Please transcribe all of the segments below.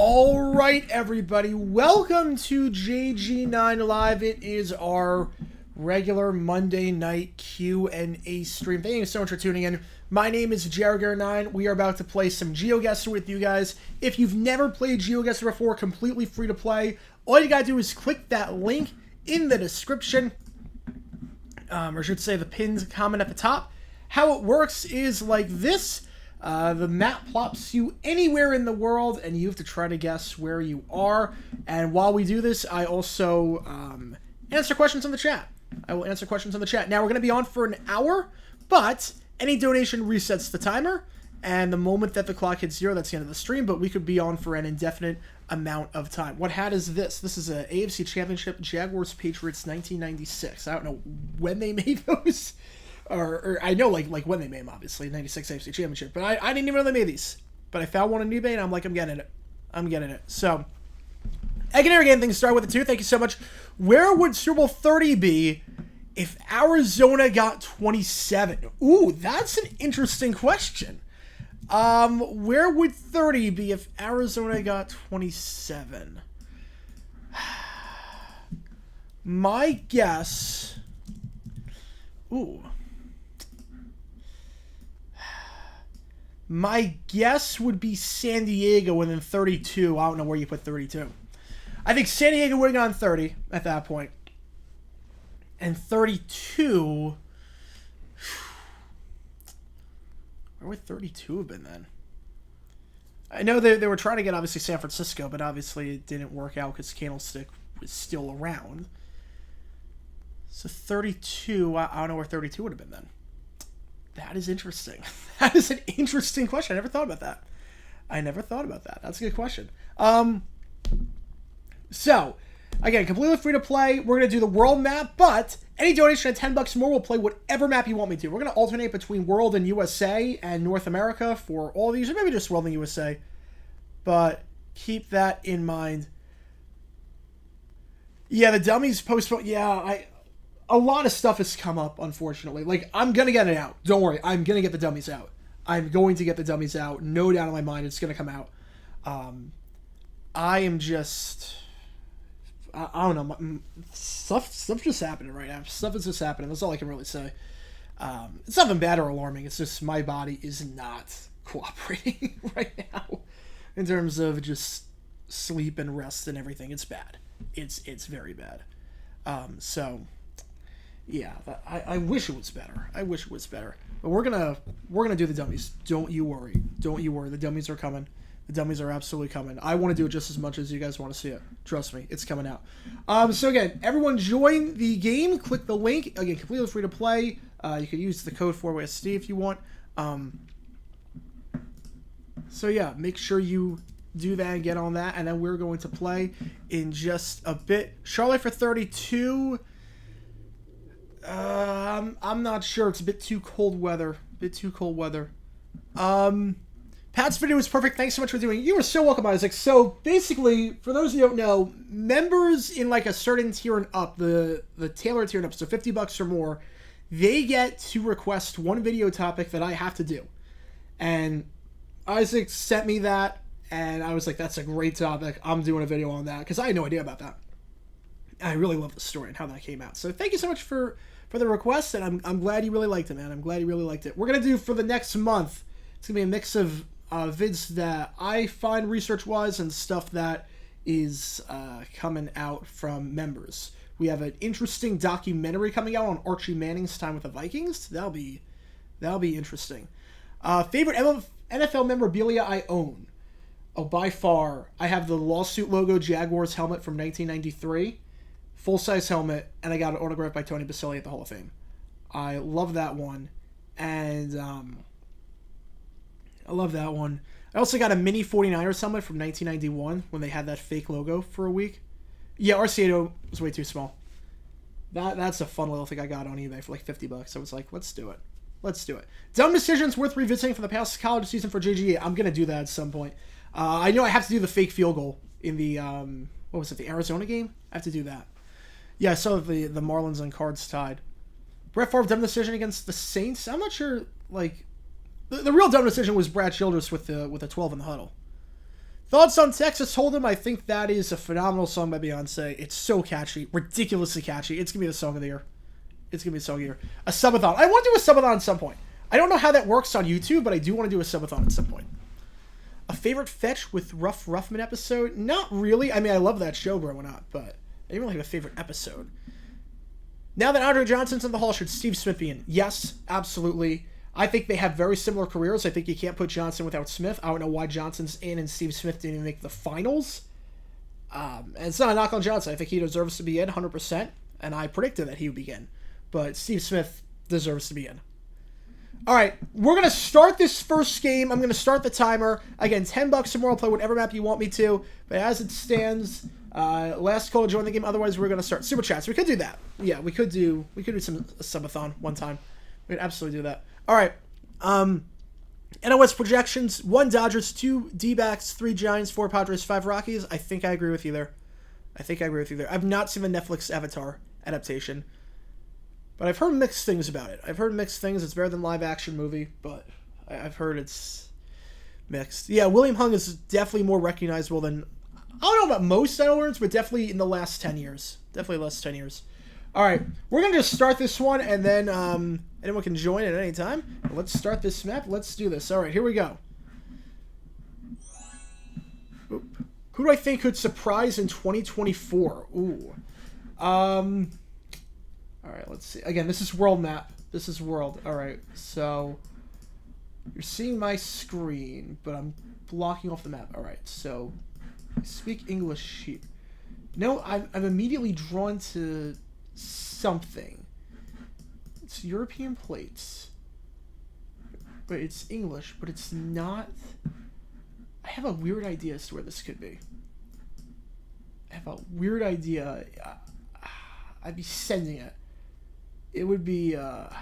All right, everybody, welcome to JG9 Live. It is our regular Monday night Q&A stream. Thank you so much for tuning in. My name is GeoGuessr9. We are about to play some GeoGuessr with you guys. If you've never played GeoGuessr before, completely free to play. All you gotta do is click that link in the description, or I should say the pinned comment at the top. How it works is like this. The map plops you anywhere in the world, and you have to try to guess where you are. And while we do this, I also answer questions in the chat. I will answer questions in the chat. Now, we're going to be on for an hour, but any donation resets the timer. And the moment that the clock hits 0, that's the end of the stream, but we could be on for an indefinite amount of time. What hat is this? This is an AFC Championship Jaguars Patriots 1996. I don't know when they made those. Or I know like when they made them, obviously, 96 AFC Championship. But I didn't even know they made these. But I found one on eBay, and I'm like, I'm getting it. I'm getting it. So, again, getting things started with the 2. Thank you so much. Where would Super Bowl 30 be if Arizona got 27? Ooh, that's an interesting question. Where would 30 be if Arizona got 27? My guess... Ooh... My guess would be San Diego, and then 32. I don't know where you put 32. I think San Diego would have gone 30 at that point. And 32... Where would 32 have been then? I know they were trying to get, obviously, San Francisco, but obviously it didn't work out because Candlestick was still around. So 32, I don't know where 32 would have been then. That is interesting. That is an interesting question. I never thought about that. That's a good question. So, again, completely free to play. We're going to do the world map, but any donation at $10 more will play whatever map you want me to. We're going to alternate between world and USA and North America for all these, or maybe just world and USA. But keep that in mind. Yeah, the dummies postponed. Yeah, a lot of stuff has come up, unfortunately. Like, I'm going to get it out. Don't worry. I'm going to get the dummies out. I'm going to get the dummies out. No doubt in my mind it's going to come out. I am just... I don't know. Stuff's just happening right now. Stuff is just happening. That's all I can really say. It's nothing bad or alarming. It's just my body is not cooperating right now in terms of just sleep and rest and everything. It's bad. It's very bad. So... Yeah, I wish it was better. But we're gonna do the dummies. Don't you worry. The dummies are coming. The dummies are absolutely coming. I want to do it just as much as you guys want to see it. Trust me, it's coming out. So again, everyone join the game. Click the link. Again, completely free to play. You can use the code 4WSD if you want. So yeah, make sure you do that and get on that. And then we're going to play in just a bit. Charlotte for 32. I'm not sure. It's a bit too cold weather. Pat's video was perfect. Thanks so much for doing it. You were so welcome, Isaac. So, basically, for those who don't know, members in, like, a certain tier and up, the tailored tier and up, so $50 or more, they get to request one video topic that I have to do. And Isaac sent me that, and I was like, that's a great topic. I'm doing a video on that, because I had no idea about that. I really love the story and how that came out. So thank you so much for the request, and I'm glad you really liked it, man. I'm glad you really liked it. We're going to do, for the next month, it's going to be a mix of vids that I find research-wise and stuff that is coming out from members. We have an interesting documentary coming out on Archie Manning's time with the Vikings. That'll be interesting. Favorite NFL memorabilia I own? Oh, by far, I have the lawsuit logo Jaguars helmet from 1993. Full-size helmet, and I got an autograph by Tony Baselli at the Hall of Fame. I love that one. And, I love that one. I also got a mini 49ers helmet from 1991 when they had that fake logo for a week. Yeah, RCA was way too small. That's a fun little thing I got on eBay for like $50. I was like, let's do it. Dumb decisions worth revisiting from the past college season for JGA. I'm going to do that at some point. I know I have to do the fake field goal in the, the Arizona game? I have to do that. Yeah, I saw the Marlins and Cards tied. Brett Favre dumb decision against the Saints. I'm not sure, like, the real dumb decision was Brad Childress with the 12 in the huddle. Thoughts on Texas Hold'em? I think that is a phenomenal song by Beyonce. It's so catchy, ridiculously catchy. It's gonna be the song of the year. It's gonna be the song of the year. A subathon. I want to do a subathon at some point. I don't know how that works on YouTube, but I do want to do a subathon at some point. A favorite fetch with Ruff Ruffman episode? Not really. I mean, I love that show growing up, but I didn't really have a favorite episode. Now that Andre Johnson's in the Hall, should Steve Smith be in? Yes, absolutely. I think they have very similar careers. I think you can't put Johnson without Smith. I don't know why Johnson's in and Steve Smith didn't even make the finals. And it's not a knock on Johnson. I think he deserves to be in 100%, and I predicted that he would be in. But Steve Smith deserves to be in. All right, we're going to start this first game. I'm going to start the timer. Again, $10 or more. I'll play whatever map you want me to. But as it stands, last call to join the game. Otherwise, we're going to start Super Chats. We could do that. Yeah, we could do some subathon one time. We could absolutely do that. All right. NOS projections: 1 Dodgers, 2 D-backs, 3 Giants, 4 Padres, 5 Rockies. I think I agree with you there. I've not seen the Netflix Avatar adaptation, but I've heard mixed things about it. It's better than live-action movie, but I've heard it's mixed. Yeah, William Hung is definitely more recognizable than, I don't know about most title winners, but definitely in the last 10 years. All right, we're going to just start this one, and then anyone can join at any time. Let's start this map. Let's do this. All right, here we go. Oop. Who do I think could surprise in 2024? Ooh. All right, let's see. Again, this is world map. This is world. All right, so you're seeing my screen, but I'm blocking off the map. All right, so I speak English here. No, I'm immediately drawn to something. It's European plates, but it's English, but it's not. I have a weird idea as to where this could be. I'd be sending it. It would be a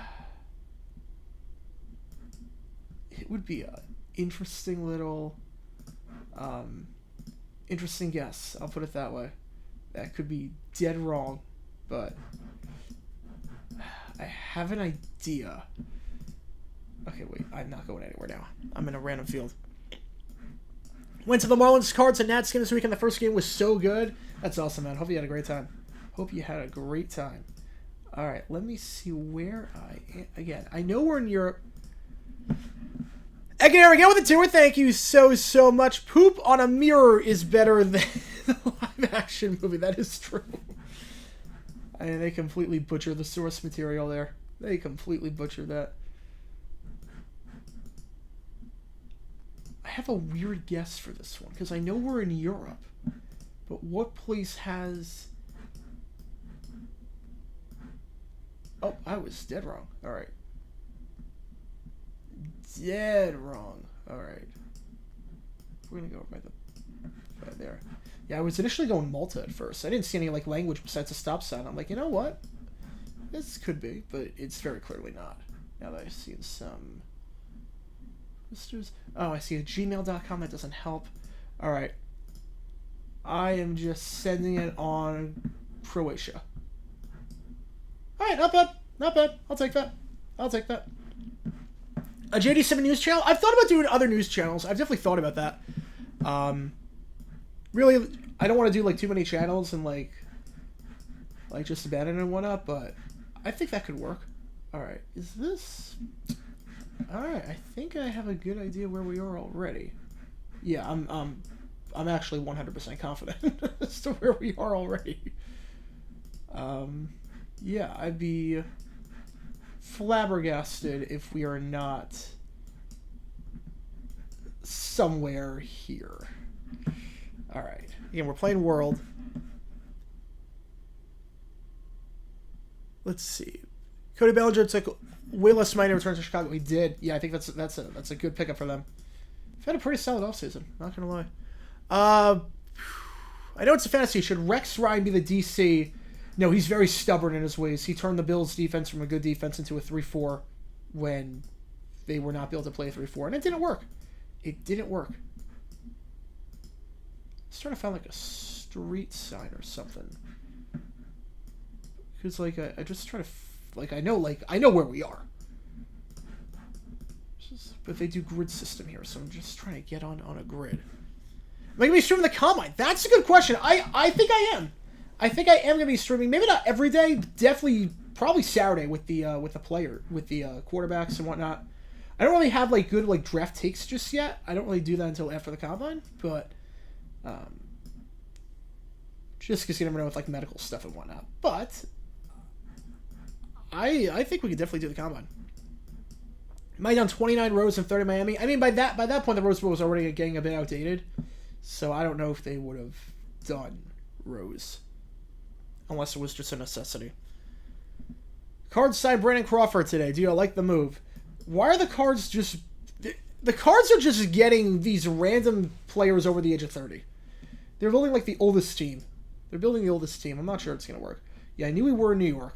interesting little interesting guess. I'll put it that way. That could be dead wrong, but I have an idea. Okay, wait. I'm not going anywhere now. I'm in a random field. Went to the Marlins, Cards, and Nats game this weekend. The first game was so good. That's awesome, man. Hope you had a great time. All right, let me see where I am. Again, I know we're in Europe. Again, again with the tour. Thank you so much. Poop on a mirror is better than the live-action movie. That is true. And they completely butchered the source material there. They completely butchered that. I have a weird guess for this one, because I know we're in Europe. But what place has... Oh, I was dead wrong. Alright. Dead wrong. Alright. We're going to go by there. Yeah, I was initially going Malta at first. I didn't see any like language besides a stop sign. I'm like, you know what? This could be, but it's very clearly not. Now that I've seen some... Oh, I see a gmail.com. That doesn't help. Alright. I am just sending it on Croatia. Alright, not bad. I'll take that. A JD7 news channel? I've thought about doing other news channels. I've definitely thought about that. Really, I don't want to do like too many channels and like just abandon one up, but I think that could work. Alright, is this... Alright, I think I have a good idea where we are already. Yeah, I'm actually 100% confident as to where we are already. Yeah, I'd be flabbergasted if we are not somewhere here. Alright. Again, we're playing World. Let's see. Cody Bellinger took way less money to return to Chicago. He did. Yeah, I think that's a good pickup for them. They've had a pretty solid offseason, not gonna lie. I know it's a fantasy. Should Rex Ryan be the DC? No, he's very stubborn in his ways. He turned the Bills' defense from a good defense into a 3-4 when they were not built to play 3-4, and it didn't work. Let's try to find like a street sign or something. Because like I just try to I know where we are. But they do grid system here, so I'm just trying to get on a grid. Am I going to be streaming the Combine? That's a good question. I think I am. I think I am going to be streaming. Maybe not every day. Definitely, probably Saturday with the quarterbacks and whatnot. I don't really have like good like draft takes just yet. I don't really do that until after the Combine, but just because you never know with like medical stuff and whatnot. But I think we could definitely do the Combine. Am I done 29 rows and 30 Miami? I mean, by that point, the Rose Bowl was already getting a bit outdated. So I don't know if they would have done rows. Unless it was just a necessity. Cards signed Brandon Crawford today. Do you like the move? Why are the cards just... The cards are just getting these random players over the age of 30. They're building like the oldest team. They're building the oldest team. I'm not sure it's going to work. Yeah, I knew we were in New York.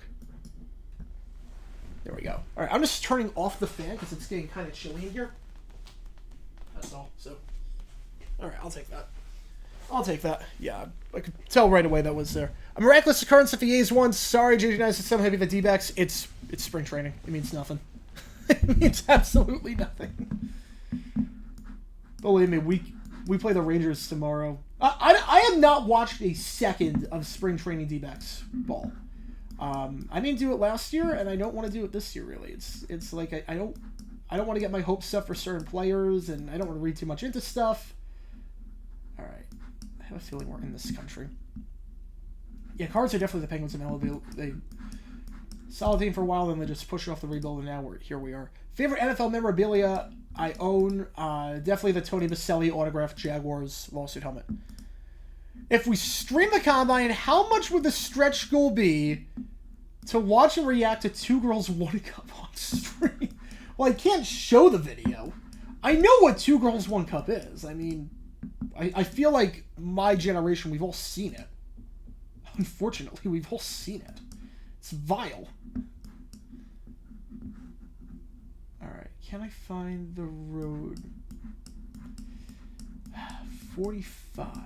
There we go. Alright, I'm just turning off the fan because it's getting kind of chilly in here. That's all. So... Alright, I'll take that. I'll take that. Yeah, I could tell right away that was there. A miraculous occurrence if the A's won. Sorry, JJ Nice, it's some heavy the D-backs. It's spring training. It means nothing. It means absolutely nothing. Believe me, we play the Rangers tomorrow. I have not watched a second of spring training D-backs ball. I didn't do it last year, and I don't want to do it this year, really. It's like I don't want to get my hopes up for certain players, and I don't want to read too much into stuff. All right. I have a feeling we're in this country. Yeah, Cards are definitely the Penguins in MLB. They solid team for a while, then they just pushed off the rebuild, and now here we are. Favorite NFL memorabilia I own? Definitely the Tony Baselli autographed Jaguars lawsuit helmet. If we stream the Combine, how much would the stretch goal be to watch and react to 2 Girls 1 Cup on stream? Well, I can't show the video. I know what 2 Girls 1 Cup is. I mean... I feel like my generation, we've all seen it. Unfortunately, we've all seen it. It's vile. Alright, can I find the road? 45. I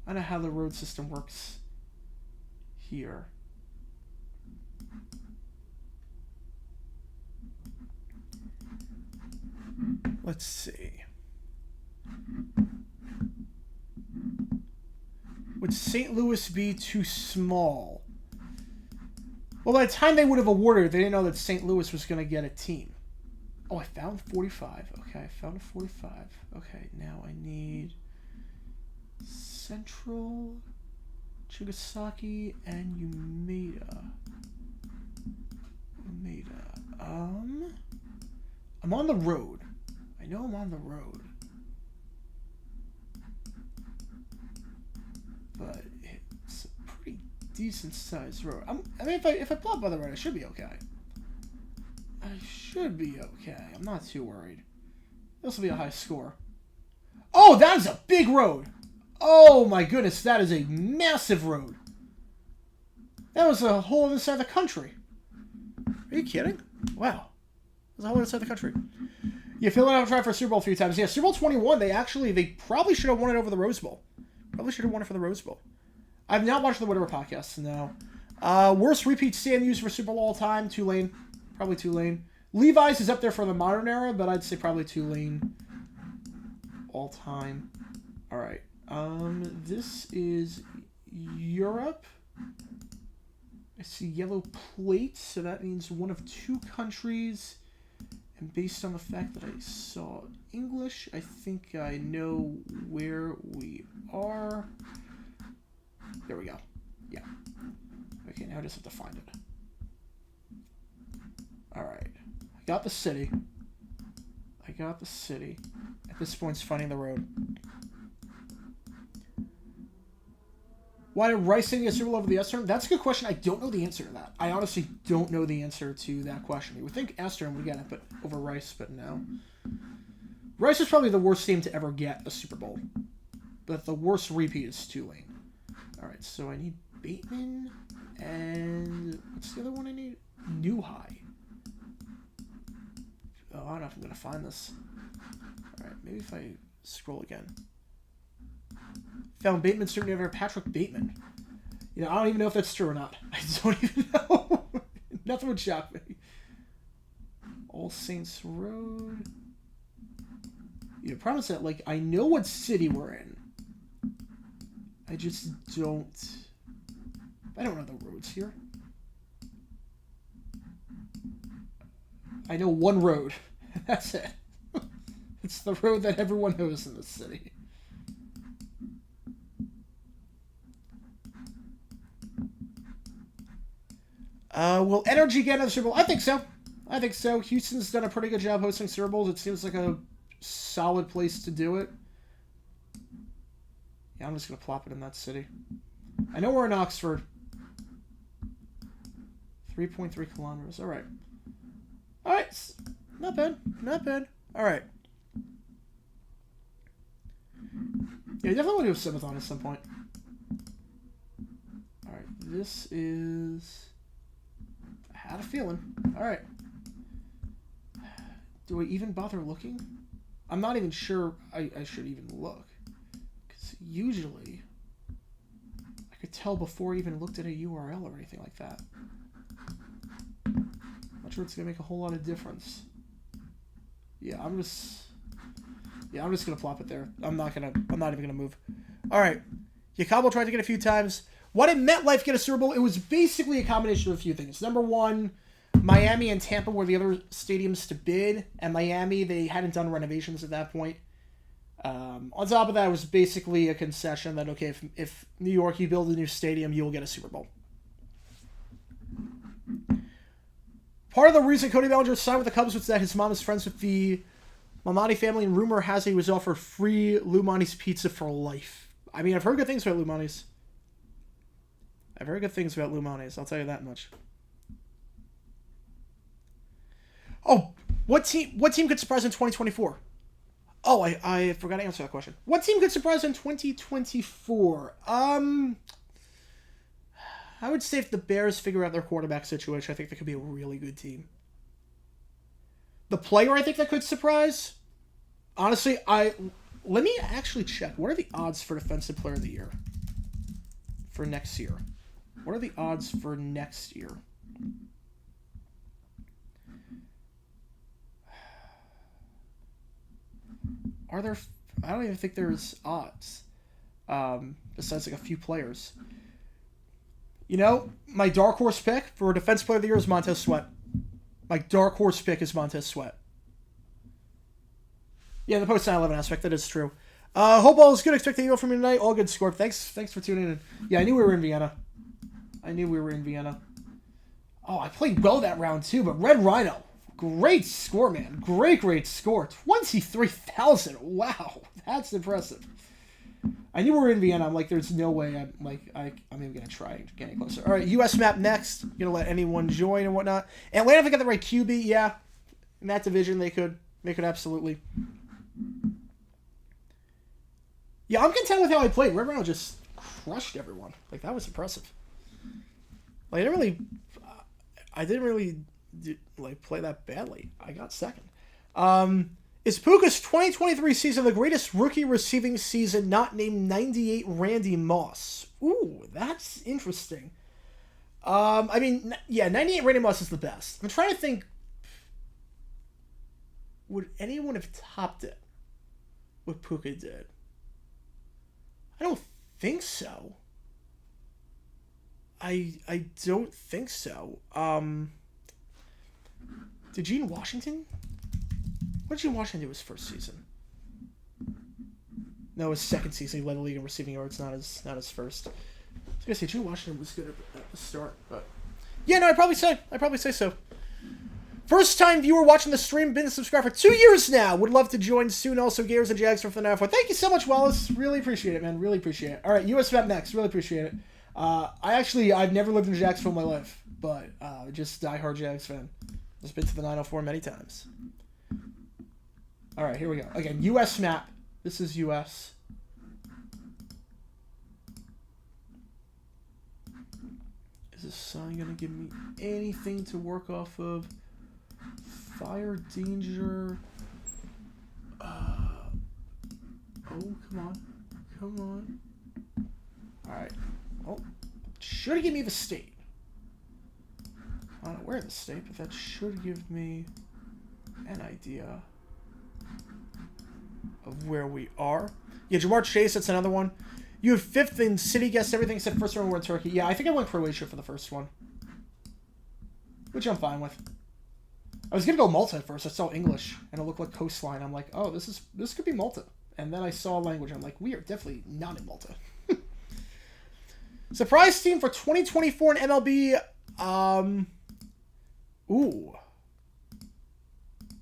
don't know how the road system works here. Let's see. Would St. Louis be too small? Well, by the time they would have awarded, they didn't know that St. Louis was going to get a team. Oh, I found 45. Okay, I found a 45. Okay, now I need Central, Chigasaki, and Umeda. I'm on the road. I know I'm on the road. But it's a pretty decent sized road. I mean, if I pull up by the road, I should be okay. I should be okay. I'm not too worried. This will be a high score. Oh, that is a big road. Oh my goodness, that is a massive road. That was a whole other side of the country. Are you kidding? Wow. That's a whole other side of the country. You feel like I've tried for Super Bowl a few times. Yeah, Super Bowl 21, they probably should have won it over the Rose Bowl. Probably should have won it for the Rose Bowl. I've not watched the Whatever podcast, no. Worst repeat stand used for Super Bowl all time, Tulane. Probably Tulane. Levi's is up there for the modern era, but I'd say probably Tulane all time. Alright. This is Europe. I see yellow plates, so that means one of 2 countries. And based on the fact that I saw English, I think I know where we are. There we go. Yeah. Okay, now I just have to find it. Alright. I got the city. At this point, it's finding the road. Why did Rice get Super Bowl over the Astron? That's a good question. I don't know the answer to that. I honestly don't know the answer to that question. You would think Astron would get it, but over Rice, but no. Rice is probably the worst team to ever get a Super Bowl. But the worst repeat is Tulane. Alright, so I need Bateman, and what's the other one I need? New High. Oh, I don't know if I'm going to find this. Alright, maybe if I scroll again. Found Bateman student over Patrick Bateman. You know, I don't even know if that's true or not. I don't even know. Nothing would shock me. All Saints Road. You know, problem is that, like, I know what city we're in. I just don't... I don't know the roads here. I know one road. That's it. It's the road that everyone knows in this city. Will Energy get another Super Bowl? I think so. I think so. Houston's done a pretty good job hosting Super Bowls. It seems like a solid place to do it. Yeah, I'm just going to plop it in that city. I know we're in Oxford. 3.3 kilometers. All right. All right. Not bad. Not bad. All right. Yeah, definitely want to do a Subathon at some point. All right. This is... I had a feeling. All right. Do I even bother looking? I'm not even sure I should even look. Because usually, I could tell before I even looked at a URL or anything like that. Not sure it's going to make a whole lot of difference. Yeah, I'm just going to plop it there. I'm not even going to move. All right. Yakabo tried to get a few times. Why did MetLife get a Super Bowl? It was basically a combination of a few things. Number one, Miami and Tampa were the other stadiums to bid, and Miami, they hadn't done renovations at that point. On top of that, it was basically a concession that, okay, if New York, you build a new stadium, you will get a Super Bowl. Part of the reason Cody Bellinger signed with the Cubs was that his mom is friends with the Mamani family, and rumor has it he was offered free Lou Monte's pizza for life. I mean, I've heard good things about Lou Monte's. I've heard good things about Lou Monte's, I'll tell you that much. Oh, what team could surprise in 2024? Oh, I forgot to answer that question. What team could surprise in 2024? I would say if the Bears figure out their quarterback situation, I think they could be a really good team. The player I think that could surprise, honestly, let me actually check. What are the odds for Defensive Player of the Year for next year? What are the odds for next year? Are there... I don't even think there's odds. Besides, like, a few players. You know, my dark horse pick for Defensive Player of the Year is Montez Sweat. My dark horse pick is Montez Sweat. Yeah, the post-9/11 aspect, that is true. Hope all is good. Expect email from me tonight. All good, Scorp. Thanks for tuning in. Yeah, I knew we were in Vienna. Oh, I played well that round, too, but Red Rhino... Great score, man. Great score. 23,000. Wow. That's impressive. I knew we were in Vienna. I'm like, there's no way I'm even going to try getting closer. All right, U.S. map next. Going to let anyone join and whatnot. Atlanta, if they got the right QB, yeah. In that division, they could absolutely. Yeah, I'm content with how I played. Red Rhino just crushed everyone. Like, that was impressive. Like, I didn't really play that badly. I got second. Is Puka's 2023 season the greatest rookie receiving season not named 98 Randy Moss? Ooh, that's interesting. I mean, yeah, 98 Randy Moss is the best. I'm trying to think, would anyone have topped it? What Puka did? I don't think so. I don't think so. Did Gene Washington? What did Gene Washington do his first season? No, his second season. He led the league in receiving yards, not his first. I was gonna say Gene Washington was good at the start, but yeah, no, I'd probably say so. First time viewer watching the stream, been a subscriber for 2 years now. Would love to join soon. Also, Gators and Jags for the 904. Thank you so much, Wallace. Really appreciate it, man. Really appreciate it. All right, US Map next. Really appreciate it. I've never lived in Jacksonville in my life, but just diehard Jags fan. Just been to the 904 many times. All right, here we go. Again, U.S. map. This is U.S. Is this sign going to give me anything to work off of? Fire danger. Oh, come on. All right. Oh, should have given me the state. I don't know where the state, but that should give me an idea. of where we are. Yeah, Jamar Chase, that's another one. You have 5th in City, guessed everything except first round, we're in Turkey. Yeah, I think I went Croatia for the first one. Which I'm fine with. I was going to go Malta at first. I saw English, and it looked like coastline. I'm like, oh, this could be Malta. And then I saw language. I'm like, we are definitely not in Malta. Surprise team for 2024 in MLB. Ooh.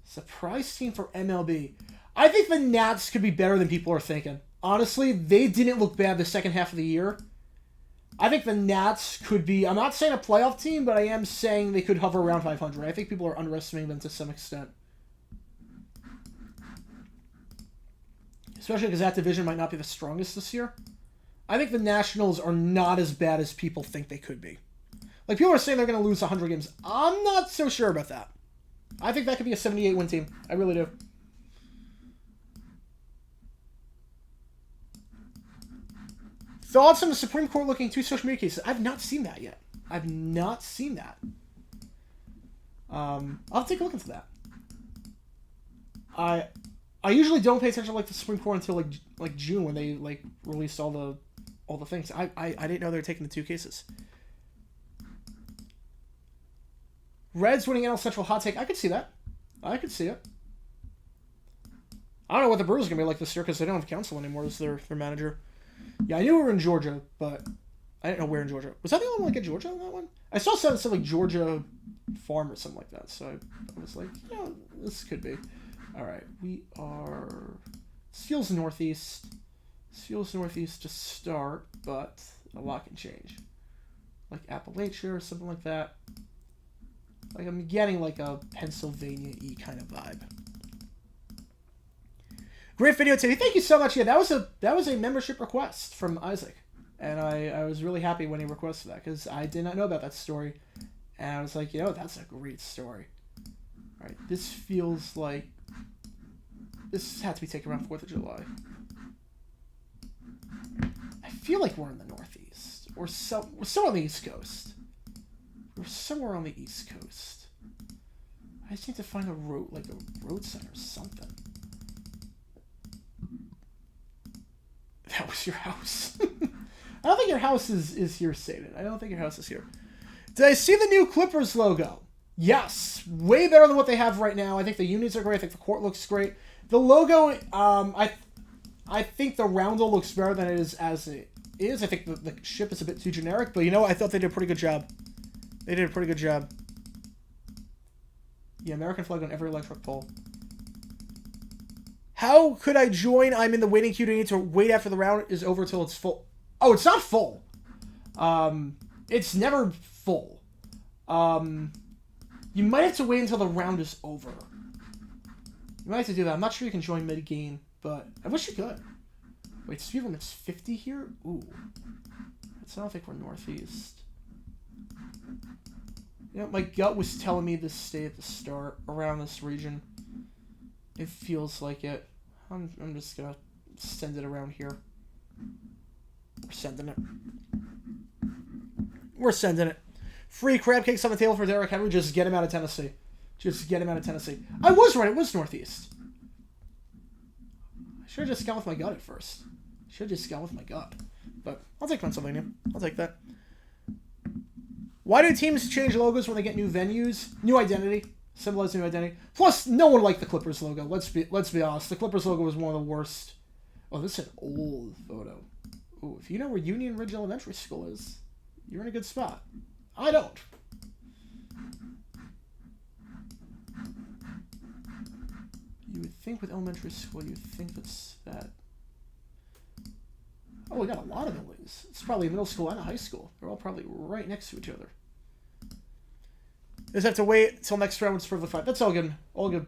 Surprise team for MLB. I think the Nats could be better than people are thinking. Honestly, they didn't look bad the second half of the year. I think the Nats could be... I'm not saying a playoff team, but I am saying they could hover around 500. I think people are underestimating them to some extent. Especially because that division might not be the strongest this year. I think the Nationals are not as bad as people think they could be. Like, people are saying they're going to lose 100 games. I'm not so sure about that. I think that could be a 78-win team. I really do. Thoughts on the Supreme Court looking into social media cases? I've not seen that yet. I've not seen that. I'll take a look into that. I usually don't pay attention to like the Supreme Court until like June when they like released all the things. I didn't know they were taking the 2 cases. Reds winning NL Central, hot take. I could see that. I could see it. I don't know what the Brewers are gonna be like this year because they don't have Counsell anymore as their manager. Yeah, I knew we were in Georgia, but I didn't know where in Georgia. Was that the only one like in Georgia on that one? I saw something like Georgia Farm or something like that, so I was like, you know, this could be. All right, we are... This feels northeast. This feels northeast to start, but a lot can change. Like Appalachia or something like that. Like I'm getting like a Pennsylvania-y kind of vibe. Great video today. Thank you so much. Yeah, that was a membership request from Isaac. And I was really happy when he requested that because I did not know about that story. And I was like, you know, that's a great story. All right, this feels like this had to be taken around 4th of July. I feel like we're in the Northeast. We're somewhere on the East Coast. We're somewhere on the East Coast. I just need to find a road, like a road sign or something. That was your house. I don't think your house is here stated. I don't think your house is here. Did I see the new Clippers logo? Yes. Way better than what they have right now. I think the units are great. I think the court looks great. The logo, I think the roundel looks better than it is as it is. I think the ship is a bit too generic, but you know what? I thought they did a pretty good job. They did a pretty good job. Yeah, American flag on every electric pole. How could I join? I'm in the waiting queue. Do I need to wait after the round is over till it's full? Oh, it's not full. It's never full. You might have to wait until the round is over. You might have to do that. I'm not sure you can join mid-game, but I wish you could. Wait, speed limit's 50 here? Ooh. I don't think we're northeast. You know, my gut was telling me to stay at the start around this region. It feels like it. I'm just gonna send it around here. We're sending it. We're sending it. Free crab cakes on the table for Derrick Henry. Just get him out of Tennessee. Just get him out of Tennessee. I was right. It was northeast. I should have just gone with my gut at first. Should have just gone with my gut. But I'll take Pennsylvania. I'll take that. Why do teams change logos when they get new venues? New identity. Symbolize new identity. Plus, no one liked the Clippers logo. Let's be honest. The Clippers logo was one of the worst. Oh, this is an old photo. Ooh, if you know where Union Ridge Elementary School is, you're in a good spot. I don't. You would think with elementary school, you'd think that's that. Oh, we got a lot of buildings. It's probably a middle school and a high school. They're all probably right next to each other. Just have to wait till next round for the fight. That's all good. All good.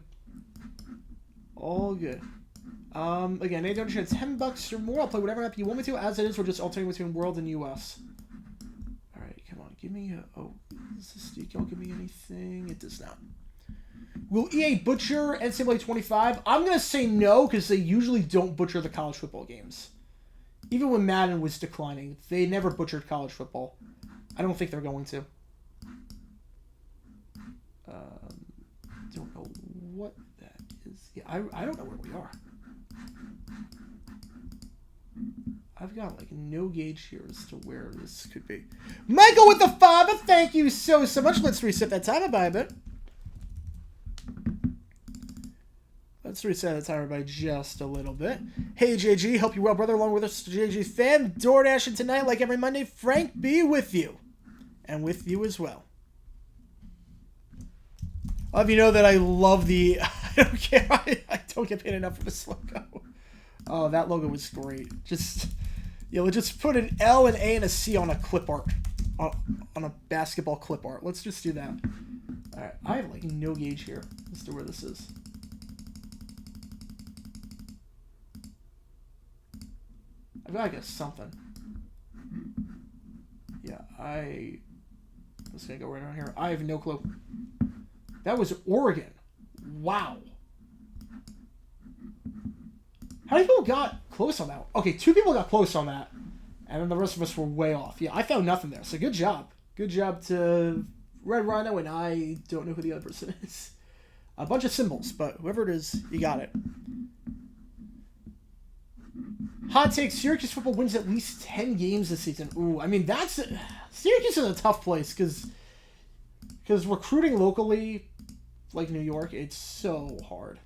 All good. Again, any donation at $10 or more. I'll play whatever map you want me to. As it is, we're just alternating between world and US. Alright, come on. Give me a... Oh, does this decal give me anything? It does not. Will EA butcher NCAA 25? I'm going to say no, because they usually don't butcher the college football games. Even when Madden was declining, they never butchered college football. I don't think they're going to. Don't know what that is. Yeah, I don't know where we are. I've got like no gauge here as to where this could be. Michael with the $5, thank you so much. Let's reset that timer by a bit. Let's reset the timer by just a little bit. Hey JG, hope you're well, brother. Along with us, JG fan, DoorDashing tonight like every Monday. Frank B with you, and with you as well. I'll have you know that I love the. I don't care. I don't get paid enough for this logo. Oh, that logo was great. Just, just put an L, an A, and a C on a clip art, on a basketball clip art. Let's just do that. All right, I have like no gauge here as to where this is. I've got to get something. Yeah, I'm just gonna go right around here. I have no clue. That was Oregon. Wow. How many people got close on that? Okay, 2 people got close on that, and then the rest of us were way off. Yeah, I found nothing there, so good job. Good job to Red Rhino, and I don't know who the other person is. A bunch of symbols, but whoever it is, you got it. Hot take, Syracuse football wins at least 10 games this season. Ooh, I mean, Syracuse is a tough place, because recruiting locally, like New York, it's so hard.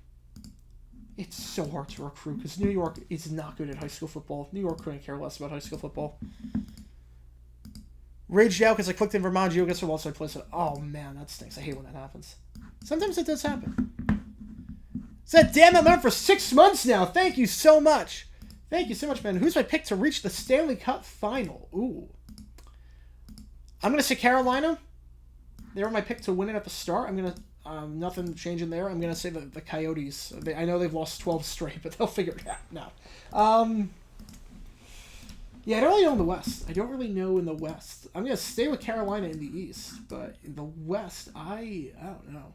It's so hard to recruit because New York is not good at high school football. New York couldn't care less about high school football. Raged out because I clicked in Vermont GeoGuessr while I placed it. Oh man, that stinks. I hate when that happens. Sometimes it does happen. Said, damn, I'm out for 6 months now. Thank you so much. Thank you so much, man. Who's my pick to reach the Stanley Cup final? Ooh. I'm going to say Carolina. They were my pick to win it at the start. I'm going to... nothing changing there. I'm going to say the Coyotes. I know they've lost 12 straight, but they'll figure it out. No. Yeah, I don't really know in the West. I don't really know in the West. I'm going to stay with Carolina in the East, but in the West, I don't know.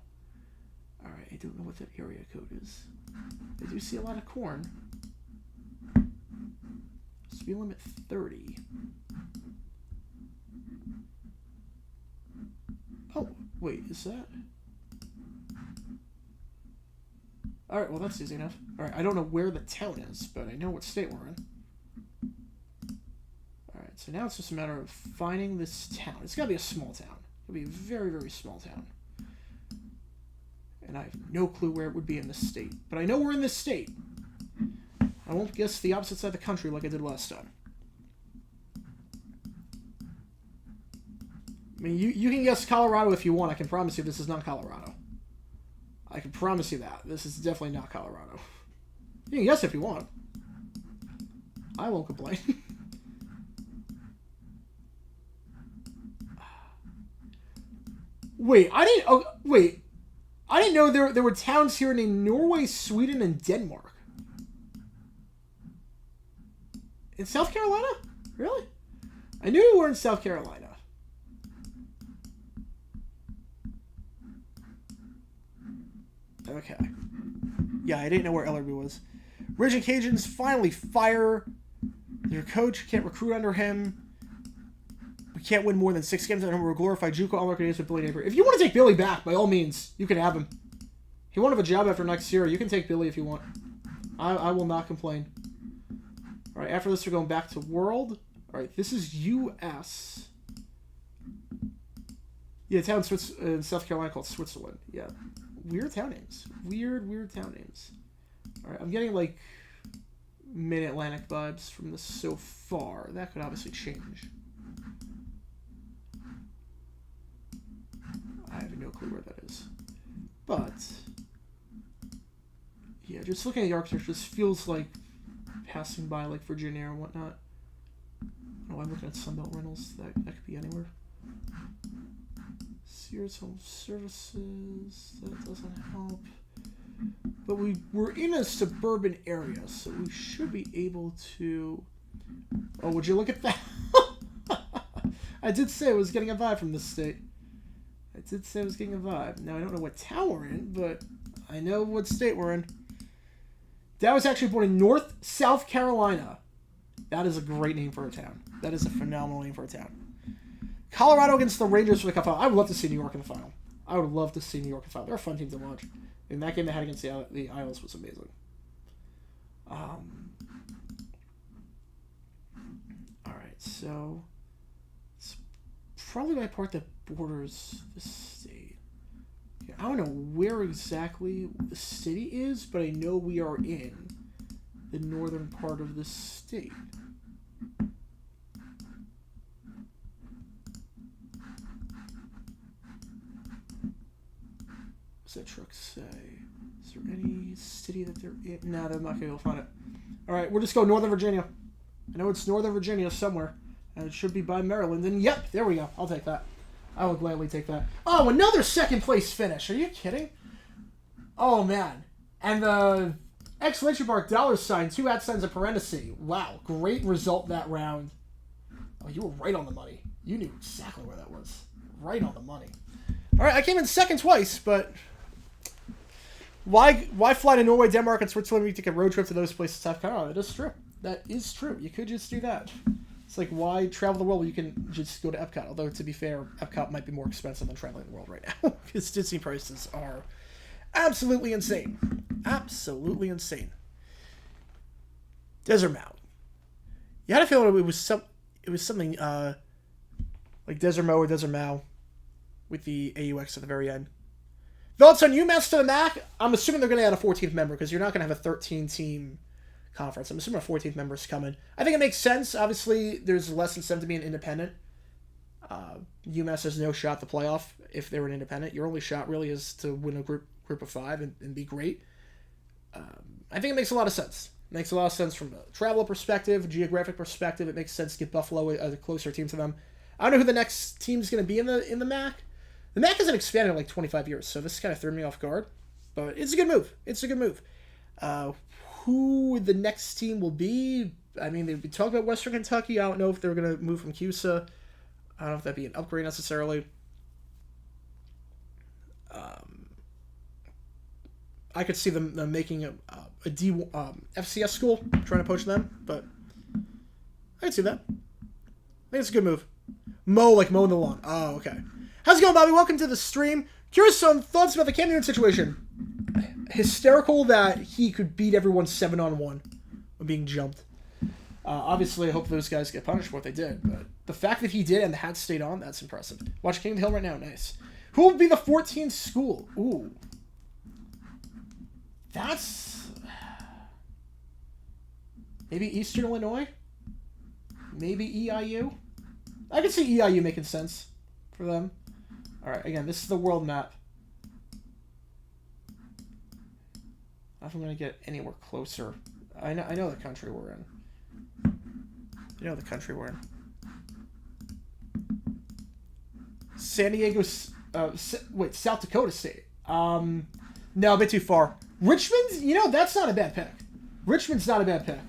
All right, I don't know what that area code is. I do see a lot of corn. Speed limit 30. Oh, wait, is that... Alright, well that's easy enough. Alright, I don't know where the town is, but I know what state we're in. Alright, so now it's just a matter of finding this town. It's gotta be a small town. It'll be a very, very small town. And I have no clue where it would be in this state. But I know we're in this state. I won't guess the opposite side of the country like I did last time. I mean, you can guess Colorado if you want. I can promise you this is not Colorado. I can promise you that. This is definitely not Colorado. You can guess if you want. I won't complain. Wait, I didn't know there were towns here named Norway, Sweden, and Denmark. In South Carolina? Really? I knew we were in South Carolina. Okay. Yeah, I didn't know where Ellerby was. Raging Cajuns finally fire their coach. Can't recruit under him. We can't win more than 6 games. And we're a glorified JUCO all-American days with Billy Napier. If you want to take Billy back, by all means, you can have him. He won't have a job after next year. You can take Billy if you want. I will not complain. All right, after this, we're going back to World. All right, this is U.S. Yeah, town in South Carolina called Switzerland. Yeah. Weird town names. Weird town names. Alright, I'm getting, like, Mid-Atlantic vibes from this so far. That could obviously change. I have no clue where that is. But, yeah, just looking at the architecture, just feels like passing by, like, Virginia or whatnot. Oh, I'm looking at Sunbelt Rentals. That could be anywhere. Sears Home Services, that doesn't help. But we're in a suburban area, so we should be able to... Oh, would you look at that? I did say I was getting a vibe from this state. I did say I was getting a vibe. Now, I don't know what town we're in, but I know what state we're in. Dad was actually born in South Carolina. That is a great name for a town. That is a phenomenal name for a town. Colorado against the Rangers for the Cup final. I would love to see New York in the final. I would love to see New York in the final. They're a fun team to watch. And that game they had against the Isles was amazing. So it's probably my part that borders the state. I don't know where exactly the city is, but I know we are in the northern part of the state. What's that truck say? Is there any city that they're in? No, they're not going to be able to find it. Alright, we'll just go Northern Virginia. I know it's Northern Virginia somewhere. And it should be by Maryland. And yep, there we go. I'll take that. I will gladly take that. Oh, another second place finish. Are you kidding? Oh, man. And the exclamation mark, $, 2 @ a parenthesis. Wow, great result that round. Oh, you were right on the money. You knew exactly where that was. Right on the money. Alright, I came in second twice, but why fly to Norway, Denmark, and Switzerland when you take a road trip to those places? Oh, that is true. That is true. You could just do that. It's like, why travel the world when you can just go to Epcot? Although, to be fair, Epcot might be more expensive than traveling the world right now. Because Disney prices are absolutely insane. Absolutely insane. Desert Mountain. You had a feeling it was something like Desert Mo or Desert Mao with the AUX at the very end. Thoughts on UMass to the MAC? I'm assuming they're going to add a 14th member because you're not going to have a 13-team conference. I'm assuming a 14th member is coming. I think it makes sense. Obviously, there's less incentive to be an independent. UMass has no shot to playoff if they're an independent. Your only shot really is to win a group of 5 and be great. I think it makes a lot of sense. It makes a lot of sense from a travel perspective, geographic perspective. It makes sense to get Buffalo as a closer team to them. I don't know who the next team's going to be in the MAC. The MAC hasn't expanded in like 25 years, so this kind of threw me off guard. But it's a good move. It's a good move. Who the next team will be, I mean, they've been talking about Western Kentucky. I don't know if they're going to move from CUSA. I don't know if that'd be an upgrade necessarily. I could see them making a FCS school, trying to poach them, but I could see that. I think it's a good move. Mow, like mowing the lawn. Oh, okay. How's it going, Bobby? Welcome to the stream. Curious some thoughts about the Cam Newton situation. Hysterical that he could beat everyone 7-on-1 when being jumped. Obviously, I hope those guys get punished for what they did, but the fact that he did and the hat stayed on, that's impressive. Watch King of the Hill right now. Nice. Who will be the 14th school? Ooh. That's... maybe Eastern Illinois? Maybe EIU? I could see EIU making sense for them. Alright, again, this is the world map. I don't know if I'm going to get anywhere closer. I know the country we're in. You know the country we're in. San Diego... South Dakota State. No, a bit too far. Richmond? You know, that's not a bad pick. Richmond's not a bad pick.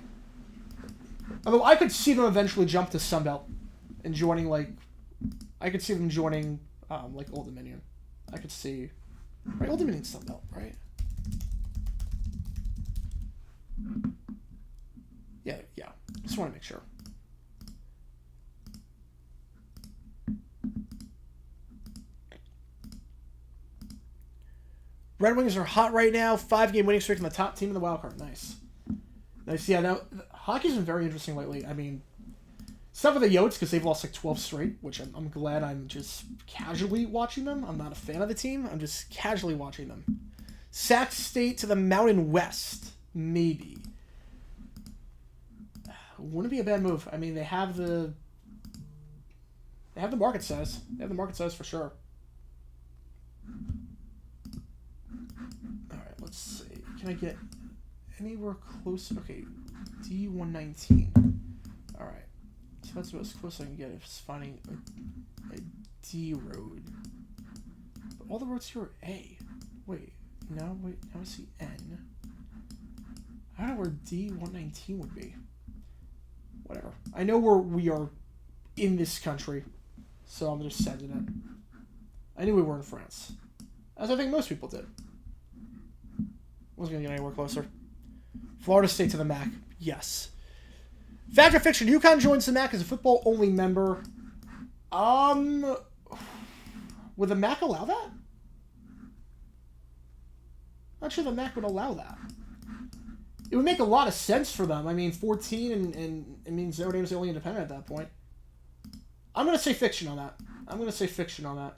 Although I could see them eventually jump to Sunbelt and joining, like... I could see them joining, like, Old Dominion. I could see... Right, Old Dominion's Sunbelt, right? Yeah. Just want to make sure. Red Wings are hot right now. 5-game winning streak from the top team in the wild card. Nice. Yeah, now, hockey's been very interesting lately. I mean, except for the Yotes, because they've lost like 12 straight, which I'm glad I'm just casually watching them. I'm not a fan of the team. I'm just casually watching them. Sac State to the Mountain West. Maybe. Wouldn't be a bad move. I mean, they have the market size. They have the market size for sure. All right, let's see. Can I get anywhere close? Okay, D119. All right, so that's about as close as I can get. If it's finding a D road, but all the roads here are A. Wait, now I see N. I don't know where D119 would be. Whatever. I know where we are in this country, so I'm just sending it. I knew we were in France, as I think most people did. Wasn't gonna get anywhere closer. Florida State to the MAC. Yes. Fact or fiction? UConn joins the MAC as a football-only member. Would the MAC allow that? Not sure the MAC would allow that. It would make a lot of sense for them. I mean, 14 and it means Notre Dame's the only independent at that point. I'm going to say fiction on that. I'm going to say fiction on that.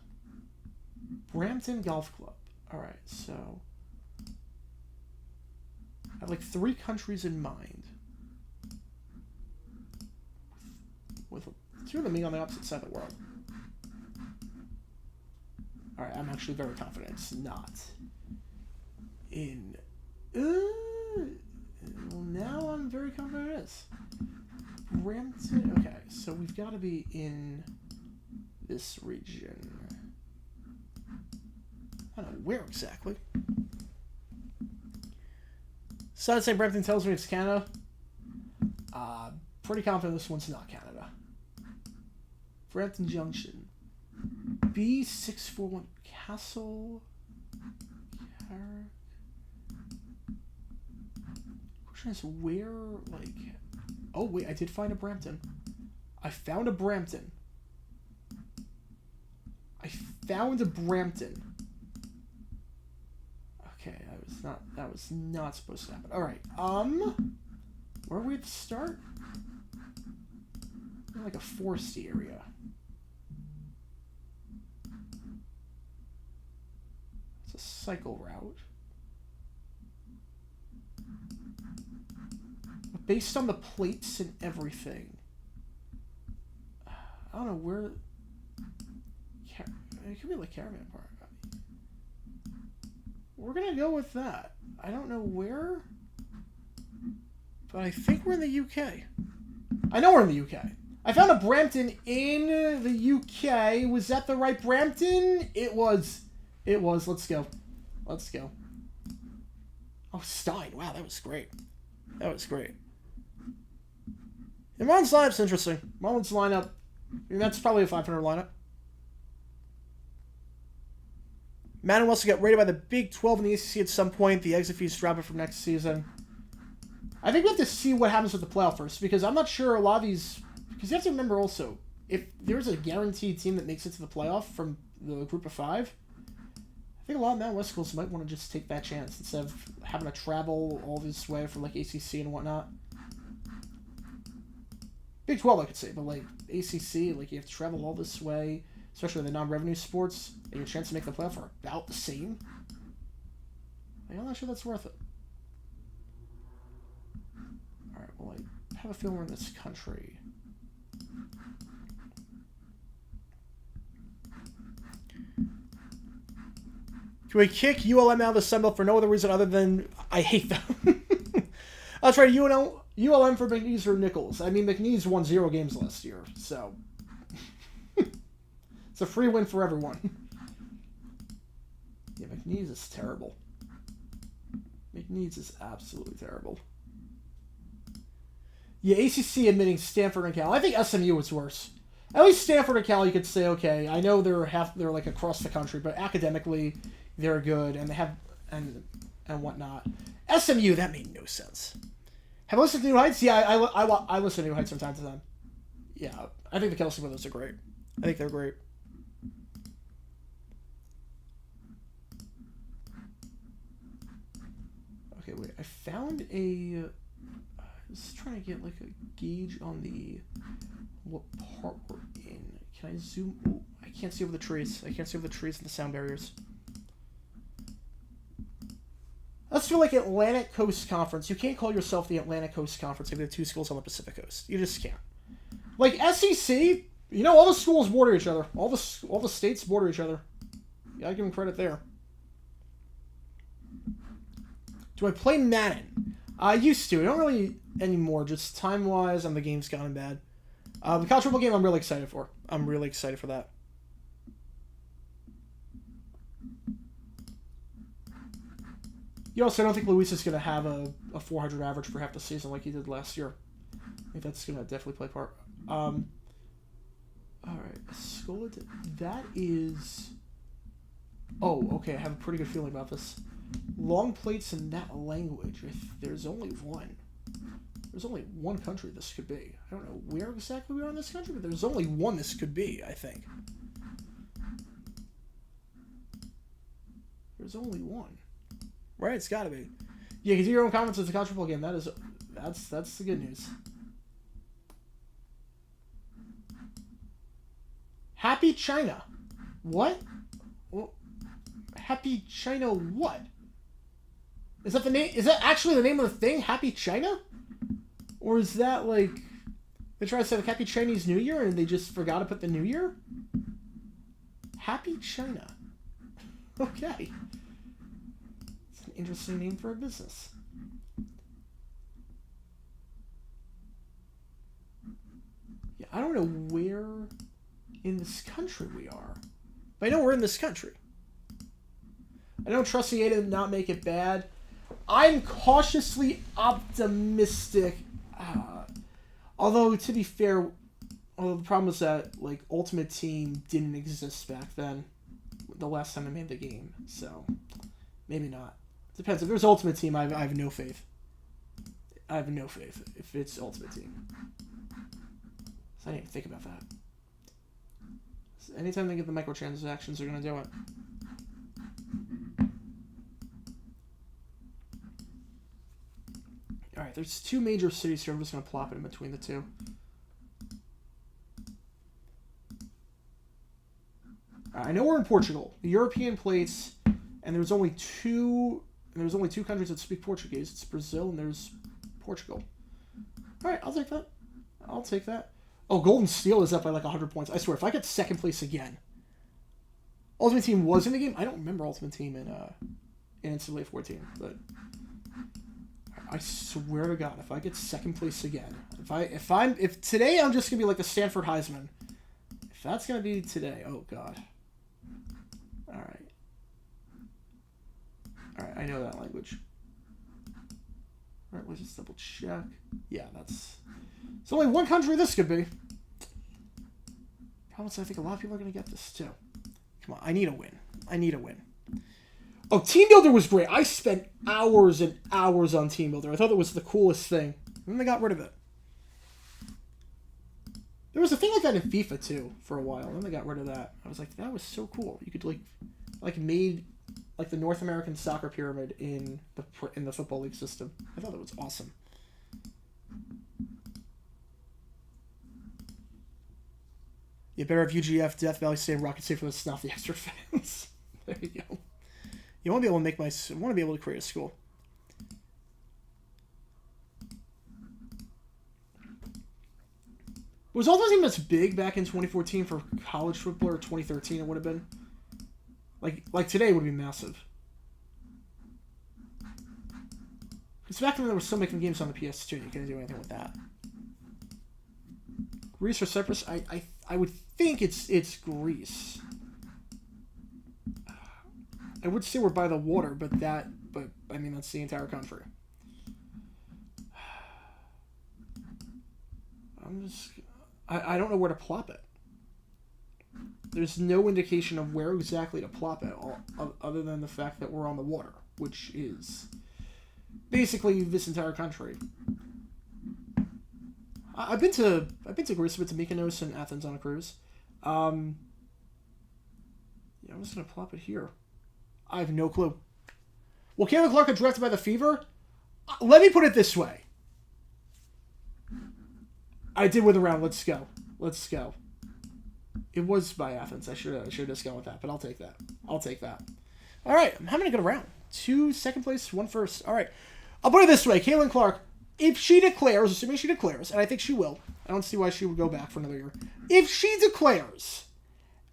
Brampton Golf Club. All right, so I have like 3 countries in mind. With 2 of them being on the opposite side of the world. All right, I'm actually very confident it's not in. Well, now I'm very confident it is. Brampton. Okay, so we've got to be in this region. I don't know where exactly. Sun St. Brampton tells me it's Canada. Pretty confident this one's not Canada. Brampton Junction. B641 Castle. Question is where, like... Oh, wait, I did find a Brampton. I found a Brampton. Okay, that was not supposed to happen. Alright, where are we at the start? We're like a foresty area. It's a cycle route. But based on the plates and everything, I don't know where... It could be like Caravan Park. We're gonna go with that. I don't know where, but I think we're in the UK. I know we're in the UK. I found a Brampton in the UK. Was that the right Brampton? It was. It was. Let's go. Let's go. Oh, Stein. Wow, that was great. That was great. And Marlon's lineup's interesting. Marlon's lineup, I mean, that's probably a 500 lineup. Madden will also get rated by the Big 12 in the ACC at some point. The exit fees drop it from next season. I think we have to see what happens with the playoff first, because I'm not sure a lot of these... Because you have to remember also, if there's a guaranteed team that makes it to the playoff from the group of 5, I think a lot of Mountain West schools might want to just take that chance instead of having to travel all this way for like ACC and whatnot. Big 12, I could say, but like ACC, like you have to travel all this way, especially in the non-revenue sports, and your chance to make the playoff are about the same. I'm not sure that's worth it. Alright, well, I have a feeling we're in this country. Can we kick ULM out of the Sun Belt for no other reason other than I hate them? I'll try ULM for McNeese or Nichols. I mean, McNeese won 0 games last year, so... It's a free win for everyone. Yeah, McNeese is terrible. McNeese is absolutely terrible. Yeah, ACC admitting Stanford and Cal. I think SMU is worse. At least Stanford and Cal, you could say, okay, I know they're like across the country, but academically they're good and they have and whatnot. SMU, that made no sense. Have you listened to New Heights? Yeah, I listen to New Heights from time to time. Yeah, I think the Kelsey brothers are great. I think they're great. Okay, wait. I found a... I was trying to get like a gauge on the... what part we're in. Can I zoom... Oh, I can't see over the trees. I can't see over the trees and the sound barriers. Let's do like Atlantic Coast Conference. You can't call yourself the Atlantic Coast Conference if you have 2 schools on the Pacific Coast. You just can't. Like SEC, you know, all the schools border each other. All the states border each other. You gotta give them credit there. Do I play Madden? I used to. I don't really anymore. Just time-wise, and the game's gotten bad. The college football game I'm really excited for. I'm really excited for that. You also don't think Luis is going to have a 400 average for half the season like he did last year. I think that's going to definitely play a part. Alright, that is... Oh, okay, I have a pretty good feeling about this. Long plates in that language. There's only one. There's only one country this could be. I don't know where exactly we are in this country, but there's only one this could be, I think. There's only one. Right, it's gotta be. Yeah, because your own comments is a college football game. That's the good news. Happy China. What? Well, Happy China what? Is that the name? Is that actually the name of the thing? Happy China? Or is that like they try to say like Happy Chinese New Year and they just forgot to put the New Year? Happy China. Okay. It's an interesting name for a business. Yeah, I don't know where in this country we are. But I know we're in this country. I don't trust the A to not make it bad. I'm cautiously optimistic. Although, to be fair, the problem is that like Ultimate Team didn't exist back then. The last time I made the game, so maybe not. Depends. If there's Ultimate Team, I have no faith. I have no faith if it's Ultimate Team. So I didn't even think about that. So anytime they get the microtransactions, they're gonna do it. Alright, there's two major cities here. I'm just going to plop it in between the two. I know we're in Portugal. The European plates, and there's only two countries that speak Portuguese. It's Brazil and there's Portugal. Alright, I'll take that. I'll take that. Oh, Golden Steel is up by like 100 points. I swear, if I get second place again. Ultimate Team was in the game. I don't remember Ultimate Team in NCAA 14, but I swear to God, if I get second place again, if today I'm just gonna be like the Stanford Heisman, if that's gonna be today, oh God. All right, I know that language. All right, let's just double check. Yeah, it's only one country this could be. Problem is, I think a lot of people are gonna get this too. Come on, I need a win. Oh, Team Builder was great. I spent hours and hours on Team Builder. I thought it was the coolest thing. And then they got rid of it. There was a thing like that in FIFA, too, for a while. And then they got rid of that. I was like, that was so cool. You could, like made, like, the North American soccer pyramid in the Football League system. I thought that was awesome. You better have UGF, Death Valley, State, Rocket State for the Snuff the extra fans. There you go. You want to be able to create a school. Was all those teams big back in 2014 for college football, or 2013 it would have been? Like today it would be massive. Because back then there were still making games on the PS2 and you couldn't do anything with that. Greece or Cyprus? I would think it's Greece. I would say we're by the water, but I mean that's the entire country. I don't know where to plop it. There's no indication of where exactly to plop it, other than the fact that we're on the water, which is basically this entire country. I've been to Greece, I've been to Mykonos and Athens on a cruise. Yeah, I'm just gonna plop it here. I have no clue. Well, Caitlin Clark got drafted by the Fever? Let me put it this way. I did win the round. Let's go. It was by Athens. I should have just gone with that, but I'll take that. All right, I'm having a good round. 2 second place, 1 first. All right. I'll put it this way. Caitlin Clark, if she declares, assuming she declares, and I think she will, I don't see why she would go back for another year. If she declares,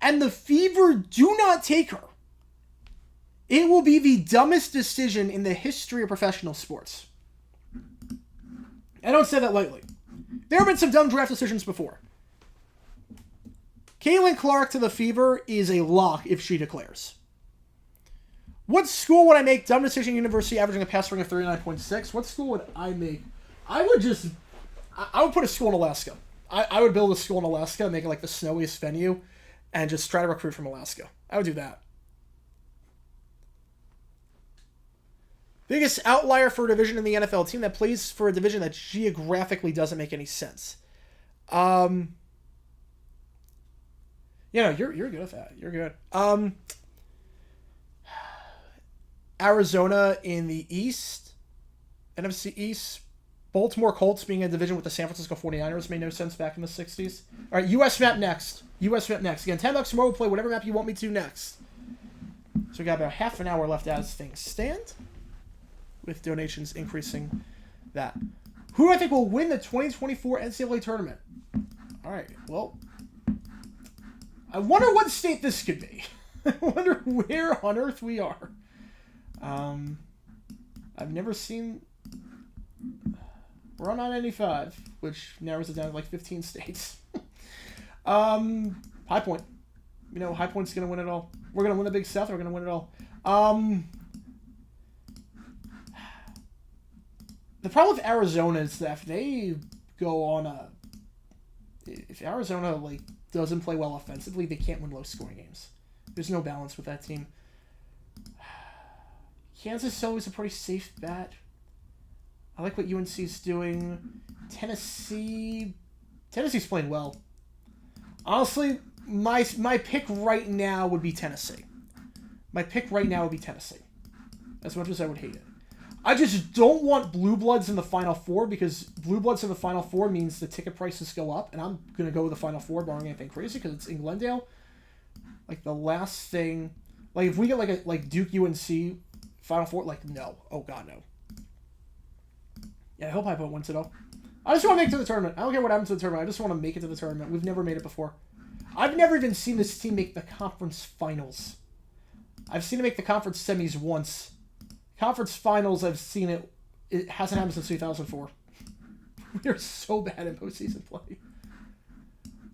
and the Fever do not take her, it will be the dumbest decision in the history of professional sports. I don't say that lightly. There have been some dumb draft decisions before. Caitlin Clark to the Fever is a lock if she declares. What school would I make? Dumb decision, University, averaging a pass rating of 39.6. What school would I make? I would put a school in Alaska. I would build a school in Alaska, make it like the snowiest venue, and just try to recruit from Alaska. I would do that. Biggest outlier for a division in the NFL, team that plays for a division that geographically doesn't make any sense. You know, you're good at that. You're good. Arizona in the East, NFC East. Baltimore Colts being in a division with the San Francisco 49ers made no sense back in the 60s. All right, U.S. map next. US map next. Again, $10 more. We'll play whatever map you want me to next. So we got about half an hour left as things stand, with donations increasing that. Who do I think will win the 2024 NCAA tournament? All right, well, I wonder what state this could be. I wonder where on earth we are. I've never seen... We're on I-95, which narrows it down to like 15 states. High Point. You know, High Point's going to win it all. We're going to win the Big South. We're going to win it all. The problem with Arizona is that if they go on a... If Arizona, like, doesn't play well offensively, they can't win low-scoring games. There's no balance with that team. Kansas is always a pretty safe bet. I like what UNC's doing. Tennessee's playing well. Honestly, my pick right now would be Tennessee. My pick right now would be Tennessee. As much as I would hate it. I just don't want Blue Bloods in the Final Four, because Blue Bloods in the Final Four means the ticket prices go up, and I'm going to go with the Final Four barring anything crazy because it's in Glendale. Like, the last thing... Like, if we get, like Duke UNC Final Four, like, no. Oh, God, no. Yeah, I hope High Point wins it all. I just want to make it to the tournament. I don't care what happens to the tournament. I just want to make it to the tournament. We've never made it before. I've never even seen this team make the conference finals. I've seen it make the conference semis once. Conference finals, I've seen it. It hasn't happened since 2004. We are so bad in postseason play.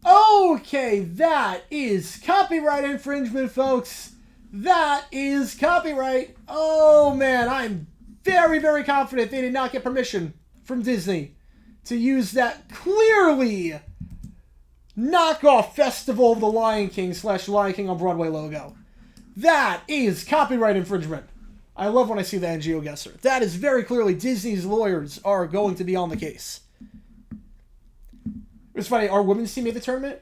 Okay, that is copyright infringement, folks. That is copyright. Oh, man, I'm very, very confident they did not get permission from Disney to use that clearly knockoff Festival of the Lion King / Lion King on Broadway logo. That is copyright infringement. I love when I see that in GeoGuessr. That is very clearly Disney's lawyers are going to be on the case. It's funny, our women's team made the tournament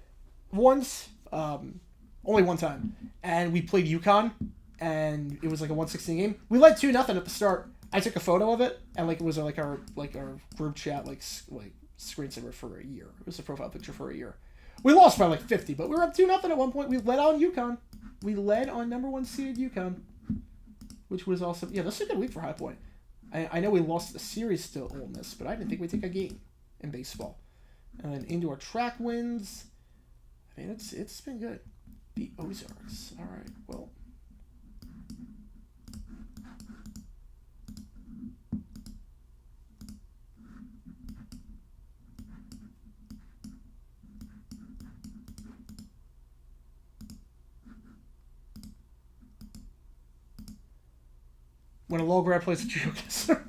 once, only one time, and we played UConn, and it was like a 116 game. We led 2-0 at the start. I took a photo of it, and like it was like our group chat like screensaver for a year. It was a profile picture for a year. We lost by like 50, but we were up 2-0 at one point. We led on UConn. We led on #1 seeded UConn, which was awesome. Yeah, this is a good week for High Point. I know we lost the series to Ole Miss, but I didn't think we'd take a game in baseball. And then indoor track wins. I mean, it's been good. The Ozarks. All right, well. When a low grad plays GeoGuessr.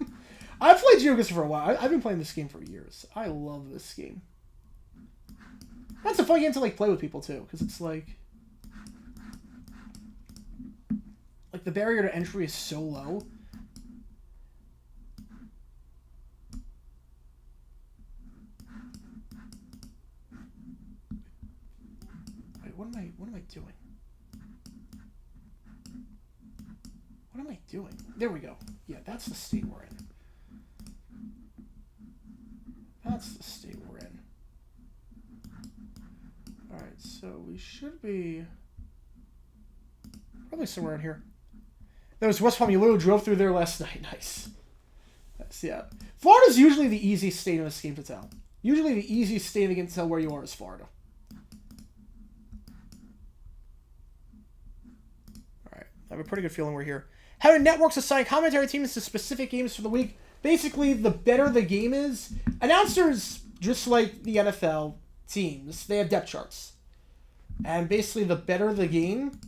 I've played GeoGuessr for a while. I've been playing this game for years. I love this game. That's a fun game to like play with people too, because it's like the barrier to entry is so low. Wait, what am I doing? What am I doing? There we go. Yeah, that's the state we're in. That's the state we're in. Alright, so we should be probably somewhere in here. That was West Palm. You literally drove through there last night. Nice. Nice, yeah. Florida's usually the easiest state in this game to tell. Usually the easiest state in the game to tell where you are is Florida. Alright, I have a pretty good feeling we're here. How do networks assign commentary teams to specific games for the week? Basically, the better the game is, announcers, just like the NFL teams, they have depth charts. And basically, the better the game,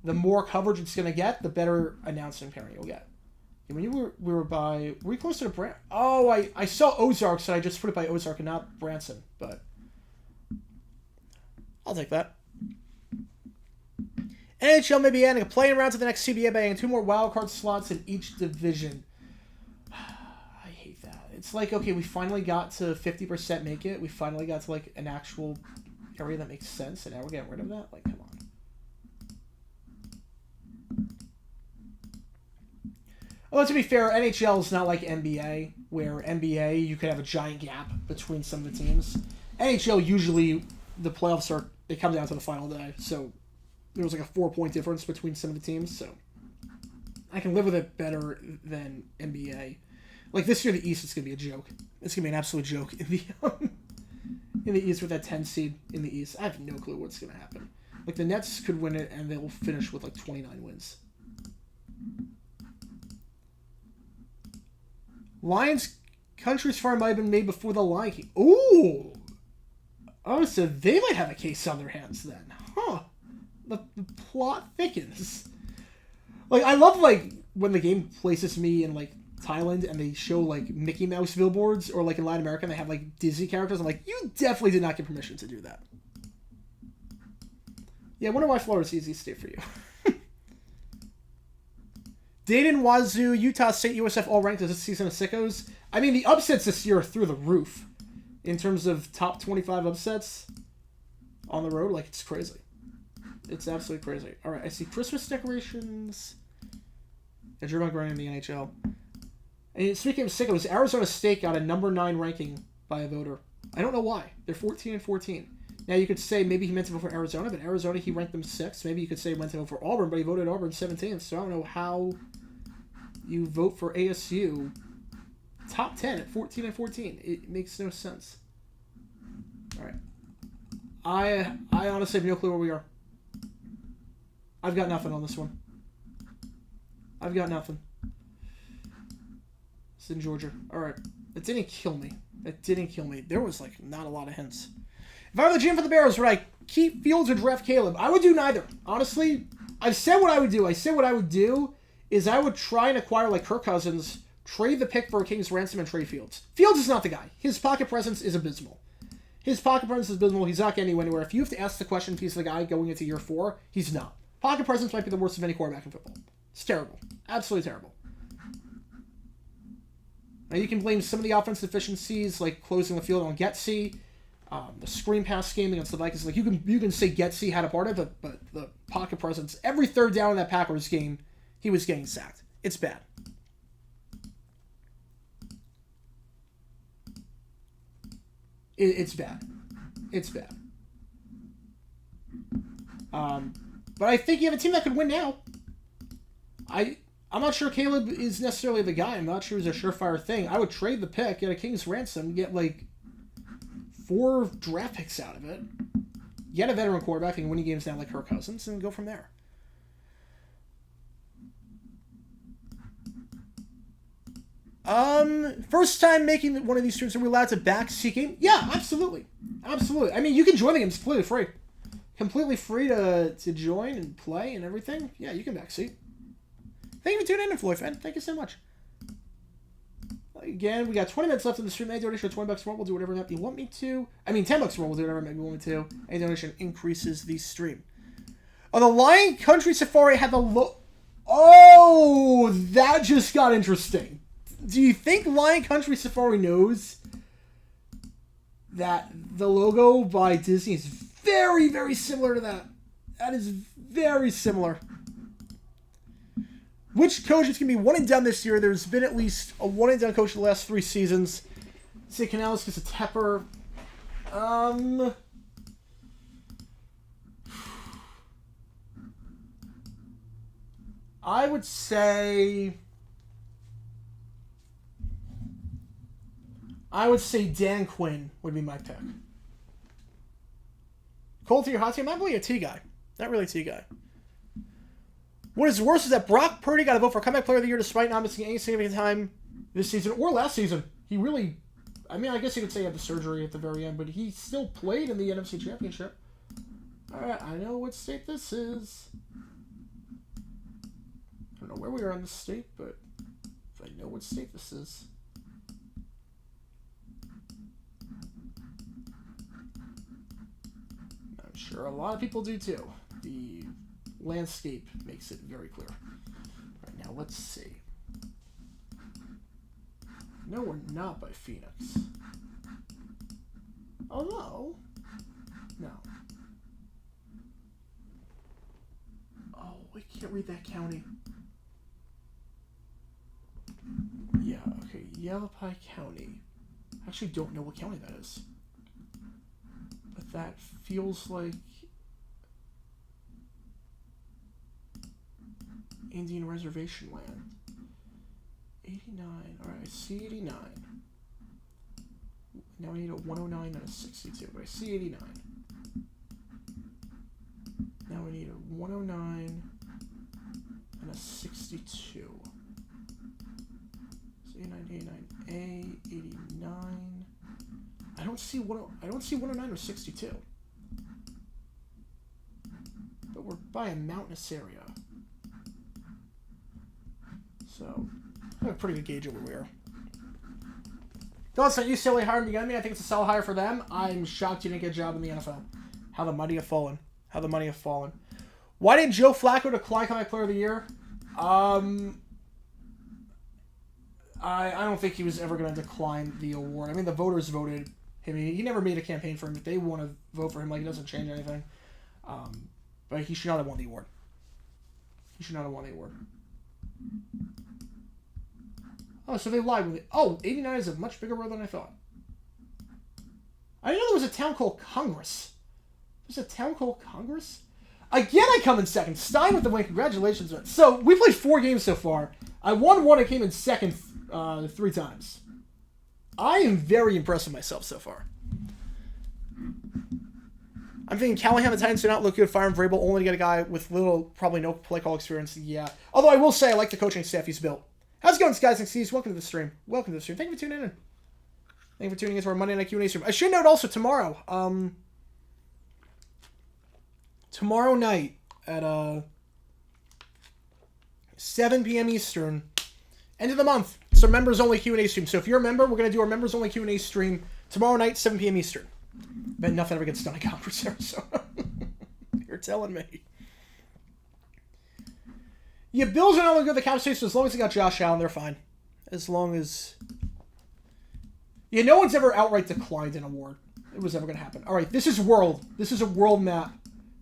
the more coverage it's going to get, the better announcing pairing you'll get. When we were we closer to Branson? Oh, I saw Ozarks, and I just put it by Ozark and not Branson, but I'll take that. NHL may be adding a playing round to the next CBA by adding 2 more wildcard slots in each division. I hate that. It's like, okay, we finally got to 50% make it. We finally got to like an actual area that makes sense, and now we're getting rid of that? Like, come on. Well, to be fair, NHL is not like NBA, where NBA, you could have a giant gap between some of the teams. NHL, usually, the playoffs it comes down to the final day. So there was like a 4-point difference between some of the teams. So I can live with it better than NBA. Like this year, the East is gonna be a joke. It's gonna be an absolute joke in the East with that 10 seed in the East. I have no clue what's gonna happen. Like the Nets could win it and they'll finish with like 29 wins. Lions Country Safari might have been made before the Lion King. Ooh! Oh, so they might have a case on their hands then. Huh. The plot thickens. Like, I love, like, when the game places me in, like, Thailand and they show, like, Mickey Mouse billboards, or, like, in Latin America and they have, like, Disney characters. I'm like, you definitely did not get permission to do that. Yeah, I wonder why Florida's the easiest state for you. Dayton, Wazoo, Utah State, USF all ranked as a season of sickos. I mean, the upsets this year are through the roof. In terms of top 25 upsets on the road, like, it's crazy. It's absolutely crazy. All right, I see Christmas decorations. And Drew Montgomery in the NHL. And speaking of sickos, Arizona State got a number 9 ranking by a voter. I don't know why. They're 14-14. Now, you could say maybe he meant to vote for Arizona, but Arizona, he ranked them 6th. Maybe you could say he meant to vote for Auburn, but he voted Auburn 17th. So I don't know how you vote for ASU top 10 at 14-14. It makes no sense. All right. I honestly have no clue where we are. I've got nothing on this one. I've got nothing. It's in Georgia. All right. It didn't kill me. It didn't kill me. There was, like, not a lot of hints. If I were the GM for the Bears, would I keep Fields or draft Caleb? I would do neither. Honestly, I've said what I would do. I said what I would do is I would try and acquire, like Kirk Cousins, trade the pick for a King's ransom, and trade Fields. Fields is not the guy. His pocket presence is abysmal. He's not getting anywhere. If you have to ask the question if he's the guy going into year 4, he's not. Pocket presence might be the worst of any quarterback in football. It's terrible. Absolutely terrible. Now, you can blame some of the offensive deficiencies, like closing the field on Getsy, the screen pass scheme against the Vikings. Like, you can say Getsy had a part of it, but the pocket presence, every third down in that Packers game, he was getting sacked. It's bad. It's bad. It's bad. But I think you have a team that could win now. I'm not sure Caleb is necessarily the guy. I'm not sure he's a surefire thing. I would trade the pick, get a King's ransom, get like 4 draft picks out of it, get a veteran quarterback and winning games now like Kirk Cousins, and go from there. First time making one of these streams, are we allowed to backseat game? Yeah, absolutely. Absolutely. I mean, you can join the game. It's completely free. Completely free to join and play and everything. Yeah, you can backseat. Thank you for tuning in, Floyd fan. Thank you so much. Again, we got 20 minutes left in the stream. Any donation of $20 more, we'll do whatever you want me to. I mean, $10 more, we'll do whatever you want me to. Any donation increases the stream. Oh, the Lion Country Safari had the look. Oh, that just got interesting. Do you think Lion Country Safari knows that the logo by Disney is very, very similar to that? That is very similar. Which coach is going to be one and done this year? There's been at least a one and done coach the last 3 seasons. Say Canales gets a Tepper. I would say Dan Quinn would be my pick. Cold to your hot team? I'm really a T guy. Not really a T guy. What is worse is that Brock Purdy got a vote for Comeback Player of the Year despite not missing any significant time this season or last season. He really, I mean, I guess you could say he had the surgery at the very end, but he still played in the NFC Championship. Alright, I know what state this is. I don't know where we are in the state, but I know what state this is. I'm sure a lot of people do too. The landscape makes it very clear. All right, now let's see. No, we're not by Phoenix. Although, no. Oh, we can't read that county. Yeah, okay, Yavapai County. I actually don't know what county that is. But that feels like Indian reservation land. 89. Alright, I see 89. Now we need a 109 and a 62. But I see 89. Now we need a 109 and a 62. 89, 89. I don't see 109 or 62. But we're by a mountainous area. So, I have a pretty good gauge of where we are. Don't say UCLA hired me. I think it's a solid hire for them. I'm shocked you didn't get a job in the NFL. How the mighty have fallen. How the mighty have fallen. Why didn't Joe Flacco decline Comeback Player of the Year? I don't think he was ever going to decline the award. I mean, the voters voted him. He never made a campaign for him. If they want to vote for him, like, it doesn't change anything. But he should not have won the award. He should not have won the award. Oh, so they lied with it. Oh, 89 is a much bigger road than I thought. I didn't know there was a town called Congress. There's a town called Congress? Again, I come in second. Stein with the win. Congratulations. So, we played 4 games so far. I won 1 and came in second 3 times. I am very impressed with myself so far. I'm thinking Callahan, the Titans do not look good. Fire and Vrabel only to get a guy with little, probably no play call experience. Yeah. Although I will say I like the coaching staff he's built. How's it going, Skies and Seas? Welcome to the stream. Welcome to the stream. Thank you for tuning in. Thank you for tuning in to our Monday Night Q&A stream. I should note also tomorrow. Tomorrow night at 7 p.m. Eastern, end of the month. It's a members only Q&A stream. So if you're a member, we're gonna do our members only Q&A stream tomorrow night, 7 p.m. Eastern. Bet nothing ever gets done in Conference, Arizona. You're telling me. Yeah, Bills are not looking good at the cap space, so as long as they got Josh Allen, they're fine. As long as... Yeah, no one's ever outright declined an award. It was never going to happen. All right, this is world. This is a world map.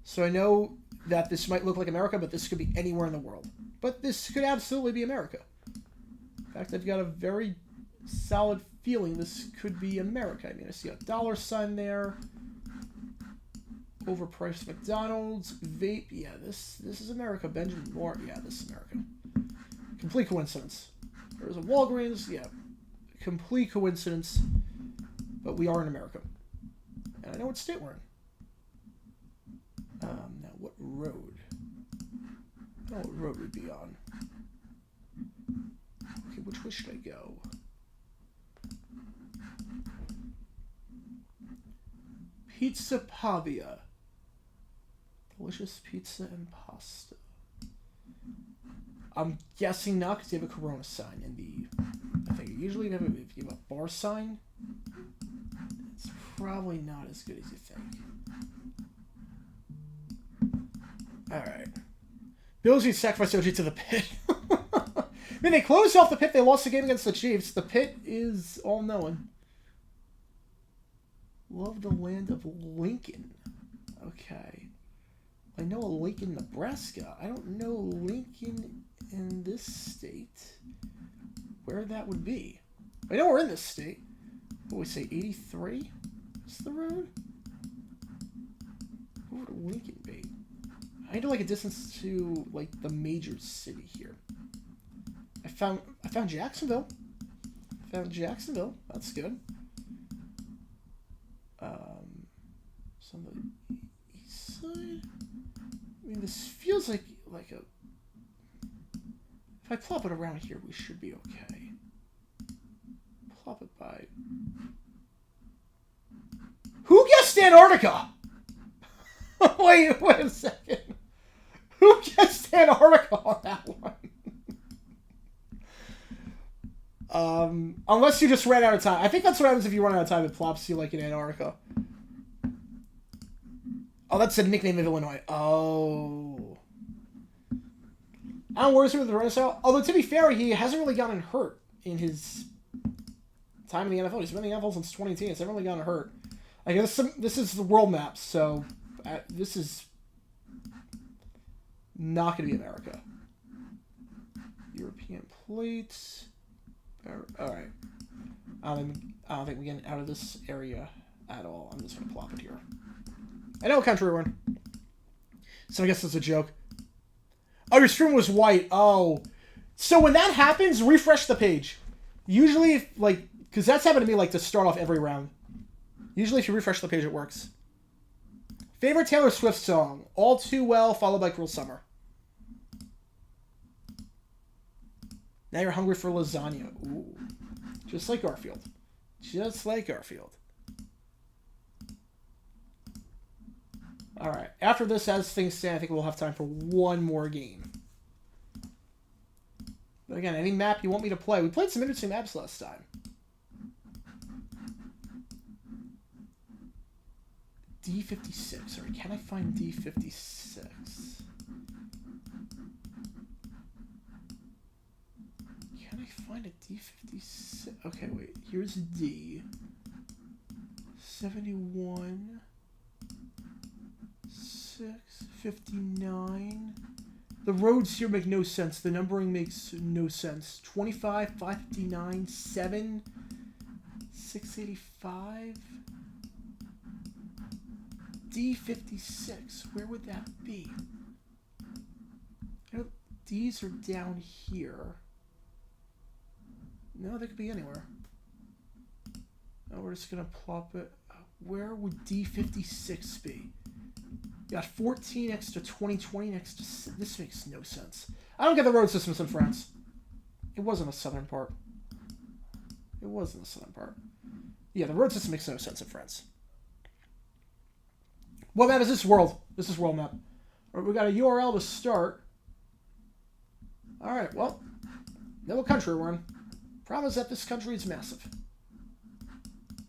So I know that this might look like America, but this could be anywhere in the world. But this could absolutely be America. In fact, I've got a very solid feeling this could be America. I mean, I see a $sign there. Overpriced McDonald's. Vape. Yeah, this is America. Benjamin Moore. Yeah, this is America. Complete coincidence. There's a Walgreens. Yeah. Complete coincidence. But we are in America. And I know what state we're in. Now, what road? I don't know what road we'd be on. Okay, which way should I go? Pizza Pavia. Delicious pizza and pasta. I'm guessing not because you have a Corona sign in the... I think usually if you have a bar sign, it's probably not as good as you think. Alright. Bills need to sacrifice OG to the pit. I mean, they closed off the pit. They lost the game against the Chiefs. The pit is all-knowing. Love the land of Lincoln. Okay. I know a Lincoln, Nebraska. I don't know Lincoln in this state. Where that would be. I know we're in this state. What would we say, 83? Is the road? Where would Lincoln be? I need to like a distance to like the major city here. I found Jacksonville. That's good. So on the east side. I mean, this feels like a. If I plop it around here, we should be okay. Plop it by. Who guessed Antarctica? Wait a second. Who guessed Antarctica on that one? Unless you just ran out of time. I think that's what happens if you run out of time. It plops you like in Antarctica. Oh, that's the nickname of Illinois. Oh. Alan Worsley with the Renaissance. Although, to be fair, he hasn't really gotten hurt in his time in the NFL. He's been in the NFL since 2018. He's never really gotten hurt. I guess this is the world map, so this is not going to be America. European plates. All right. I don't think we get out of this area at all. I'm just going to plop it here. I know what country we're in. So I guess it's a joke. Oh, your screen was white. Oh. So when that happens, refresh the page. Usually, if, like, because that's happened to me, like, to start off every round. Usually, if you refresh the page, it works. Favorite Taylor Swift song? All Too Well, followed by Cruel Summer. Now you're hungry for lasagna. Ooh. Just like Garfield. Just like Garfield. Alright. After this, as things stand, I think we'll have time for one more game. But again, any map you want me to play. We played some interesting maps last time. D56. Sorry, can I find D56? Can I find a D56? Okay, wait. Here's D. 71. 6. 59. The roads here make no sense. The numbering makes no sense. 25, 559, 7, 685. D56. Where would that be? D's are down here. No, they could be anywhere. No, we're just going to plop it. Where would D56 be? You got 14 next to 20, 20 next to... This makes no sense. I don't get the road systems in France. It wasn't a southern part. It wasn't a southern part. Yeah, the road system makes no sense in France. What map is this? World. This is world map. All right, we got a URL to start. All right, well, know what country we're in. Problem is that this country is massive.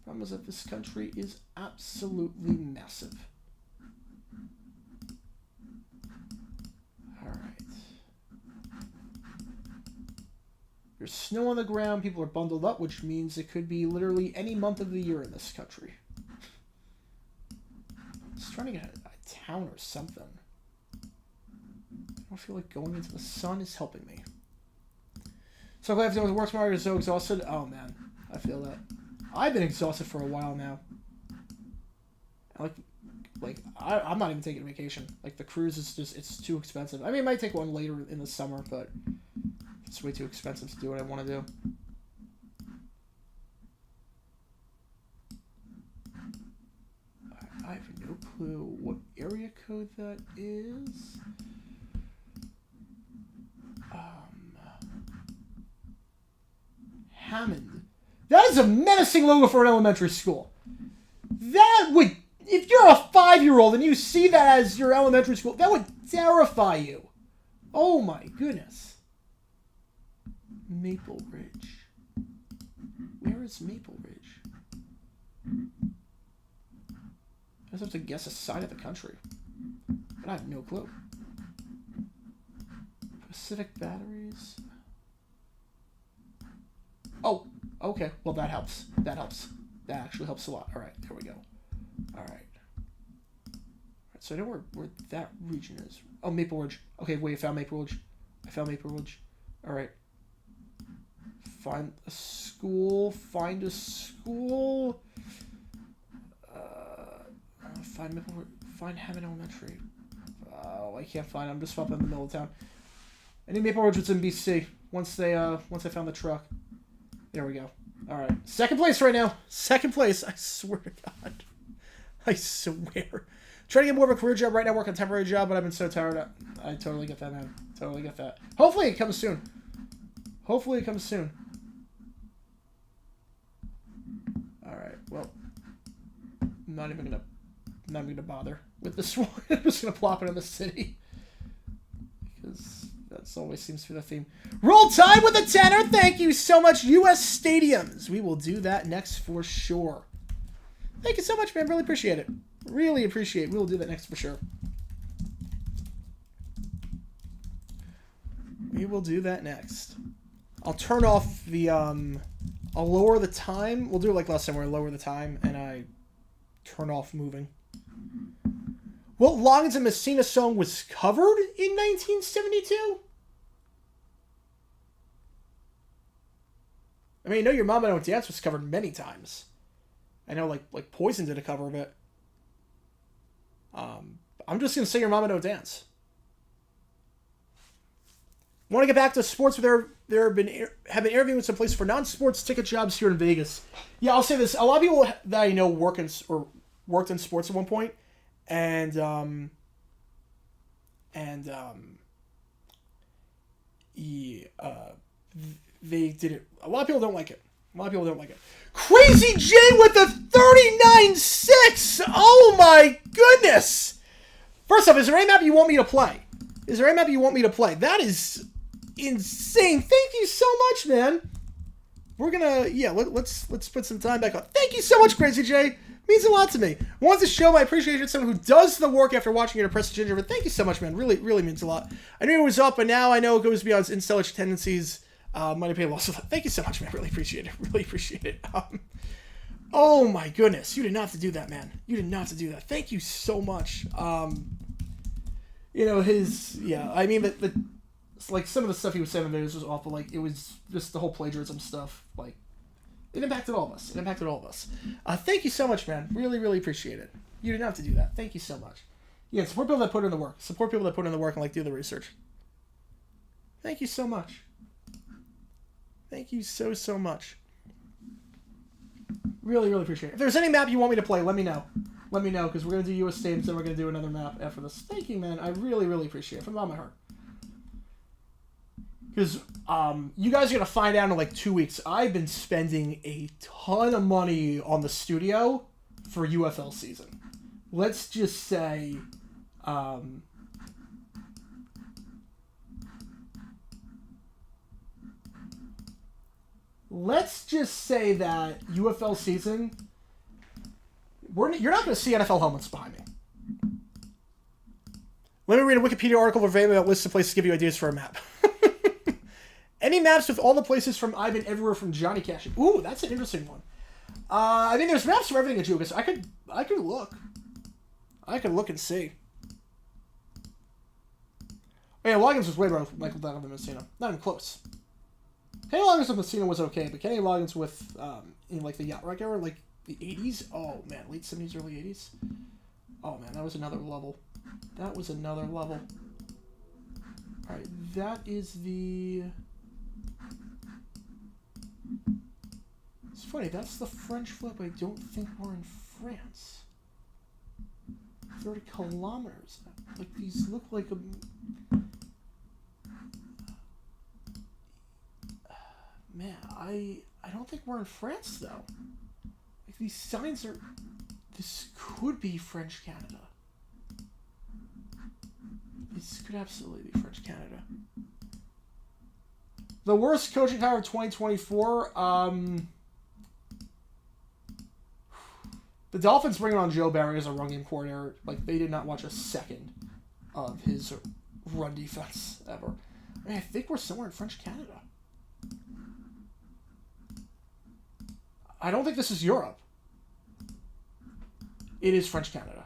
Problem is that this country is absolutely massive. All right. There's snow on the ground. People are bundled up, which means it could be literally any month of the year in this country. Just trying to get a town or something. I don't feel like going into the sun is helping me. So glad to with work tomorrow. You're so exhausted. Oh man, I feel that. I've been exhausted for a while now. I'm not even taking a vacation. Like the cruise is just, it's too expensive. I mean, I might take one later in the summer, but it's way too expensive to do what I want to do. I have no clue what area code that is. Hammond. That is a menacing logo for an elementary school. That would, if you're a 5-year-old and you see that as your elementary school, that would terrify you. Oh my goodness. Maple Ridge. Where is Maple Ridge? I just have to guess a side of the country. But I have no clue. Pacific Batteries. Oh, okay. Well, that helps. That helps. That actually helps a lot. All right, there we go. All right. So I know where that region is. Oh, Maple Ridge. Okay, wait, I found Maple Ridge. I found Maple Ridge. All right. Find a school. Find a school. Find Maple Ridge. Find Hammond Elementary. Oh, I can't find it. I'm just up in the middle of town. I need Maple Ridge was in BC. Once I found the truck. There we go. All right. Second place right now. Second place. I swear to God. I swear. Trying to get more of a career job right now. Work a temporary job, but I've been so tired. I totally get that, man. Totally get that. Hopefully it comes soon. Hopefully it comes soon. All right. Well, I'm not even gonna bother with this one. I'm just gonna plop it in the city because that's always seems to be the theme. Roll Tide with a tenner. Thank you so much, U.S. Stadiums. We will do that next for sure. Thank you so much, man. Really appreciate it. Really appreciate it. We will do that next for sure. We will do that next. I'll turn off the, I'll lower the time. We'll do it like last time where I lower the time and I turn off moving. What Loggins and Messina song was covered in 1972? I mean, I know Your Mama Don't Dance was covered many times. I know, like Poison did a cover of it. I'm just gonna say Your Mama Don't Dance. Want to get back to sports? Where have been interviewing with some places for non-sports ticket jobs here in Vegas. Yeah, I'll say this: a lot of people that I know worked in sports at one point, and they did it. A lot of people don't like it. Crazy J with the 39.6. Oh my goodness! First off, is there any map you want me to play? That is insane. Thank you so much, man. We're gonna, let's put some time back on. Thank you so much, Crazy J. Means a lot to me. Wants to show my appreciation to someone who does the work after watching it at Press Ginger. But thank you so much, man. Really, really means a lot. I knew it was up, but now I know it goes beyond instellage tendencies. Might have paid a loss of. Thank you so much, man. Really appreciate it. Oh my goodness, you did not have to do that, man. Thank you so much. I mean, like some of the stuff he was saying in the videos was awful. Like, it was just the whole plagiarism stuff. Like, it impacted all of us. Thank you so much, man. Really, really appreciate it. You didn't have to do that. Thank you so much. Yeah, support people that put in the work. And like do the research. Thank you so much. Thank you so much. Really, really appreciate it. If there's any map you want me to play, let me know. Because we're going to do U.S. Stadiums, and we're going to do another map after this. Thank you, man. I really, really appreciate it. From the bottom of my heart. Because you guys are going to find out in like 2 weeks. I've been spending a ton of money on the studio for UFL season. Let's just say... let's just say that UFL season, you're not going to see NFL helmets behind me. Let me read a Wikipedia article verbatim about lists of places to give you ideas for a map. Any maps with all the places from I've Been Everywhere from Johnny Cash. Ooh, that's an interesting one. I mean, there's maps for everything at GeoGuessr. I could look. And see. Oh, yeah, Loggins was way better with Michael Dunn than Messina. Not even close. Kenny Loggins with Messina was okay, but Kenny Loggins with, in like the Yacht Rock era, like the 80s, oh man, late 70s, early 80s. Oh man, that was another level. Alright, that is the... It's funny, that's the French flip. I don't think we're in France. 30 kilometers. Like, these look like a... Man, I don't think we're in France, though. Like, these signs are... This could be French Canada. This could absolutely be French Canada. The worst coaching hire of 2024, the Dolphins bringing on Joe Barry as a run game coordinator. Like, they did not watch a second of his run defense ever. I mean, I think we're somewhere in French Canada. I don't think this is Europe. It is French Canada.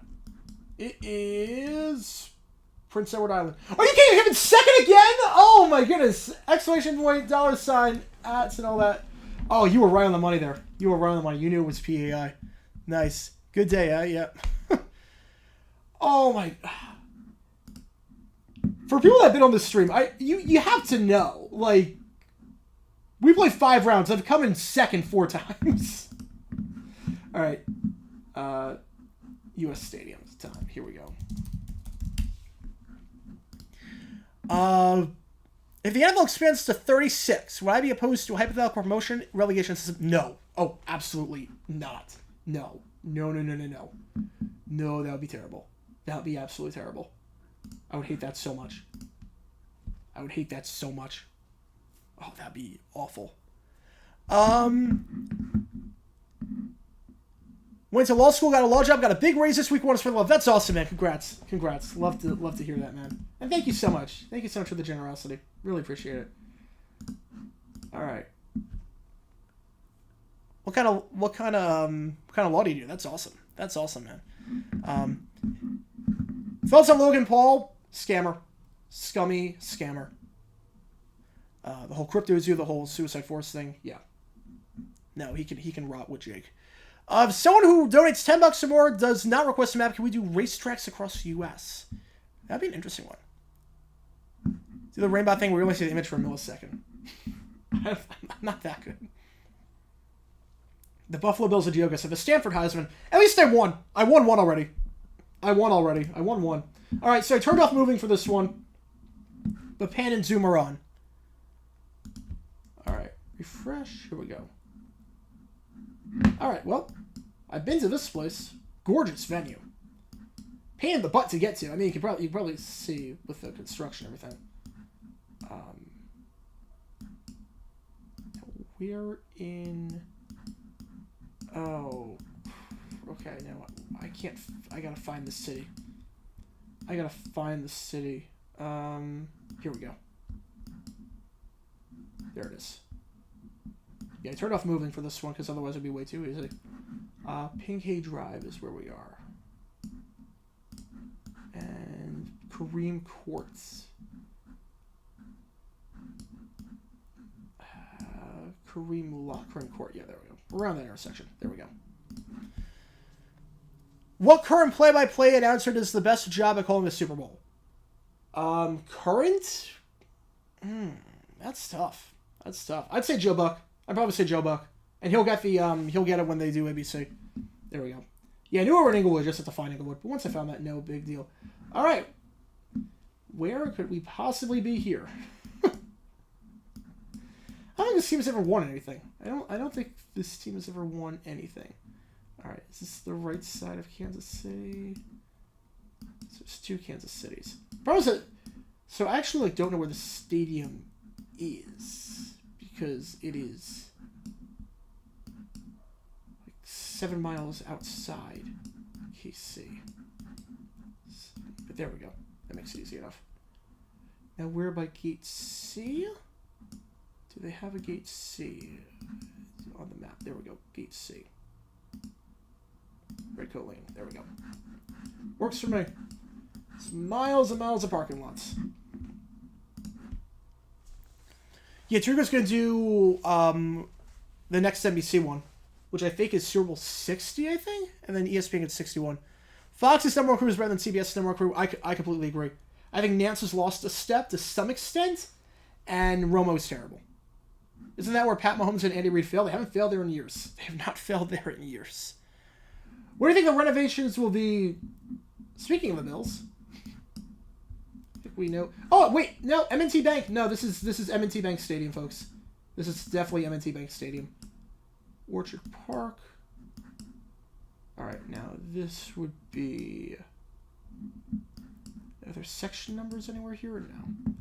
It is Prince Edward Island. Are you kidding? Him in second again? Oh my goodness. Exclamation point, $, @ and all that. Oh, you were right on the money there. You knew it was PAI. Nice. Good day, yeah. Oh my... For people that have been on this stream, you have to know, like, we played 5 rounds. I've come in second 4 times. All right. U.S. Stadiums time. Here we go. If the NFL expands to 36, would I be opposed to a hypothetical promotion relegation system? No. Oh, absolutely not. No. No, that would be terrible. That would be absolutely terrible. I would hate that so much. Oh, that'd be awful. Went to law school, got a law job, got a big raise this week, won us for love. That's awesome, man. Congrats. Love to hear that, man. And thank you so much. Thank you so much for the generosity. Really appreciate it. All right. What kind of law do you do? That's awesome, man. Thoughts on Logan Paul? Scammer. Scummy scammer. The whole crypto zoo, the whole Suicide Force thing. Yeah. No, he can rot with Jake. Someone who donates $10 or more does not request a map. Can we do racetracks across the U.S.? That'd be an interesting one. Do the rainbow thing where we only see the image for a millisecond. I'm not that good. The Buffalo Bills of GeoGuessr. The Stanford Heisman. At least I won. I won one already. I won one. Alright, so I turned off moving for this one. But pan and zoom are on. Alright, refresh. Here we go. Alright, well, I've been to this place. Gorgeous venue. Pain in the butt to get to. I mean, you can probably see with the construction and everything. We're in... Oh. Okay, now I can't... I gotta find the city. Here we go. There it is. Yeah, I turned off moving for this one because otherwise it'd be way too easy. Pinkhey Drive is where we are. And Kareem Courts. Kareem Court. Yeah, there we go. Around that intersection. There we go. What current play-by-play announcer does the best job at calling a Super Bowl? Current? That's tough. I'd say Joe Buck. I'd probably say Joe Buck. And he'll get it when they do ABC. There we go. Yeah, I knew we were in Inglewood, just have to find Inglewood. But once I found that, no big deal. Alright. Where could we possibly be here? I don't think this team has ever won anything. I don't think this team has ever won anything. Alright, is this the right side of Kansas City? So there's two Kansas Cities. Problem is that, so I actually don't know where the stadium is. Because it is 7 miles outside KC. But there we go. That makes it easy enough. Now we're by Gate C. Do they have a Gate C on the map? There we go. Gate C. Redcoat Lane. There we go. Works for me. It's miles and miles of parking lots. Yeah, Turco's going to do the next NBC one, which I think is Super Bowl 60, I think? And then ESPN gets 61. Fox's number one crew is better than CBS's number one crew. I completely agree. I think Nance has lost a step to some extent, and Romo's terrible. Isn't that where Pat Mahomes and Andy Reid failed? They haven't failed there in years. They have not failed there in years. Where do you think the renovations will be? Speaking of the Bills, I think we know. Oh wait, no, M&T Bank. No, this is M&T Bank Stadium, folks. This is definitely M&T Bank Stadium. Orchard Park. All right, now this would be. Are there section numbers anywhere here or no?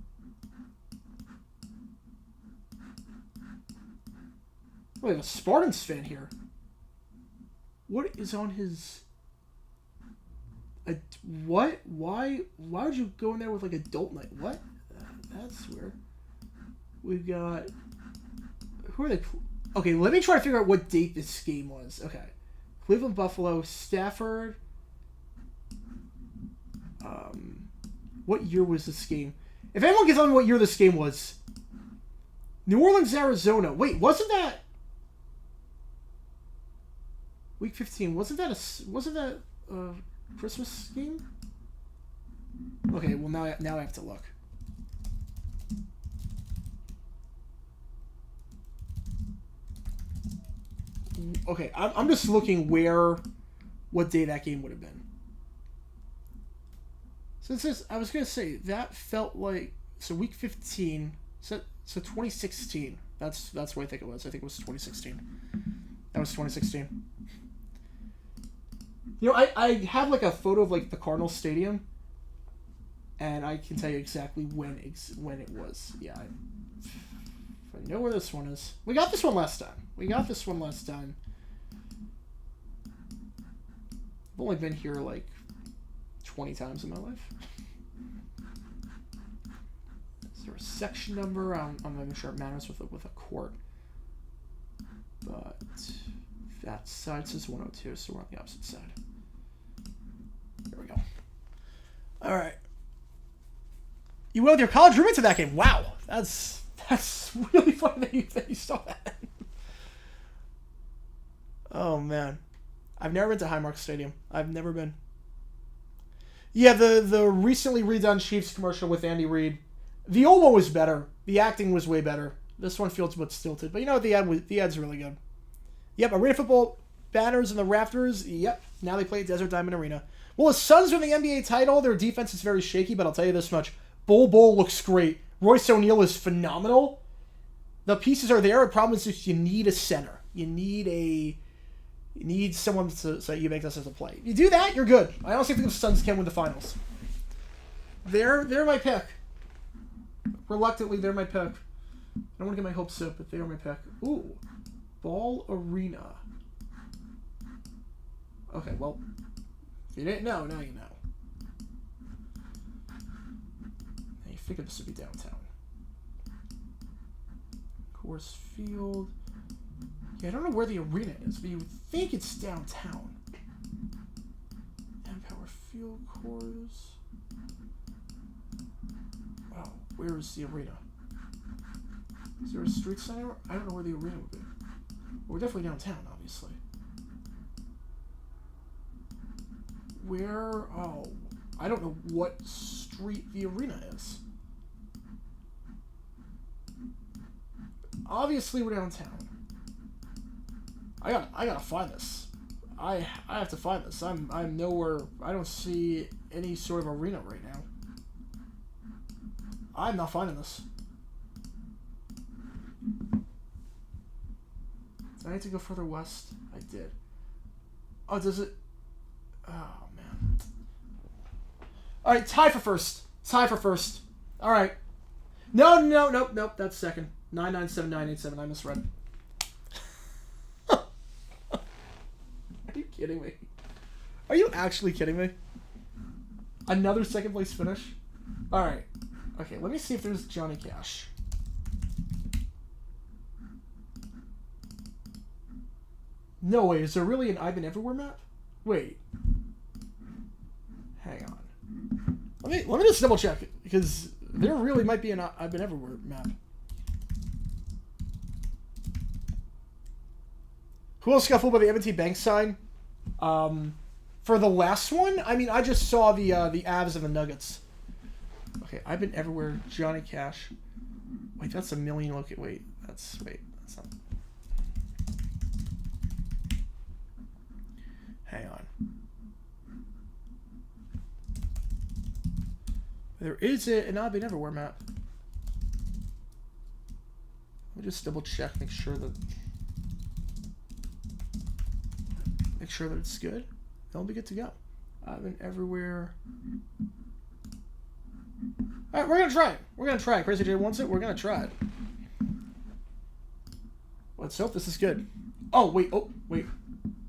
Oh, we have a Spartans fan here. What is on his... what? Why would you go in there with, like, adult night? What? That's weird. We've got... Who are they... Okay, let me try to figure out what date this game was. Okay. Cleveland, Buffalo, Stafford... what year was this game? If anyone can tell me what year this game was... New Orleans, Arizona. Wait, wasn't that... Week 15, wasn't that a Christmas game? Okay, well now I have to look. Okay, I'm just looking what day that game would have been. So it says, I was gonna say that felt like week 15, so 2016. That's what I think it was. I think it was 2016. That was 2016. You know, I have like a photo of like the Cardinals Stadium, and I can tell you exactly when it was. Yeah, I know where this one is. We got this one last time. I've only been here like 20 times in my life. Is there a section number? I'm not even sure it matters with a court, but that side says 102, so we're on the opposite side. There we go. All right. You went with your college roommate to that game. Wow, that's really funny that you saw that. Oh man, I've never been to Highmark Stadium. I've never been. Yeah, the recently redone Chiefs commercial with Andy Reid The old one was better. The acting was way better. This one feels a bit stilted, but you know what? The ad's really good. Yep, arena football banners in the rafters. Yep, now they play at Desert Diamond Arena. Well, the Suns win the NBA title. Their defense is very shaky, but I'll tell you this much. Bol looks great. Royce O'Neal is phenomenal. The pieces are there. The problem is just you need a center. You need someone to say you make this as a play. You do that, you're good. I honestly think the Suns can win the finals. They're my pick. Reluctantly, they're my pick. I don't want to get my hopes up, but they're my pick. Ooh, Ball Arena. Okay, well, if you didn't know, now you know. Now you figured this would be downtown. Coors Field. Yeah, I don't know where the arena is, but you would think it's downtown. Empower Field Coors. Wow, where is the arena? Is there a street sign? I don't know where the arena would be. We're definitely downtown, obviously. Where? Oh, I don't know what street the arena is. Obviously, we're downtown. I gotta find this. I have to find this. I'm nowhere. I don't see any sort of arena right now. I'm not finding this. Did I need to go further west? I did. Oh, does it? Oh, man. Alright, tie for first. Tie for first. Alright. Nope. That's second. 997-987. I misread. Are you kidding me? Are you actually kidding me? Another second place finish? Alright. Okay, let me see if there's Johnny Cash. No way, is there really an I've Been Everywhere map? Wait. Hang on. Let me just double check, because there really might be an I've Been Everywhere map. Who else got fooled by the M&T Bank sign? For the last one, I mean, I just saw the Avs and the Nuggets. Okay, I've Been Everywhere, Johnny Cash. Wait, that's a million. Wait, that's not. Hang on. There is an I've Been Everywhere map. Let me just double check, make sure that it's good. Then we'll be good to go. I've Been Everywhere. Alright, we're gonna try it. We're gonna try it. Crazy J wants it. We're gonna try it. Let's hope this is good. Oh, wait.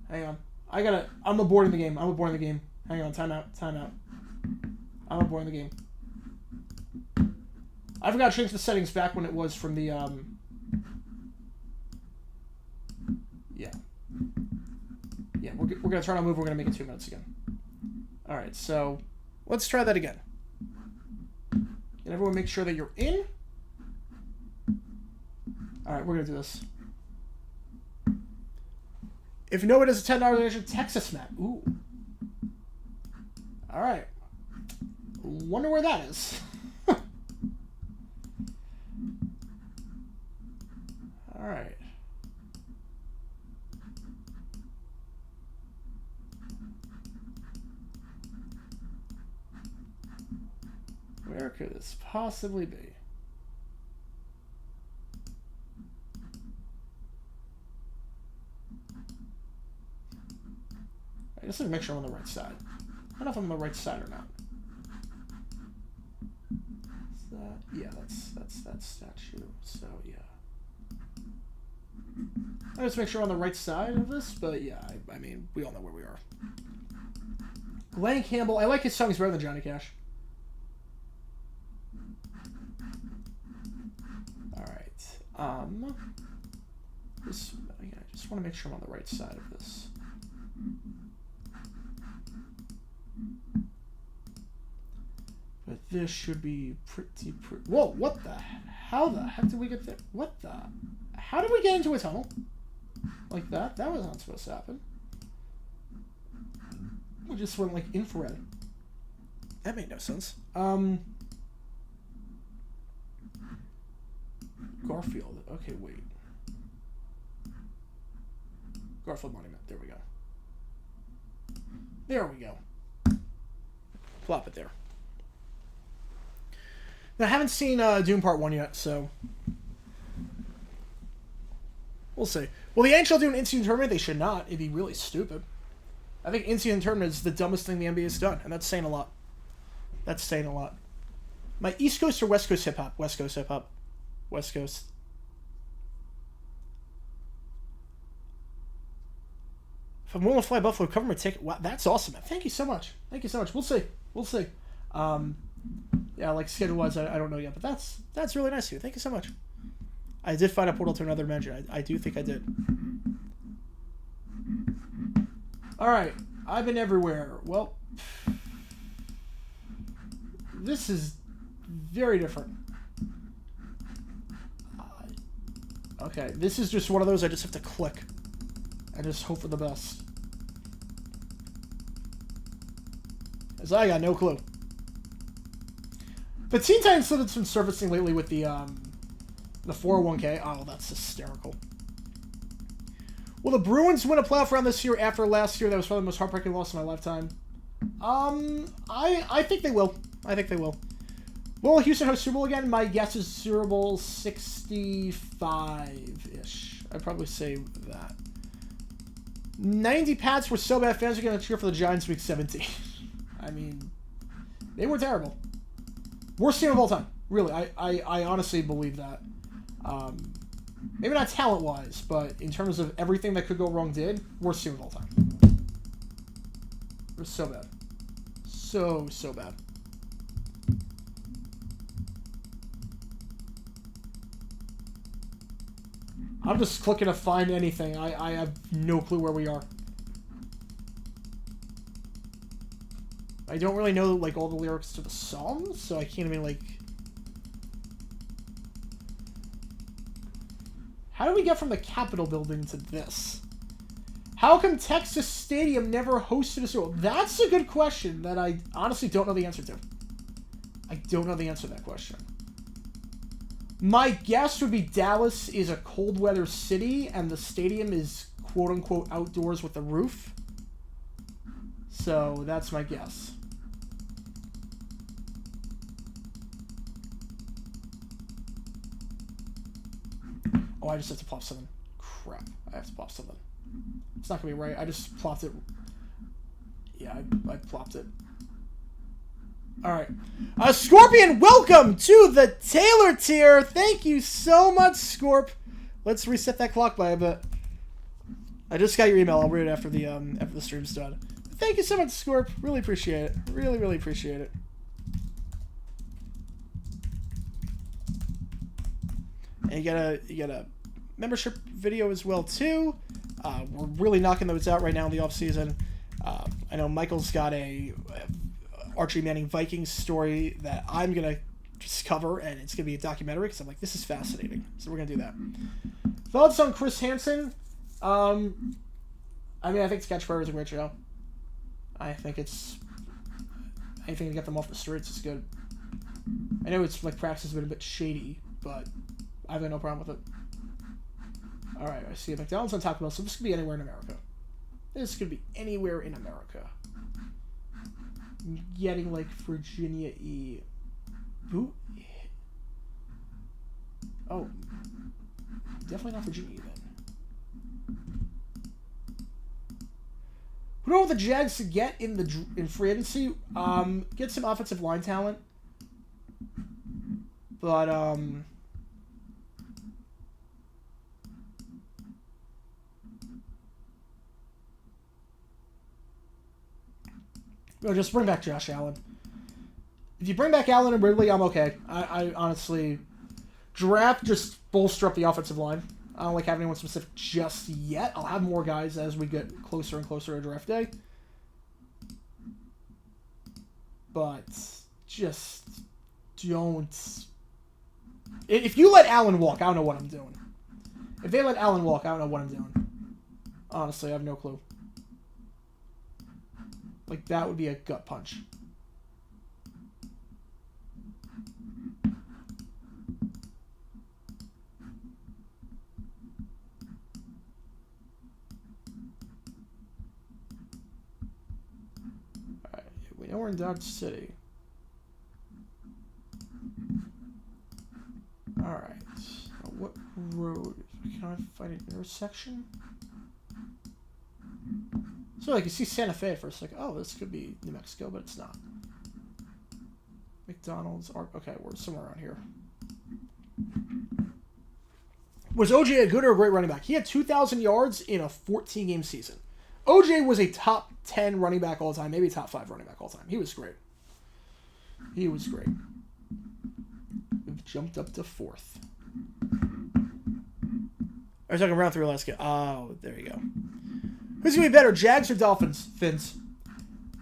Hang on. I'm aborting the game. Hang on. Time out. I'm aborting the game. I forgot to change the settings back when it was from the, Yeah, we're going to try to move. We're going to make it 2 minutes again. Alright, so let's try that again. And everyone make sure that you're in. Alright, we're going to do this. If you know it is a $10 donation, Texas map. Ooh. Alright. Wonder where that is. Alright. Where could this possibly be? I just need to make sure I'm on the right side. I don't know if I'm on the right side or not. Is that, yeah, that's that statue. So yeah. I just make sure I'm on the right side of this, but yeah, I mean, we all know where we are. Glenn Campbell, I like his songs better than Johnny Cash. Alright. This, yeah, I just want to make sure I'm on the right side of this. But this should be pretty... Whoa, what the... How the heck did we get there? What the... How did we get into a tunnel? Like that? That was not supposed to happen. We just went, like, infrared. That made no sense. Garfield. Okay, wait. Garfield Monument. There we go. There we go. Plop it there. Now, I haven't seen Doom Part 1 yet, so... We'll see. Will the NHL do an in-season tournament? They should not. It'd be really stupid. I think in-season tournament is the dumbest thing the NBA has done, and that's saying a lot. That's saying a lot. My East Coast or West Coast hip-hop? West Coast hip-hop. West Coast. If I'm willing to fly Buffalo, cover my ticket. Wow, that's awesome, man. Thank you so much. Thank you so much. We'll see. We'll see. Yeah, like schedule-wise, I don't know yet, but that's really nice of you. Thank you so much. I did find a portal to another dimension. I do think I did. Alright. I've been everywhere. Well, this is very different. Okay, this is just one of those I just have to click and just hope for the best. As I got no clue. But Teen Titans said it's been surfacing lately with the 401k. Oh, that's hysterical. Will the Bruins win a playoff round this year after last year? That was probably the most heartbreaking loss of my lifetime. I think they will. I think they will. Will Houston host Super Bowl again? My guess is Super Bowl 65-ish. I'd probably say that. 90 Pats were so bad, fans are going to cheer for the Giants week 17. I mean, they were terrible. Worst team of all time. Really, I honestly believe that. Maybe not talent-wise, but in terms of everything that could go wrong did, worst team of all time. It was so bad. So bad. I'm just clicking to find anything. I have no clue where we are. I don't really know, like, all the lyrics to the songs, so I can't even, like... How do we get from the Capitol building to this? How come Texas Stadium never hosted a Super Bowl? That's a good question that I honestly don't know the answer to. I don't know the answer to that question. My guess would be Dallas is a cold weather city and the stadium is quote-unquote outdoors with a roof. So that's my guess. Oh, I just have to plop something. Crap. I have to plop something. It's not going to be right. I just plopped it. Yeah, I plopped it. Alright. Scorpion, welcome to the Taylor tier. Thank you so much, Scorp. Let's reset that clock by a bit. I just got your email. I'll read it after the stream's done. Thank you so much, Scorp. Really appreciate it. Really, really appreciate it. And you got a membership video as well too. We're really knocking those out right now in the off season. I know Michael's got a Archie Manning Vikings story that I'm gonna just cover, and it's gonna be a documentary because I'm like, this is fascinating. So we're gonna do that. Thoughts on Chris Hansen? I mean, I think Sketch Forever is a great show. I think it's anything to get them off the streets is good. I know it's like practice has been a bit shady, but I have no problem with it. Alright, I see a McDonald's on Taco Bell, so this could be anywhere in America. This could be anywhere in America. I'm getting like Virginia E. Who? Oh. Definitely not Virginia E then. Who know what the Jags to get in free agency? Get some offensive line talent. But, just bring back Josh Allen. If you bring back Allen and Ridley, I'm okay. I honestly... Draft, just bolster up the offensive line. I don't like having anyone specific just yet. I'll have more guys as we get closer and closer to draft day. But just don't... If you let Allen walk, I don't know what I'm doing. If they let Allen walk, I don't know what I'm doing. Honestly, I have no clue. Like, that would be a gut punch. know we're in Dodge City. Alright. What road? Can I find an intersection? So, like, you see Santa Fe for a second. Oh, this could be New Mexico, but it's not. McDonald's. Okay, we're somewhere around here. Was OJ a good or a great running back? He had 2,000 yards in a 14-game season. OJ was a top 10 running back all time, maybe top 5 running back all time. He was great. He was great. We've jumped up to 4th. I was talking round 3 last game. Oh, there you go. Who's going to be better, Jags or Dolphins? Fins.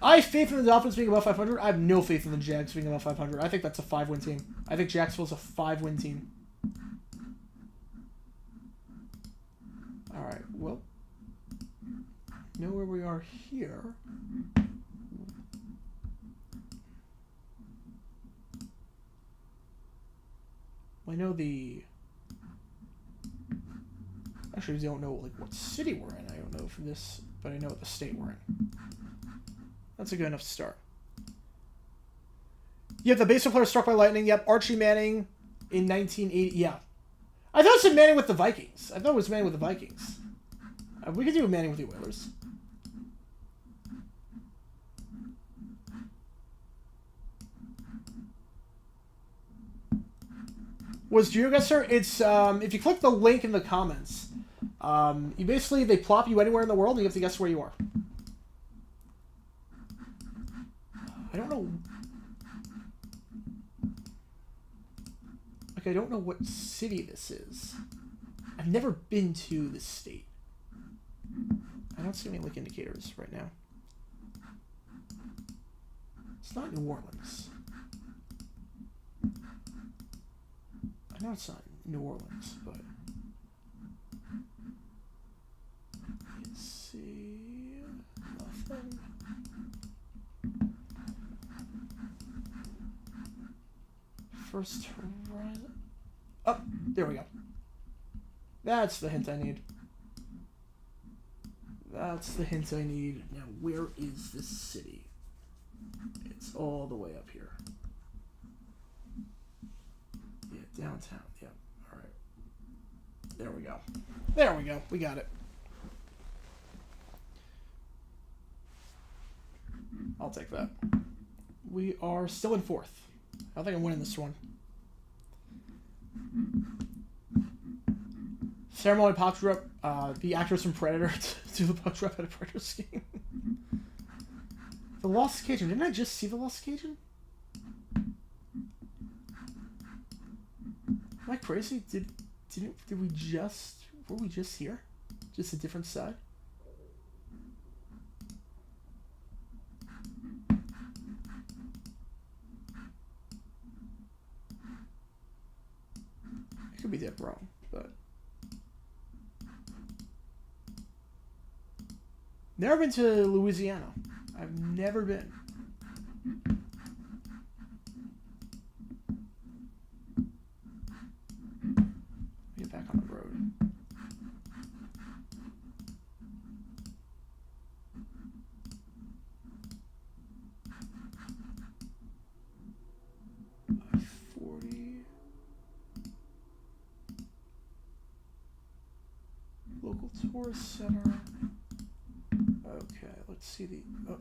I have faith in the Dolphins being above 500. I have no faith in the Jags being above 500. I think that's a 5-win team. I think Jacksonville's a 5-win team. Alright, well. Know where we are here. I know the... Actually, I don't know like what city we're in. I don't know for this, but I know what the state we're in. That's a good enough start. Yep, the baseball player struck by lightning. Yep, Archie Manning in 1980. Yeah. I thought it said Manning with the Vikings. I thought it was Manning with the Vikings. We could do Manning with the Oilers. Was GeoGuessr? It's, if you click the link in the comments, you basically, they plop you anywhere in the world and you have to guess where you are. I don't know. Like, I don't know what city this is. I've never been to this state. I don't see any link indicators right now. It's not New Orleans. I know it's not New Orleans, but... Let's see... Nothing. First horizon. Oh, there we go. That's the hint I need. That's the hint I need. Now, where is this city? It's all the way up here. Yeah, downtown. Yeah, all right. There we go. There we go. We got it. I'll take that. We are still in 4th. I think I'm winning this one. Ceremony pop drop. The actress from Predator to the pop drop at a Predator scheme. The Lost Cajun. Didn't I just see the Lost Cajun? Am I crazy? Did we just... Were we just here? Just a different side? I could be dead wrong, but... Never been to Louisiana. I've never been. Get back on the road. I-40. Local tourist center. Okay, let's see the... Oh.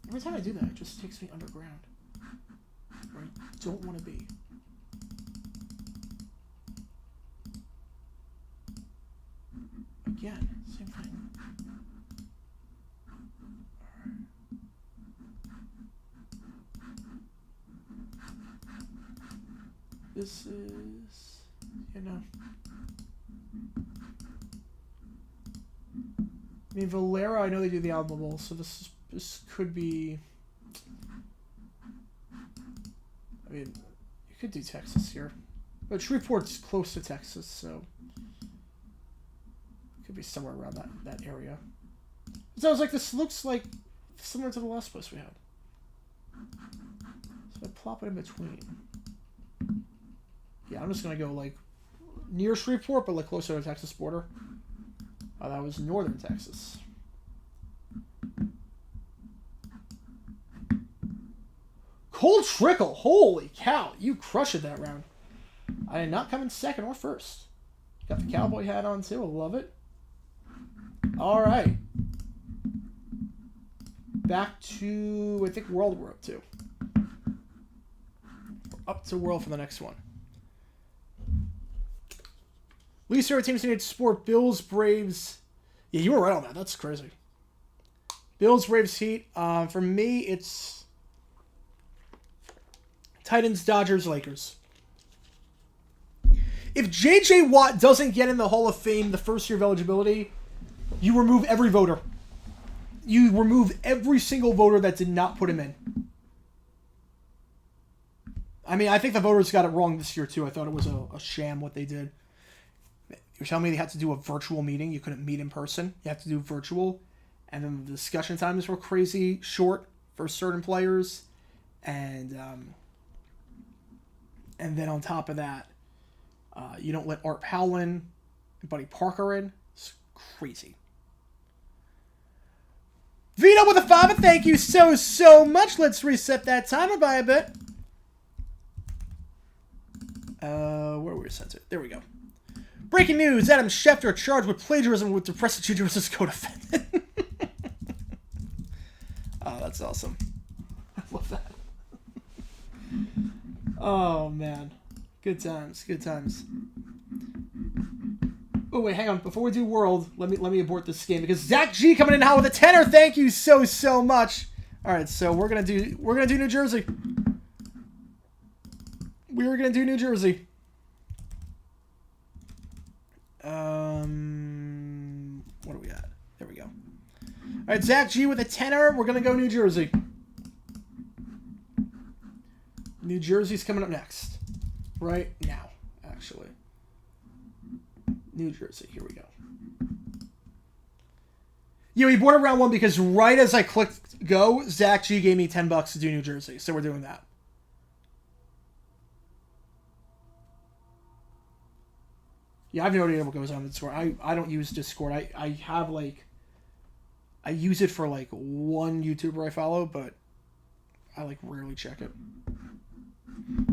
Every time I do that, it just takes me underground. Where I don't want to be. Again, same thing. Alright. This is... You know... I mean, Valera, I know they do the Alamo Bowl, so this could be... I mean, you could do Texas here. But Shreveport's close to Texas, so... It could be somewhere around that area. So I was like, this looks like similar to the last place we had. So I plop it in between. Yeah, I'm just going to go, like, near Shreveport, but, like, closer to the Texas border. Oh, that was northern Texas. Cold Trickle. Holy cow. You crushed it that round. I did not come in second or first. Got the cowboy hat on too. I love it. All right. Back to, I think, World we're up to. We're up to World for the next one. Least favorite teams in sport, Bills, Braves. Yeah, you were right on that. That's crazy. Bills, Braves, Heat. For me, it's Titans, Dodgers, Lakers. If J.J. Watt doesn't get in the Hall of Fame the first year of eligibility, you remove every voter. You remove every single voter that did not put him in. I mean, I think the voters got it wrong this year, too. I thought it was a sham what they did. You're telling me they had to do a virtual meeting? You couldn't meet in person? You have to do virtual? And then the discussion times were crazy short for certain players. And then on top of that, you don't let Art Powell in and Buddy Parker in. It's crazy. Vito with a 5, and thank you so much. Let's reset that timer by a bit. Where were we set to? There we go. Breaking news, Adam Schefter charged with plagiarism with deprestitude as his co-defendant. Oh, that's awesome. I love that. Oh, man. Good times, good times. Oh, wait, hang on. Before we do World, let me abort this game because Zach G coming in now with a 10er. Thank you so much. All right, so we're gonna do New Jersey. We're gonna do New Jersey. What are we at? There we go. All right, Zach G with a 10er. We're gonna go New Jersey. New Jersey's coming up next. Right now, actually. New Jersey. Here we go. Yeah, we bought it round 1 because right as I clicked go, Zach G gave me $10 to do New Jersey. So we're doing that. Yeah, I have no idea what goes on in Discord. I don't use Discord. I have like... I use it for like one YouTuber I follow, but I like rarely check it.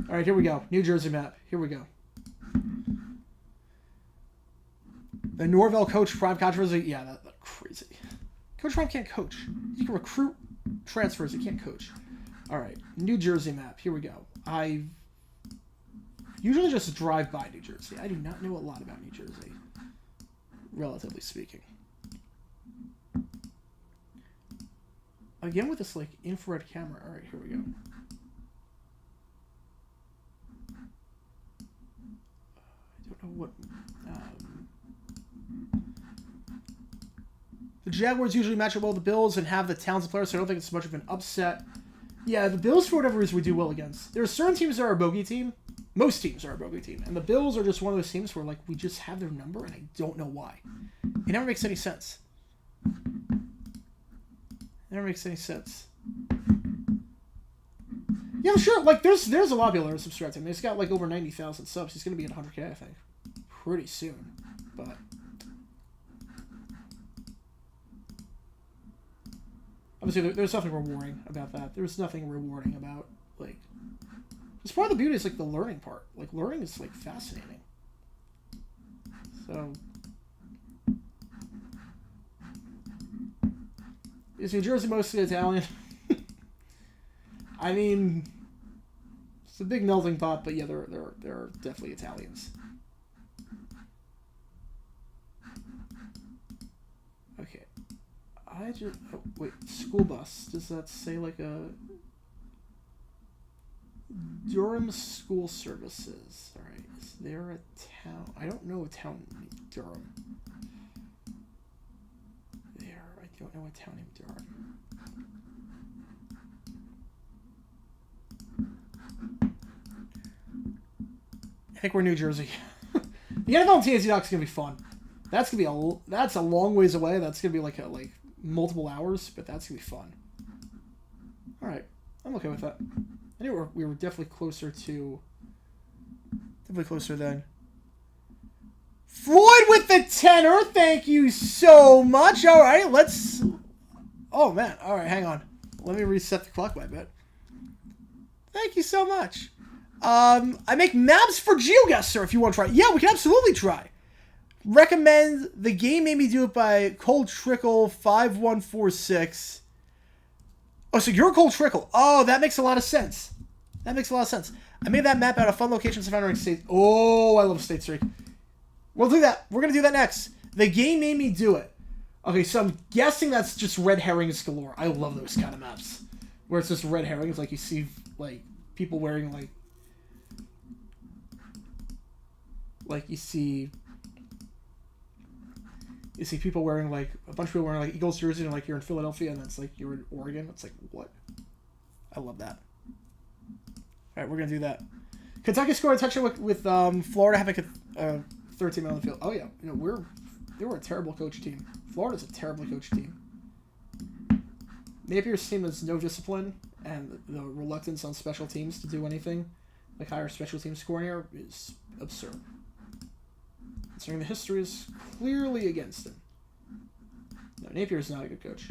All right, here we go. New Jersey map. Here we go. The Norvell coach prime controversy. Yeah, that's crazy. Coach Prime can't coach. He can recruit transfers. He can't coach. All right, New Jersey map. Here we go. I usually just drive by New Jersey. I do not know a lot about New Jersey, relatively speaking. Again with this like infrared camera. All right, here we go. I don't know what. The Jaguars usually match up well with the Bills and have the talented players, so I don't think it's much of an upset. Yeah, the Bills, for whatever reason, we do well against. There are certain teams that are a bogey team. Most teams are a bogey team. And the Bills are just one of those teams where, like, we just have their number, and I don't know why. It never makes any sense. It never makes any sense. Yeah, I'm sure, like, there's a lot of people that are subscribed to him. He's got, like, over 90,000 subs. He's going to be at 100K, I think. Pretty soon. But... obviously, there's nothing rewarding about that. There's nothing rewarding about, like... it's part of the beauty is, like, the learning part. Like, learning is, like, fascinating. So... is New Jersey mostly Italian? I mean... it's a big melting pot, but yeah, there are definitely Italians. Okay. I just... oh, wait. School bus. Does that say like a... Durham School Services. Alright. Is there a town... I don't know a town named Durham. I don't know a town named Durham. I think we're New Jersey. The NFL and TNT Doc is gonna be fun. That's gonna be that's a long ways away. That's gonna be like multiple hours, but that's gonna be fun. All right, I'm okay with that. I knew we were definitely closer then. Floyd with the 10er. Thank you so much. All right, let's. Oh man. All right, hang on. Let me reset the clock by a bit. Thank you so much. I make maps for GeoGuessr if you want to try. Yeah, we can absolutely try. Recommend The Game Made Me Do It by Cold Trickle 5146. Oh, so you're Cold Trickle. Oh, that makes a lot of sense. That makes a lot of sense. I made that map out of fun locations found around state. Oh, I love State Street. We'll do that. We're going to do that next. The Game Made Me Do It. Okay, so I'm guessing that's just red herrings galore. I love those kind of maps. Where it's just red herrings, like you see, like, people wearing, like you see people wearing, like, a bunch of people wearing, like, Eagles jersey, and, like, you're in Philadelphia, and it's like you're in Oregon. It's like, what? I love that. Alright, we're going to do that. Kentucky scored a touchdown with Florida having a 13 on the field. Oh, yeah. You know, they were a terrible coach team. Florida's a terrible coach team. Napier's team has no discipline, and the reluctance on special teams to do anything, like higher special team scoring error, is absurd. Considering the history is clearly against him. No, Napier's not a good coach.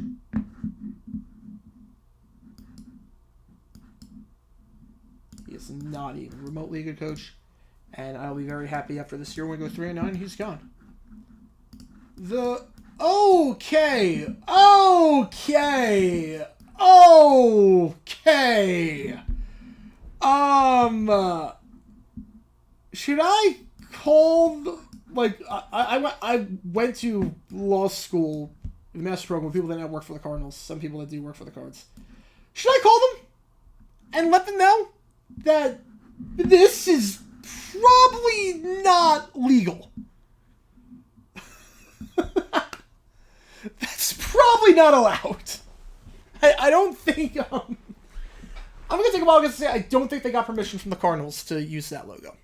He is not even remotely a good coach, and I'll be very happy after this year when we go 3-9, he's gone. Okay. Should I call, like, I went to law school, the master's program, with people that don't work for the Cardinals, some people that do work for the Cards. Should I call them and let them know that this is probably not legal? That's probably not allowed. I don't think, I'm going to take a while to say I don't think they got permission from the Cardinals to use that logo.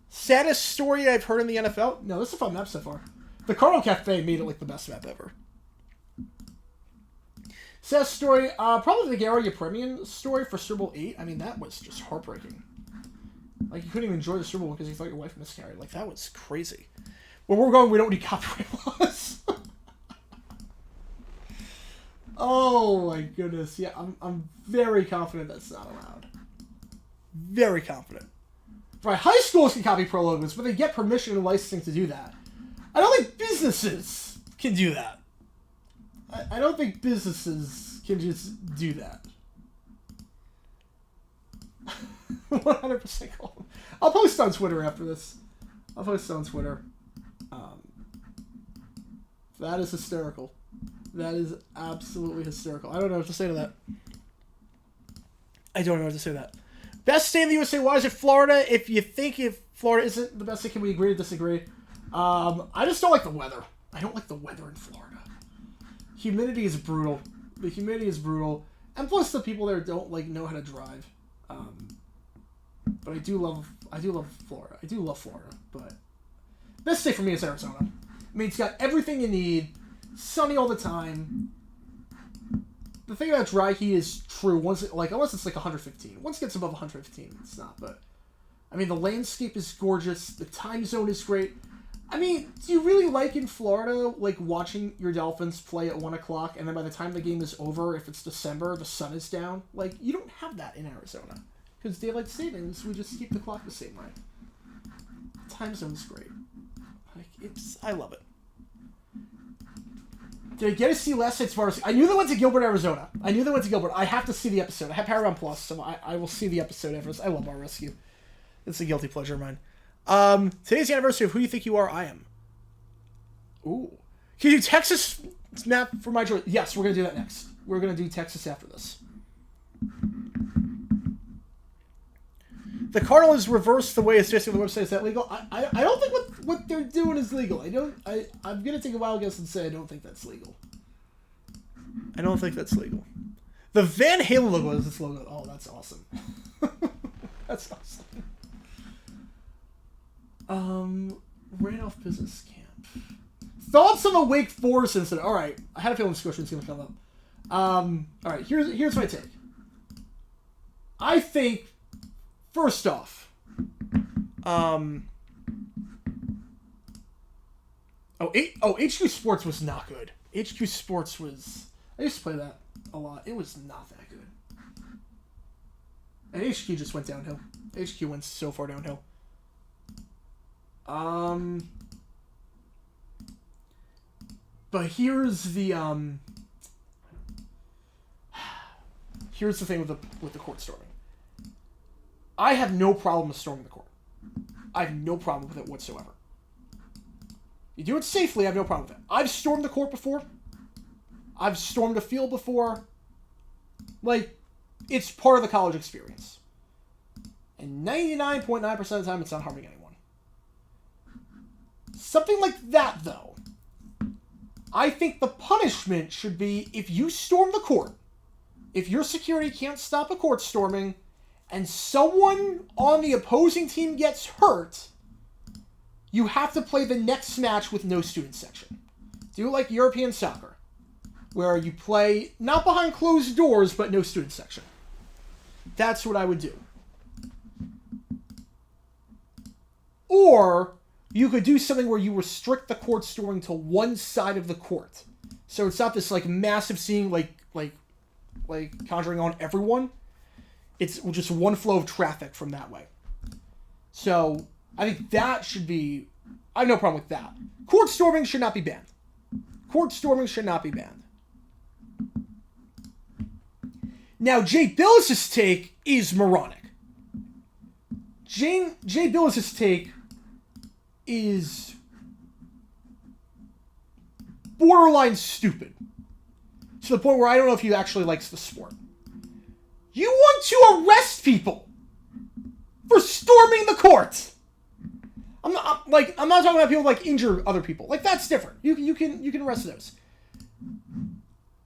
Saddest story I've heard in the NFL? No, this is a fun map so far. The Cardinal Cafe made it like the best map ever. Saddest story, probably the Gary Yepremian story for Super Bowl 8. I mean, that was just heartbreaking. Like, you couldn't even enjoy the Super Bowl because you thought your wife miscarried. Like, that was crazy. Where we're going, we don't need copyright laws. Oh my goodness. Yeah, I'm very confident that's not allowed. Very confident. Right, high schools can copy pro logos, but they get permission and licensing to do that. I don't think businesses can do that. I don't think businesses can just do that. 100% call. I'll post on Twitter after this. I'll post on Twitter. That is hysterical. That is absolutely hysterical. I don't know what to say to that. I don't know what to say to that. Best state in the USA. Why is it Florida? If Florida isn't the best state, can we agree to disagree? I just don't like the weather. I don't like the weather in Florida. Humidity is brutal. The humidity is brutal. And plus the people there don't know how to drive. But I do love Florida. I do love Florida, but best state for me is Arizona. I mean, it's got everything you need. Sunny all the time. The thing about dry heat is true. Unless it's 115. Once it gets above 115, it's not. But I mean, the landscape is gorgeous. The time zone is great. I mean, do you really like in Florida, watching your Dolphins play at 1 o'clock, and then by the time the game is over, if it's December, the sun is down? You don't have that in Arizona. Because daylight savings, we just keep the clock the same way. The time zone's great. I love it. Did I get to see Last Night's Varsity? I knew they went to Gilbert, Arizona. I have to see the episode. I have Paramount Plus, so I will see the episode after this. I love Bar Rescue. It's a guilty pleasure of mine. Today's the anniversary of Who You Think You Are, I Am. Ooh. Can you do Texas map for my choice? Yes, we're going to do that next. We're going to do Texas after this. The Cardinals reversed the way it's just on the website. Is that legal? I don't think what they're doing is legal. I'm going to take a wild guess and say I don't think that's legal. I don't think that's legal. The Van Halen logo is this logo. Oh, that's awesome. That's awesome. Randolph Business Camp. Thoughts on the Wake Forest incident. All right. I had a feeling Squishman's going to come up. All right. Here's my take. I think, first off, HQ Sports was not good. HQ Sports was... I used to play that a lot. It was not that good. And HQ just went downhill. HQ went so far downhill. But here's the thing with the court storming. I have no problem with storming the court. I have no problem with it whatsoever. You do it safely, I have no problem with it. I've stormed the court before. I've stormed a field before. Like, it's part of the college experience. And 99.9% of the time, it's not harming anyone. Something like that, though. I think the punishment should be if you storm the court, if your security can't stop a court storming, and someone on the opposing team gets hurt, you have to play the next match with no student section. Do it like European soccer, where you play not behind closed doors, but no student section. That's what I would do. Or you could do something where you restrict the court storming to one side of the court. So it's not this like massive scene like conjuring on everyone. It's just one flow of traffic from that way. So I think that should be... I have no problem with that. Court storming should not be banned. Court storming should not be banned. Now, Jay Billis' take is moronic. Jay Billis' take is borderline stupid. To the point where I don't know if he actually likes the sport. You want to arrest people for storming the court. I'm not talking about people like injure other people. Like, that's different. You can arrest those.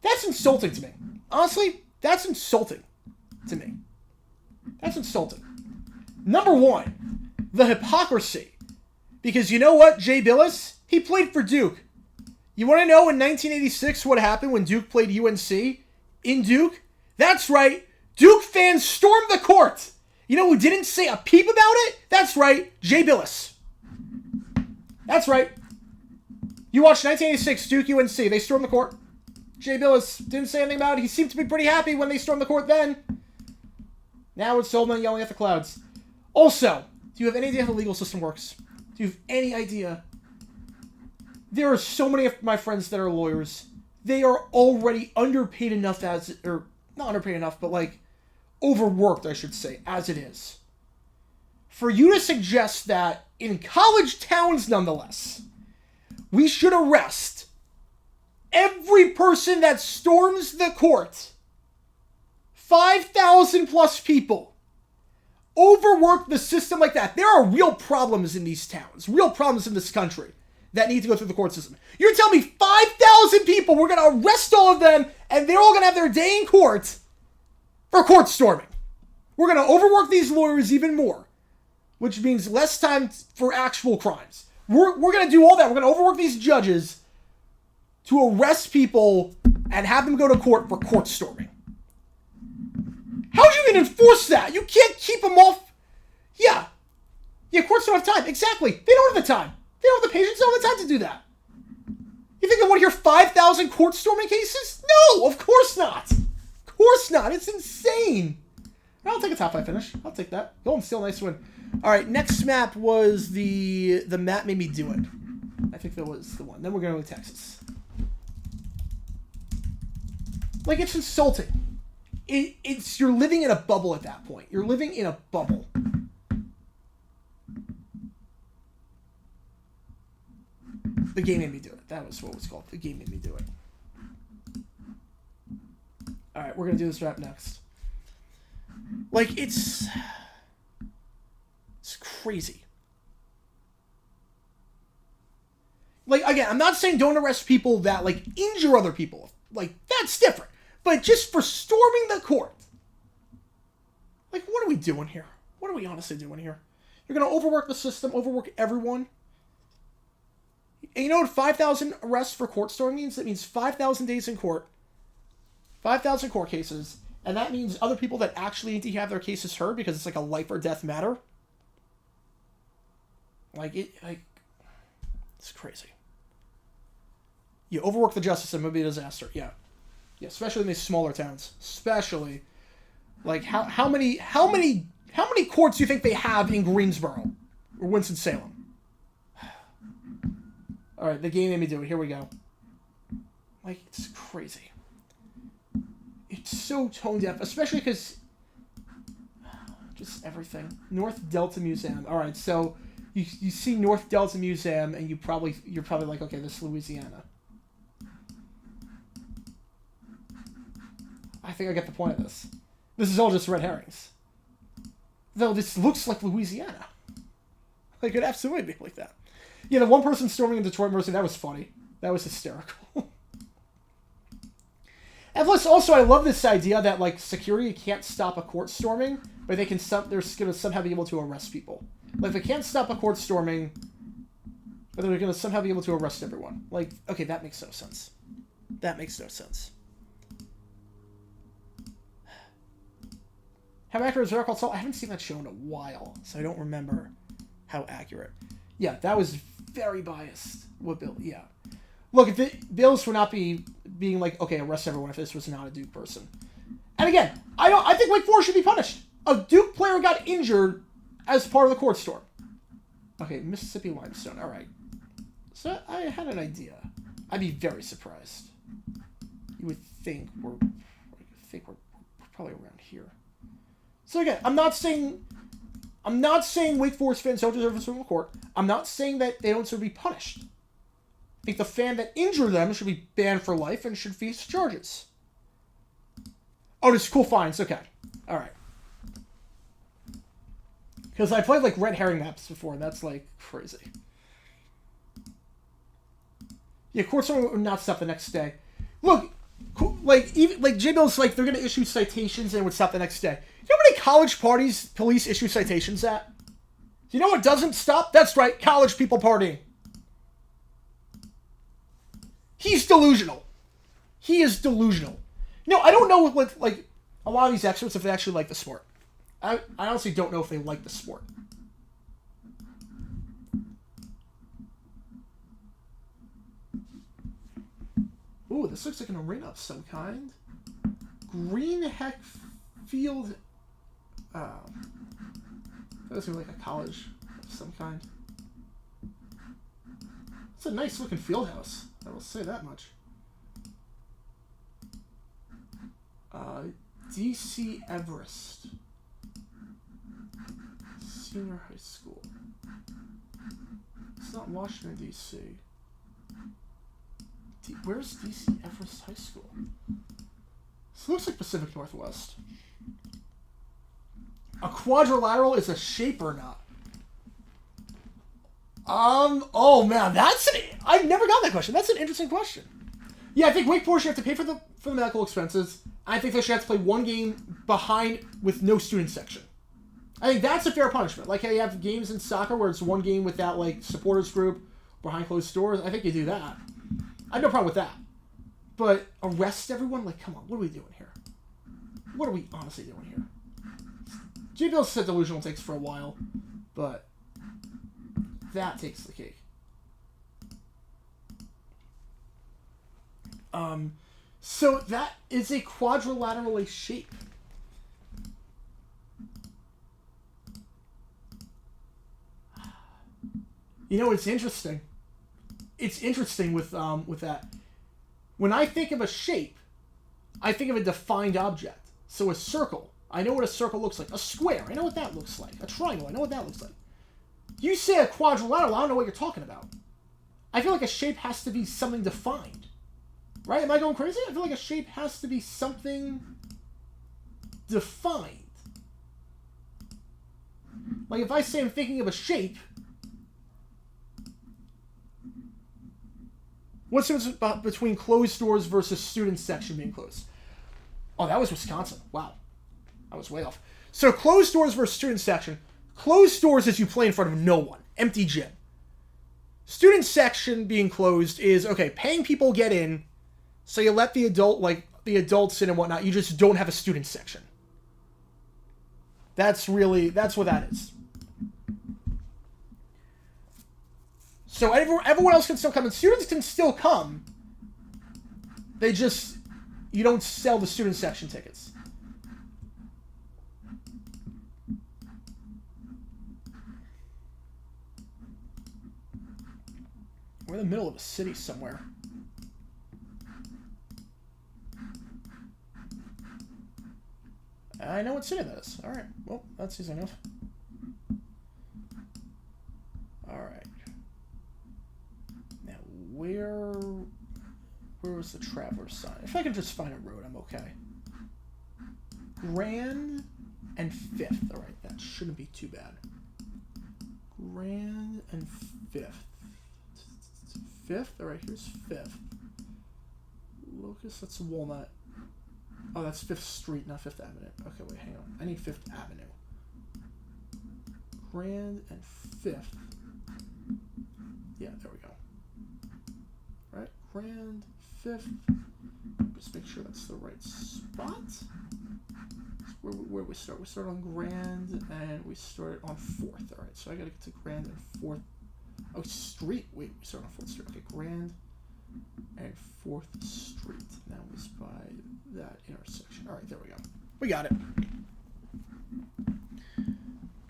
That's insulting to me. Honestly, that's insulting to me. That's insulting. Number one, the hypocrisy. Because you know what, Jay Billis? He played for Duke. You want to know in 1986 what happened when Duke played UNC? In Duke? That's right. Duke fans stormed the court. You know who didn't say a peep about it? That's right, Jay Billis. That's right. You watched 1986 Duke UNC. They stormed the court. Jay Billis didn't say anything about it. He seemed to be pretty happy when they stormed the court then. Now it's Soldman yelling at the clouds. Also, do you have any idea how the legal system works? Do you have any idea? There are so many of my friends that are lawyers. They are already underpaid enough or not underpaid enough, but like overworked, I should say, as it is. For you to suggest that in college towns, nonetheless, we should arrest every person that storms the court, 5,000 plus people, overwork the system like that. There are real problems in these towns, real problems in this country that need to go through the court system. You're telling me 5,000 people, we're going to arrest all of them, and they're all going to have their day in court for court storming. We're going to overwork these lawyers even more, which means less time for actual crimes. We're going to do all that. We're going to overwork these judges to arrest people and have them go to court for court storming. How are you going to enforce that? You can't keep them off. Yeah, courts don't have time. Exactly. They don't have the time. They don't have the patience. They don't have the time to do that. You think they want to hear 5,000 court storming cases? No, of course not. Of course not. It's insane. I'll take a top 5 finish. I'll take that. Golden still nice win. All right, next map was the map made me do it. I think that was the one. Then we're going to Texas. Like, it's insulting. It's you're living in a bubble at that point. You're living in a bubble. The game made me do it. That was what it was called. The game made me do it. All right, we're going to do this map next. Like, it's crazy. Like, again, I'm not saying don't arrest people that, like, injure other people. Like, that's different. But just for storming the court. Like, what are we doing here? What are we honestly doing here? You're going to overwork the system, overwork everyone. And you know what 5,000 arrests for court storming means? It means 5,000 days in court. 5,000 court cases. And that means other people that actually need to have their cases heard because it's like a life or death matter. It's crazy. You overwork the justice system, it would be a disaster. Yeah, especially in these smaller towns. Especially Like how many courts do you think they have in Greensboro or Winston-Salem? All right, the game made me do it. Here we go. Like, it's crazy. It's so tone deaf, especially because just everything. North Delta Museum. All right, so you see North Delta Museum, and you're probably like, okay, this is Louisiana. I think I get the point of this. This is all just red herrings. Though this looks like Louisiana. Like, it could absolutely be like that. Yeah, the one person storming in Detroit Mercy, that was funny. That was hysterical. And plus, also, I love this idea that, like, security can't stop a court storming, but they're going to somehow be able to arrest people. Like, they can't stop a court storming, but they're going to somehow be able to arrest everyone. Like, okay, that makes no sense. That makes no sense. How accurate is Better Call Saul? I haven't seen that show in a while, so I don't remember how accurate. Yeah, that was very biased. What Bill? Yeah. Look, if the bills would not be being like, okay, arrest everyone if this was not a Duke person. And again, I think Wake Forest should be punished. A Duke player got injured as part of the court storm. Okay, Mississippi limestone. All right. So I had an idea. I'd be very surprised. You would think we're probably around here. So again, I'm not saying Wake Forest fans don't deserve a Supreme Court. I'm not saying that they don't deserve to be punished. I think the fan that injured them should be banned for life and should face charges. Oh, there's cool fines. Okay. All right. Because I played, like, red herring maps before, and that's, like, crazy. Yeah, court storming would not stop the next day. Look, like, even, like, J-Bill's, like, they're going to issue citations and it would stop the next day. You know how many college parties police issue citations at? You know what doesn't stop? That's right, college people partying. He's delusional. He is delusional. You know, I don't know what, like, a lot of these experts, if they actually like the sport. I honestly don't know if they like the sport. Ooh, this looks like an arena of some kind. Green Heck Field. That looks like a college of some kind. It's a nice looking field house. I will say that much. DC Everest Senior High School. It's not Washington, D.C. Where's DC Everest High School? This looks like Pacific Northwest. A quadrilateral is a shape or not? Oh man, I've never got that question. That's an interesting question. Yeah, I think Wake Forest should have to pay for the medical expenses. I think they should have to play one game behind with no student section. I think that's a fair punishment. Like how you have games in soccer where it's one game without, like, supporters group behind closed doors. I think you do that. I have no problem with that. But arrest everyone? Like, come on, what are we doing here? What are we honestly doing here? J-Bill said delusional takes for a while, but that takes the cake. So that is a quadrilateral shape. You know, it's interesting. It's interesting with that. When I think of a shape, I think of a defined object. So a circle, I know what a circle looks like. A square, I know what that looks like. A triangle, I know what that looks like. You say a quadrilateral, I don't know what you're talking about. I feel like a shape has to be something defined. Right? Am I going crazy? I feel like a shape has to be something defined. Like if I say I'm thinking of a shape, what's the difference between closed doors versus student section being closed? Oh, that was Wisconsin. Wow. I was way off. So closed doors versus student section. Closed doors is you play in front of no one. Empty gym. Student section being closed is, okay, paying people get in, so you let the adults in and whatnot. You just don't have a student section. That's what that is. So everyone else can still come, and students can still come. You don't sell the student section tickets. we're in the middle of a city somewhere. I know what city that is. Alright, well, that's easy enough. Alright. Now, where was the traveler's sign? If I can just find a road, I'm okay. Grand and 5th. Alright, that shouldn't be too bad. Grand and 5th. 5th? Alright, here's 5th. Locust, that's Walnut. Oh, that's 5th Street, not 5th Avenue. Okay, wait, hang on. I need 5th Avenue. Grand and 5th. Yeah, there we go. Alright, Grand, 5th. Just make sure that's the right spot. Where we start? We start on Grand and we start on 4th. Alright, so I gotta get to Grand and 4th. Oh, Street. Wait, we start on 4th Street. Okay, Grand and 4th Street. That was by that intersection. Alright, there we go. We got it.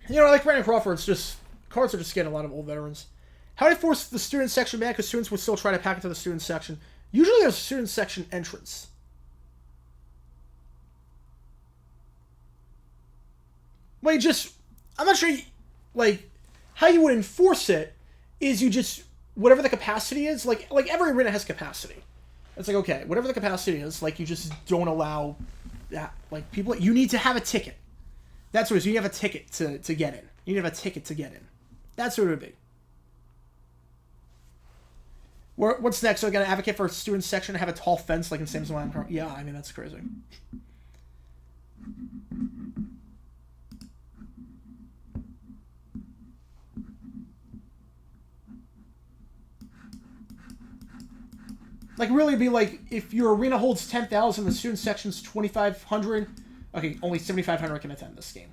You know, like Brandon Crawford, it's just, cards are just getting a lot of old veterans. How do I force the student section back? Because students would still try to pack into the student section. Usually there's a student section entrance. Like, just, I'm not sure, like, how you would enforce it is you just, whatever the capacity is, like every arena has capacity. It's like, okay, whatever the capacity is, like, you just don't allow that, like, people, you need to have a ticket. That's what it is. You need to have a ticket to get in. You need to have a ticket to get in. That's what it would be. What's next? So I got to advocate for a student section to have a tall fence like in Sam's Land. Yeah, I mean, that's crazy. Like, really be like, if your arena holds 10,000, the student section's 2,500. Okay, only 7,500 can attend this game.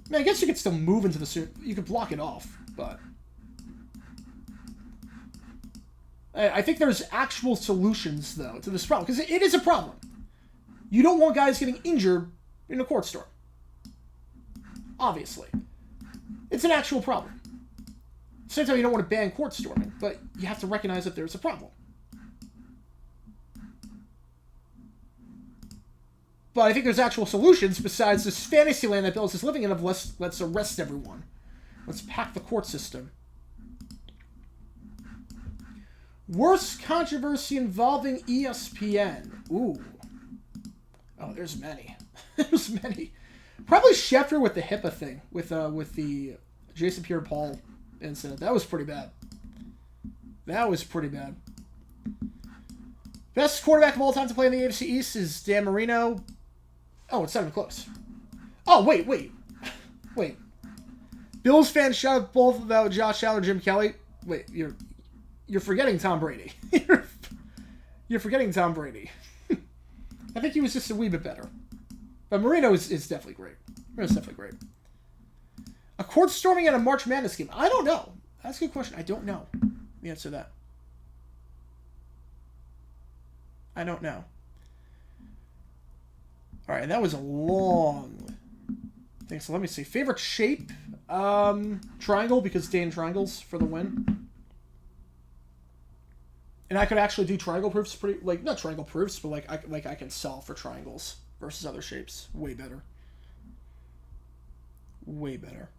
I mean, I guess you could still move into the student. You could block it off, but I think there's actual solutions, though, to this problem. Because it is a problem. You don't want guys getting injured in a court storm. Obviously. It's an actual problem. Same time, you don't want to ban court storming, but you have to recognize that there's a problem. But I think there's actual solutions besides this fantasy land that Bills is living in of let's arrest everyone. Let's pack the court system. Worst controversy involving ESPN. Ooh. Oh, there's many. There's many. Probably Schefter with the HIPAA thing, with the Jason Pierre-Paul incident. That was pretty bad. That was pretty bad. Best quarterback of all time to play in the AFC East is Dan Marino. Oh, it's not even close. Oh, wait. Bills fans shout both about Josh Allen or Jim Kelly. Wait, you're forgetting Tom Brady. You're forgetting Tom Brady. I think he was just a wee bit better. But Marino is definitely great. Marino's definitely great. A court storming at a March Madness game. I don't know. That's a good question. I don't know the answer to that. I don't know. All right, that was a long thing. So let me see. Favorite shape? Triangle, because Dane triangles for the win. And I could actually do triangle proofs pretty, like, not triangle proofs, but like I can solve for triangles versus other shapes. Way better. Way better.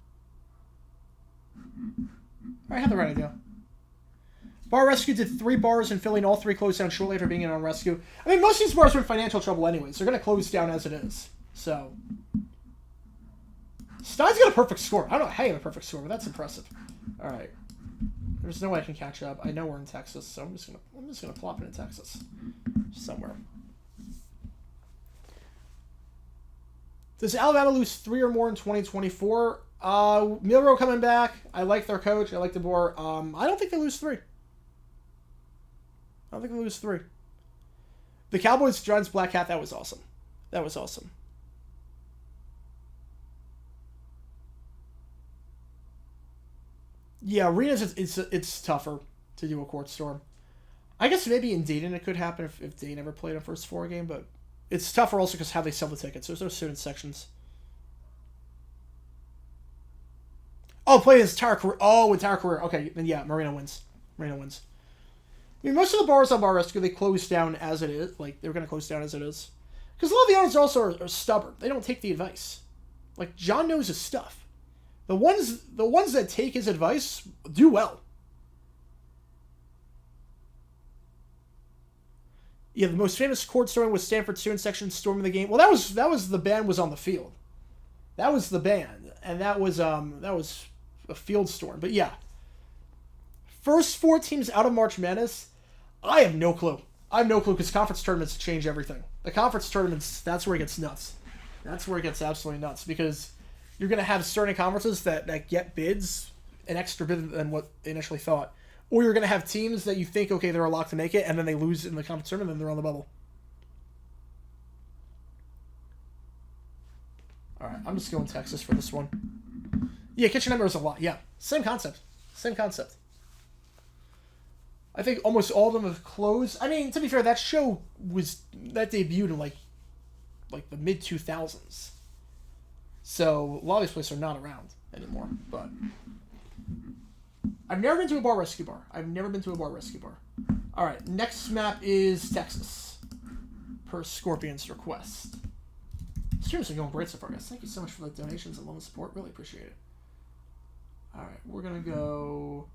I had the right idea. Bar Rescue did 3 bars in Philly, and all 3 closed down shortly after being in on rescue. I mean, most of these bars are in financial trouble anyways. They're going to close down as it is. So, Stein's got a perfect score. I don't know how you have a perfect score, but that's impressive. All right. There's no way I can catch up. I know we're in Texas, so I'm just gonna plop it in Texas somewhere. Does Alabama lose 3 or more in 2024? Milroe coming back. I like their coach. I like DeBoer. I don't think they lose 3. I don't think they lose 3. The Cowboys, Giants, Black Hat. That was awesome. That was awesome. Yeah, arenas, it's tougher to do a court storm. I guess maybe in Dayton it could happen if Dayton ever played a first 4 game, but it's tougher also because how they sell the tickets. There's no student sections. Oh, play his entire career. Oh, entire career. Okay, then yeah, Marino wins. Marino wins. I mean, most of the bars on Bar Rescue, they close down as it is. Like, they're going to close down as it is. Because a lot of the owners also are stubborn. They don't take the advice. Like, John knows his stuff. The ones that take his advice do well. Yeah, the most famous court storming was Stanford student section storming the game. Well, that was the band was on the field. That was the band, and that was a field storm. But yeah, first 4 teams out of March Madness. I have no clue. I have no clue because conference tournaments change everything. The conference tournaments, that's where it gets nuts. That's where it gets absolutely nuts because you're going to have certain conferences that get bids, an extra bid than what they initially thought. Or you're going to have teams that you think, okay, they're a lock to make it, and then they lose in the conference tournament, and then they're on the bubble. All right, I'm just going Texas for this one. Yeah, Kitchen Nightmare is a lot. Yeah, same concept. Same concept. I think almost all of them have closed. I mean, to be fair, that show debuted in like the mid 2000s. So a lot of these places are not around anymore. But I've never been to a bar rescue bar. All right, next map is Texas, per Scorpion's request. Streams are going great so far, guys. Thank you so much for the donations and love and support. Really appreciate it. All right, we're gonna go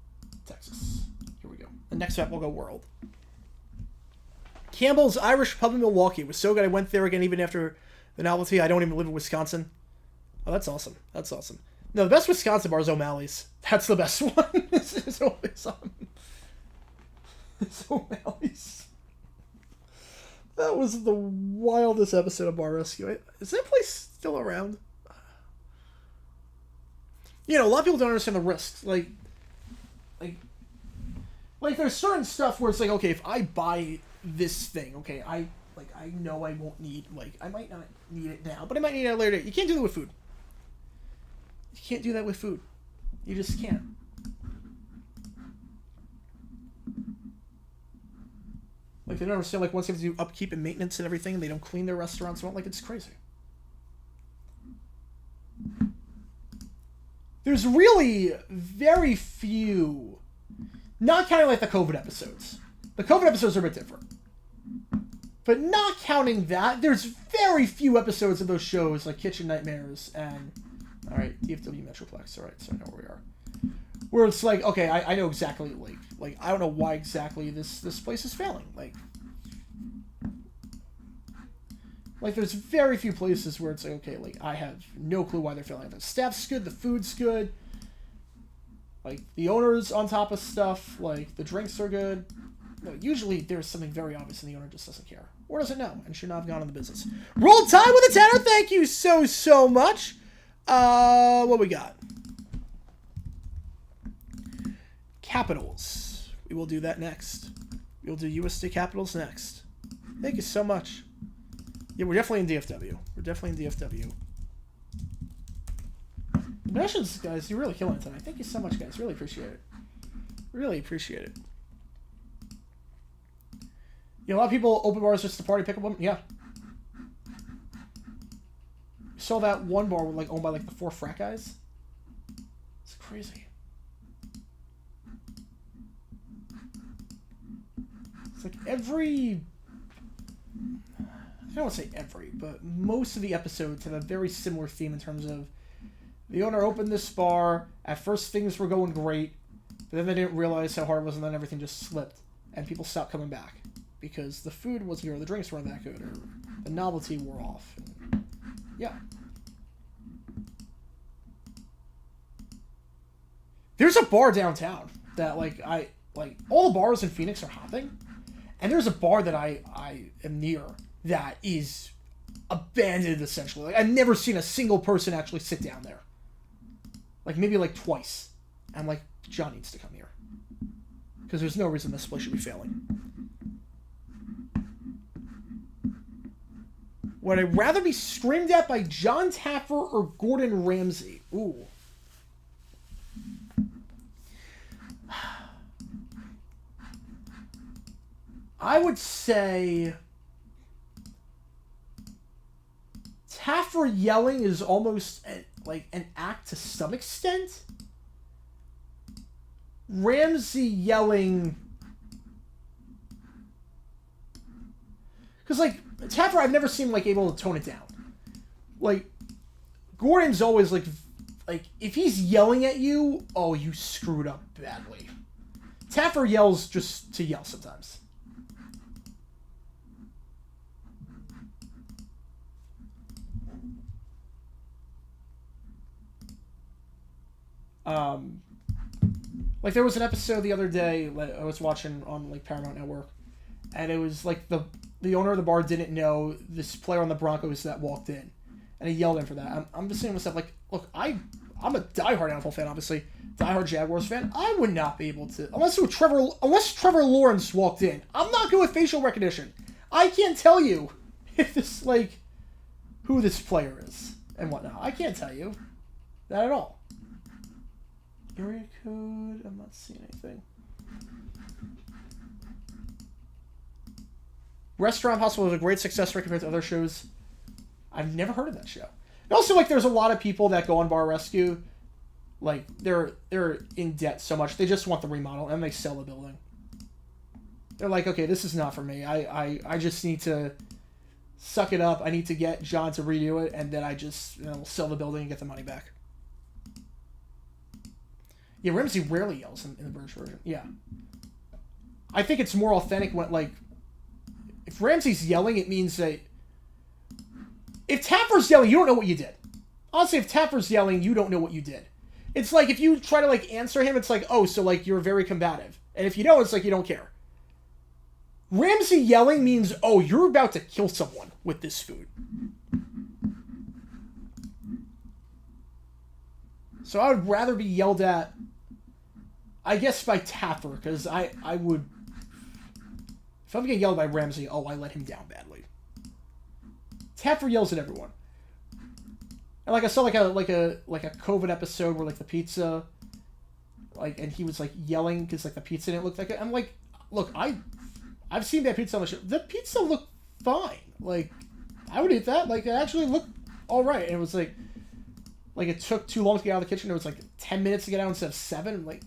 Texas. Here we go. The next map we'll go World. Campbell's Irish Pub in Milwaukee. It was so good I went there again even after the novelty. I don't even live in Wisconsin. Oh, that's awesome. That's awesome. No, the best Wisconsin bar is O'Malley's. That's the best one. It's always on. It's O'Malley's. That was the wildest episode of Bar Rescue. Is that place still around? You know, a lot of people don't understand the risks. Like there's certain stuff where it's like, okay, if I buy this thing, okay, I know I won't need, I might not need it now, but I might need it later. You can't do that with food. You can't do that with food. You just can't. They don't understand, once they have to do upkeep and maintenance and everything, and they don't clean their restaurants, it's crazy. There's really very few, not counting, the COVID episodes. The COVID episodes are a bit different. But not counting that, there's very few episodes of those shows, like Kitchen Nightmares and, alright, DFW Metroplex, alright, so I know where we are. Where it's okay, I know exactly, I don't know why exactly this place is failing. There's very few places where it's okay, I have no clue why they're failing. The staff's good, the food's good, the owner's on top of stuff, the drinks are good. No, usually there's something very obvious and the owner just doesn't care. Or doesn't know, and should not have gone in the business. Roll Tide with a tenner, thank you so much. What we got? Capitals. We will do that next. We'll do USD Capitals next. Thank you so much. Yeah, we're definitely in DFW. Donations, guys, you're really killing it tonight. Thank you so much, guys. Really appreciate it. You know, a lot of people open bars just to party, pick up women. Yeah. You saw that one bar with, owned by, the 4 frat guys? It's crazy. It's every... I don't want to say every, but most of the episodes have a very similar theme in terms of the owner opened this bar, at first things were going great, but then they didn't realize how hard it was, and then everything just slipped, and people stopped coming back because the food wasn't good, or the drinks weren't that good, or the novelty wore off. And, yeah. There's a bar downtown that, all the bars in Phoenix are hopping, and there's a bar that I am near that is abandoned, essentially. I've never seen a single person actually sit down there. Maybe, twice. I'm John needs to come here. Because there's no reason this place should be failing. Would I rather be screamed at by John Taffer or Gordon Ramsay? Ooh. I would say... Taffer yelling is almost an act to some extent, Ramsey yelling... Because, like, Taffer, I've never seen, like, able to tone it down. Like, Gordon's always, like, if he's yelling at you, oh, you screwed up badly. Taffer yells just to yell sometimes. Like, there was an episode the other day I was watching on, like, Paramount Network, and it was, like, the owner of the bar didn't know this player on the Broncos that walked in, and he yelled at him for that. I'm just saying to myself, like, look, I'm a diehard NFL fan, obviously, diehard Jaguars fan. I would not be able to, unless Trevor Lawrence walked in. I'm not good with facial recognition. I can't tell you if this, like, who this player is and whatnot. I can't tell you that at all. Area code, I'm not seeing anything. Restaurant Hospital was a great success rate compared to other shows. I've never heard of that show. And also, like, there's a lot of people that go on Bar Rescue, like, they're in debt so much, they just want the remodel, and they sell the building. They're like, okay, this is not for me. I just need to suck it up. I need to get John to redo it, and then I just, sell the building and get the money back. Yeah, Ramsey rarely yells in the British version. Yeah. I think it's more authentic when, like, if Ramsey's yelling, it means that... If Taffer's yelling, you don't know what you did. Honestly, if Taffer's yelling, you don't know what you did. It's like, if you try to, like, answer him, it's like, oh, so, like, you're very combative. And if you don't, it's like you don't care. Ramsey yelling means, oh, you're about to kill someone with this food. So I would rather be yelled at, I guess, by Taffer, because I would... If I'm getting yelled by Ramsey, oh, I let him down badly. Taffer yells at everyone. And, like, I saw, like a COVID episode where, like, the pizza, like, and he was, like, yelling because, like, the pizza didn't look like it. I'm like, look, I've seen that pizza on the show. The pizza looked fine. Like, I would eat that. Like, it actually looked all right. And it was, like, it took too long to get out of the kitchen. It was, like, 10 minutes to get out instead of 7. Like,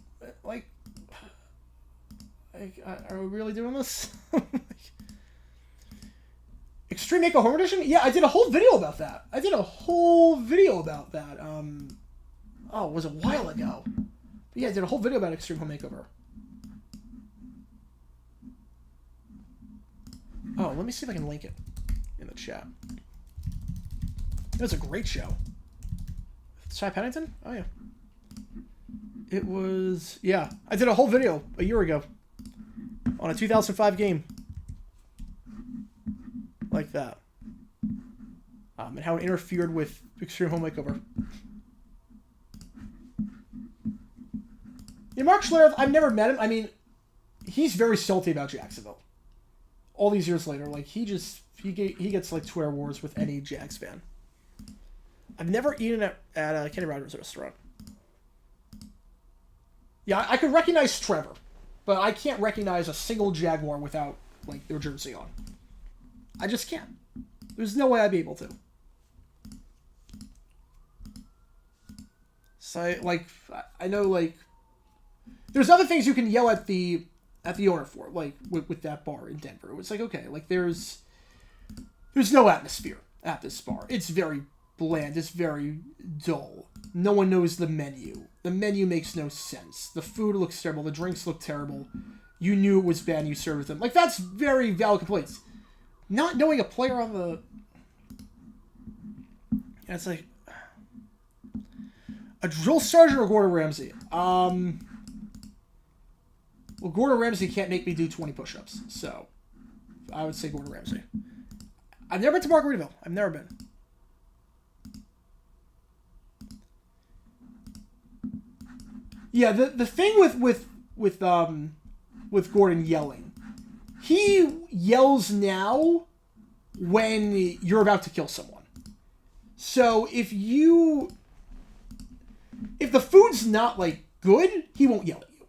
are we really doing this? Extreme Makeover Home Edition? Yeah, I did a whole video about that. Oh, it was a while ago. But yeah, I did a whole video about Extreme Home Makeover. Oh, let me see if I can link it in the chat. It was a great show. Cy Pennington? Oh, yeah. It was... Yeah, I did a whole video a year ago on a 2005 game. Like that. And how it interfered with Extreme Home Makeover. Yeah, Mark Schlereth, I've never met him. I mean, he's very salty about Jacksonville. All these years later, like, he gets, like, Twitter wars with any Jags fan. I've never eaten at Kenny Rogers' restaurant. Yeah, I could recognize Trevor, but I can't recognize a single Jaguar without, like, their jersey on. I just can't. There's no way I'd be able to. So, like, I know, like, there's other things you can yell at the owner for, like, with that bar in Denver. It's like, okay, like, there's no atmosphere at this bar. It's very bland. It's very dull. No one knows the menu. The menu makes no sense. The food looks terrible. The drinks look terrible. You knew it was bad and you served them. Like, that's very valid complaints. Not knowing a player on the... And it's like... A drill sergeant or Gordon Ramsay? Well, Gordon Ramsay can't make me do 20 push-ups, so I would say Gordon Ramsay. I've never been to Margaritaville. I've never been. Yeah, the thing with Gordon yelling, he yells now when you're about to kill someone. So if the food's not, like, good, he won't yell at you.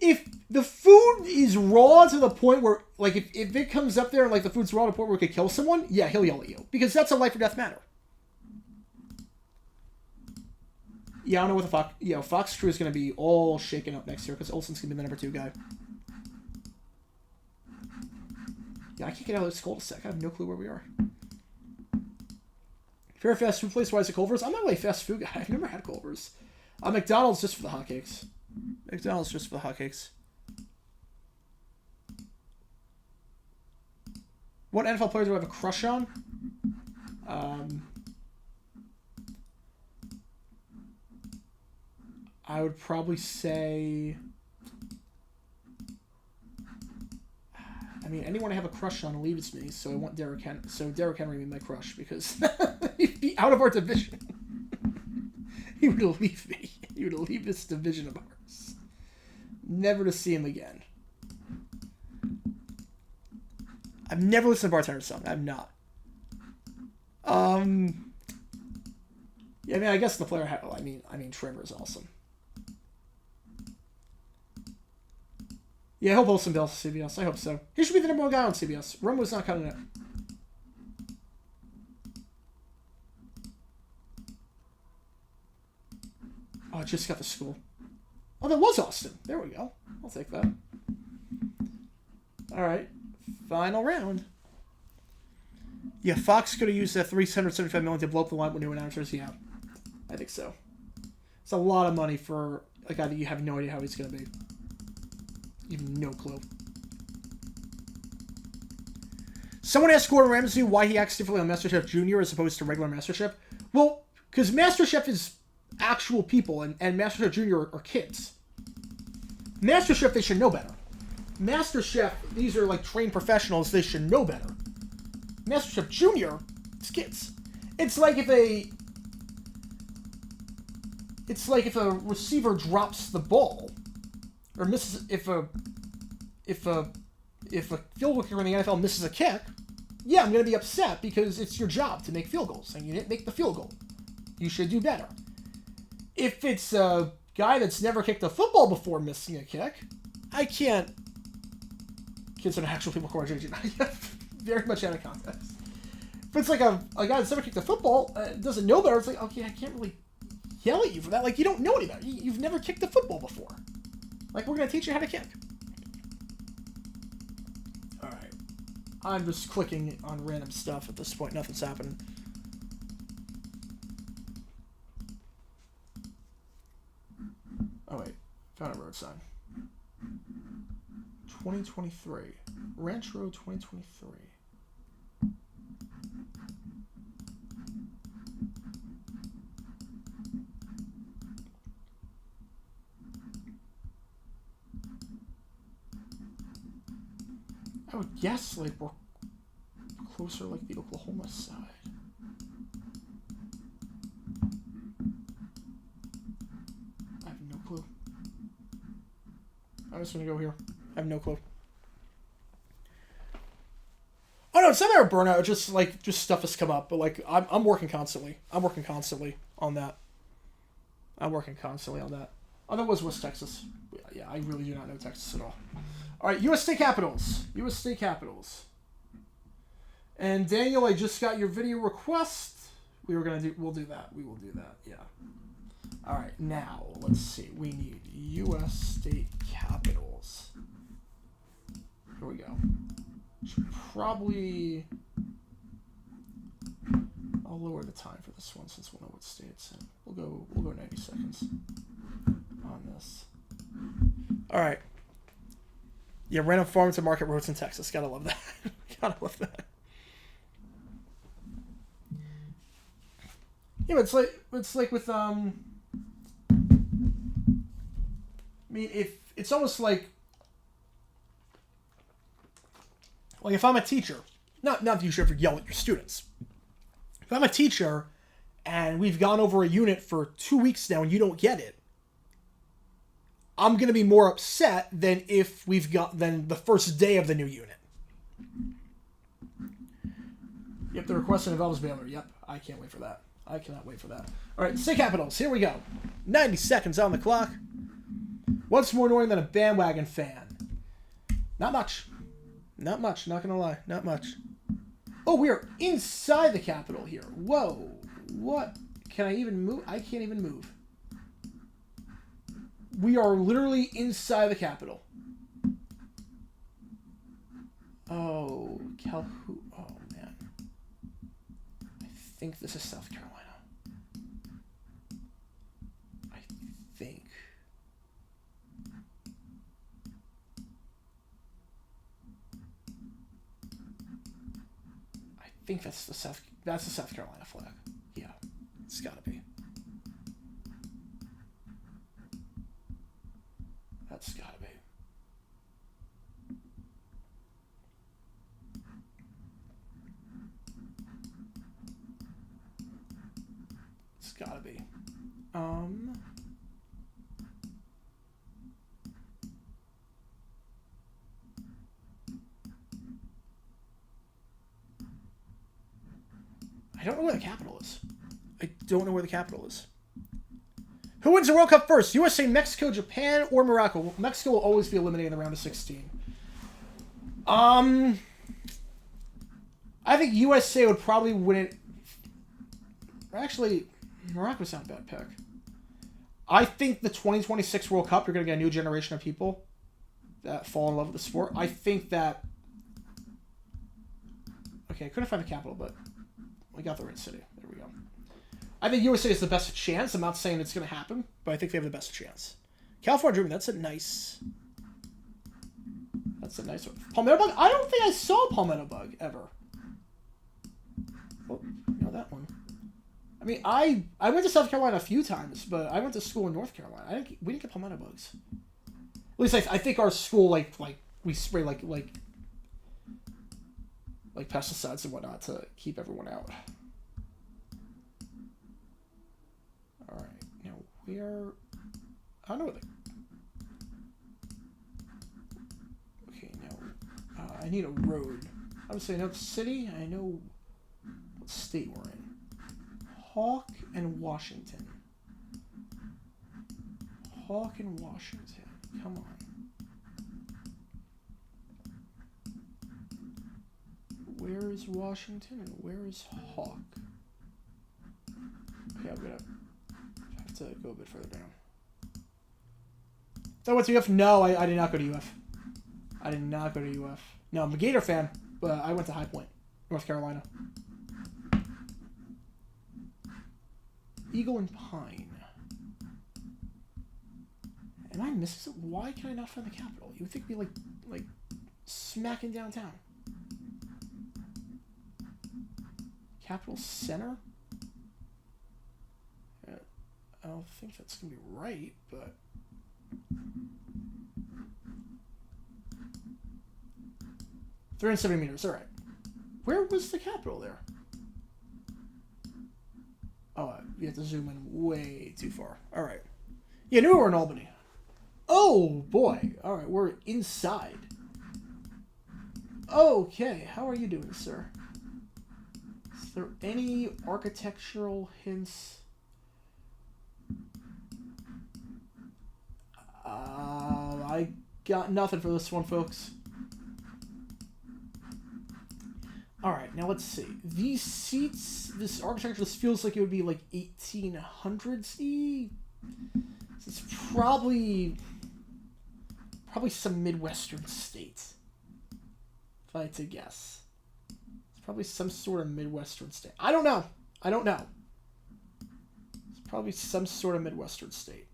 If the food is raw to the point where, like, if it comes up there and, like, the food's raw to the point where it could kill someone, yeah, he'll yell at you. Because that's a life or death matter. Yeah, I don't know what the fuck. You know, Fox Crew is going to be all shaken up next year because Olsen's going to be the #2 guy. Yeah, I can't get out of this cul-de-sac. I have no clue where we are. Favorite fast food place? Why is it Culver's? I'm not really a fast food guy. I've never had Culver's. McDonald's just for the hotcakes. McDonald's just for the hotcakes. What NFL player do I have a crush on? I would probably say... I mean, anyone I have a crush on leaves me, so I want Derrick Henry. So Derrick Henry would be my crush because he'd be out of our division. He would leave me. He would leave this division of ours, never to see him again. I've never listened to Bartender's song. I've not. Yeah, I mean, I guess the player. I mean, Trevor is awesome. Yeah, I hope Olsen builds CBS. I hope so. He should be the #1 guy on CBS. Romo's not cutting it. Oh, I just got the school. Oh, that was Austin. There we go. I'll take that. All right. Final round. Yeah, Fox could have used that $375 million to blow up the line with new announcers. Yeah, I think so. It's a lot of money for a guy that you have no idea how he's going to be. You have no clue. Someone asked Gordon Ramsay why he acts differently on MasterChef Junior as opposed to regular MasterChef. Well, because MasterChef is actual people, and MasterChef Junior are kids. MasterChef, they should know better. MasterChef, these are like trained professionals, they should know better. MasterChef Junior, it's kids. It's like if a receiver drops the ball, or misses, if a field goal kicker in the NFL misses a kick, yeah, I'm going to be upset because it's your job to make field goals, and you didn't make the field goal. You should do better. If it's a guy that's never kicked a football before missing a kick, I can't consider actual people who are judging. Very much out of context. If it's like a guy that's never kicked a football, doesn't know better, it's like, okay, I can't really yell at you for that. Like, you don't know any better. You've never kicked a football before. Like, we're going to teach you how to kick. Alright. I'm just clicking on random stuff at this point. Nothing's happening. Oh, wait. Found a road sign. 2023. Ranch Road 2023. I would guess, like, we're closer, like, the Oklahoma side. I have no clue. I'm just gonna go here. I have no clue. Oh no, it's not a burnout. It's just like stuff has come up, but like I'm working constantly. I'm working constantly on that. Oh, that was West Texas. Yeah, I really do not know Texas at all. All right, U.S. State Capitals. U.S. State Capitals. And Daniel, I just got your video request. We'll do that. We will do that. Yeah. All right, now let's see. We need U.S. State Capitals. Here we go. Should probably. I'll lower the time for this one since we'll know what state it's in. We'll go 90 seconds on this. All right. Yeah, random farms and market roads in Texas. Gotta love that. Gotta love that. Yeah, but it's like with I mean, if it's almost like if I'm a teacher, not that you should ever yell at your students. If I'm a teacher and we've gone over a unit for 2 weeks now and you don't get it, I'm going to be more upset than if than the first day of the new unit. Yep, the request involves Baylor. Yep, I can't wait for that. I cannot wait for that. All right, State Capitals, here we go. 90 seconds on the clock. What's more annoying than a bandwagon fan? Not much. Not much, not going to lie. Not much. Oh, we are inside the Capitol here. Whoa. What? Can I even move? I can't even move. We are literally inside the capital. Oh, Calhoun. Oh, man. I think this is South Carolina. I think. I think that's the South Carolina flag. Yeah, it's gotta be. That's gotta be. It's gotta be. I don't know where the capital is. I don't know where the capital is. Who wins the World Cup first? USA, Mexico, Japan, or Morocco? Mexico will always be eliminated in the round of 16. I think USA would probably win it. Actually, Morocco's not a bad pick. I think the 2026 World Cup, you're going to get a new generation of people that fall in love with the sport. I think that... Okay, I couldn't find the capital, but we got the right city. There we go. I think USA is the best chance. I'm not saying it's going to happen, but I think they have the best chance. California Dreaming, that's a nice one. Palmetto Bug? I don't think I saw Palmetto Bug ever. Oh, no, that one. I mean, I went to South Carolina a few times, but I went to school in North Carolina. We didn't get Palmetto Bugs. At least I think our school, like we spray like pesticides and whatnot to keep everyone out. All right, now where? I don't know where okay, now I need a road. I would say I know the city. I know what state we're in. Hawk and Washington. Hawk and Washington. Come on. Where is Washington and where is Hawk? Okay, I'm gonna have to go a bit further down. So I went to UF? No, I did not go to UF. I did not go to UF. No, I'm a Gator fan, but I went to High Point, North Carolina. Eagle and Pine. Am I missing something? Why can I not find the capital? You would think it'd be like smacking downtown. Capital Center? I don't think that's going to be right, but... $370 all right. Where was the capital there? Oh, you have to zoom in way too far. All right. Yeah, knew we were in Albany. Oh, boy. All right, we're inside. Okay, how are you doing, sir? Is there any architectural hints? I got nothing for this one, folks. All right, now let's see. These seats, this architecture, this feels like it would be like 1800s-y. It's probably some Midwestern state, if I had to guess. It's probably some sort of Midwestern state. I don't know. It's probably some sort of Midwestern state.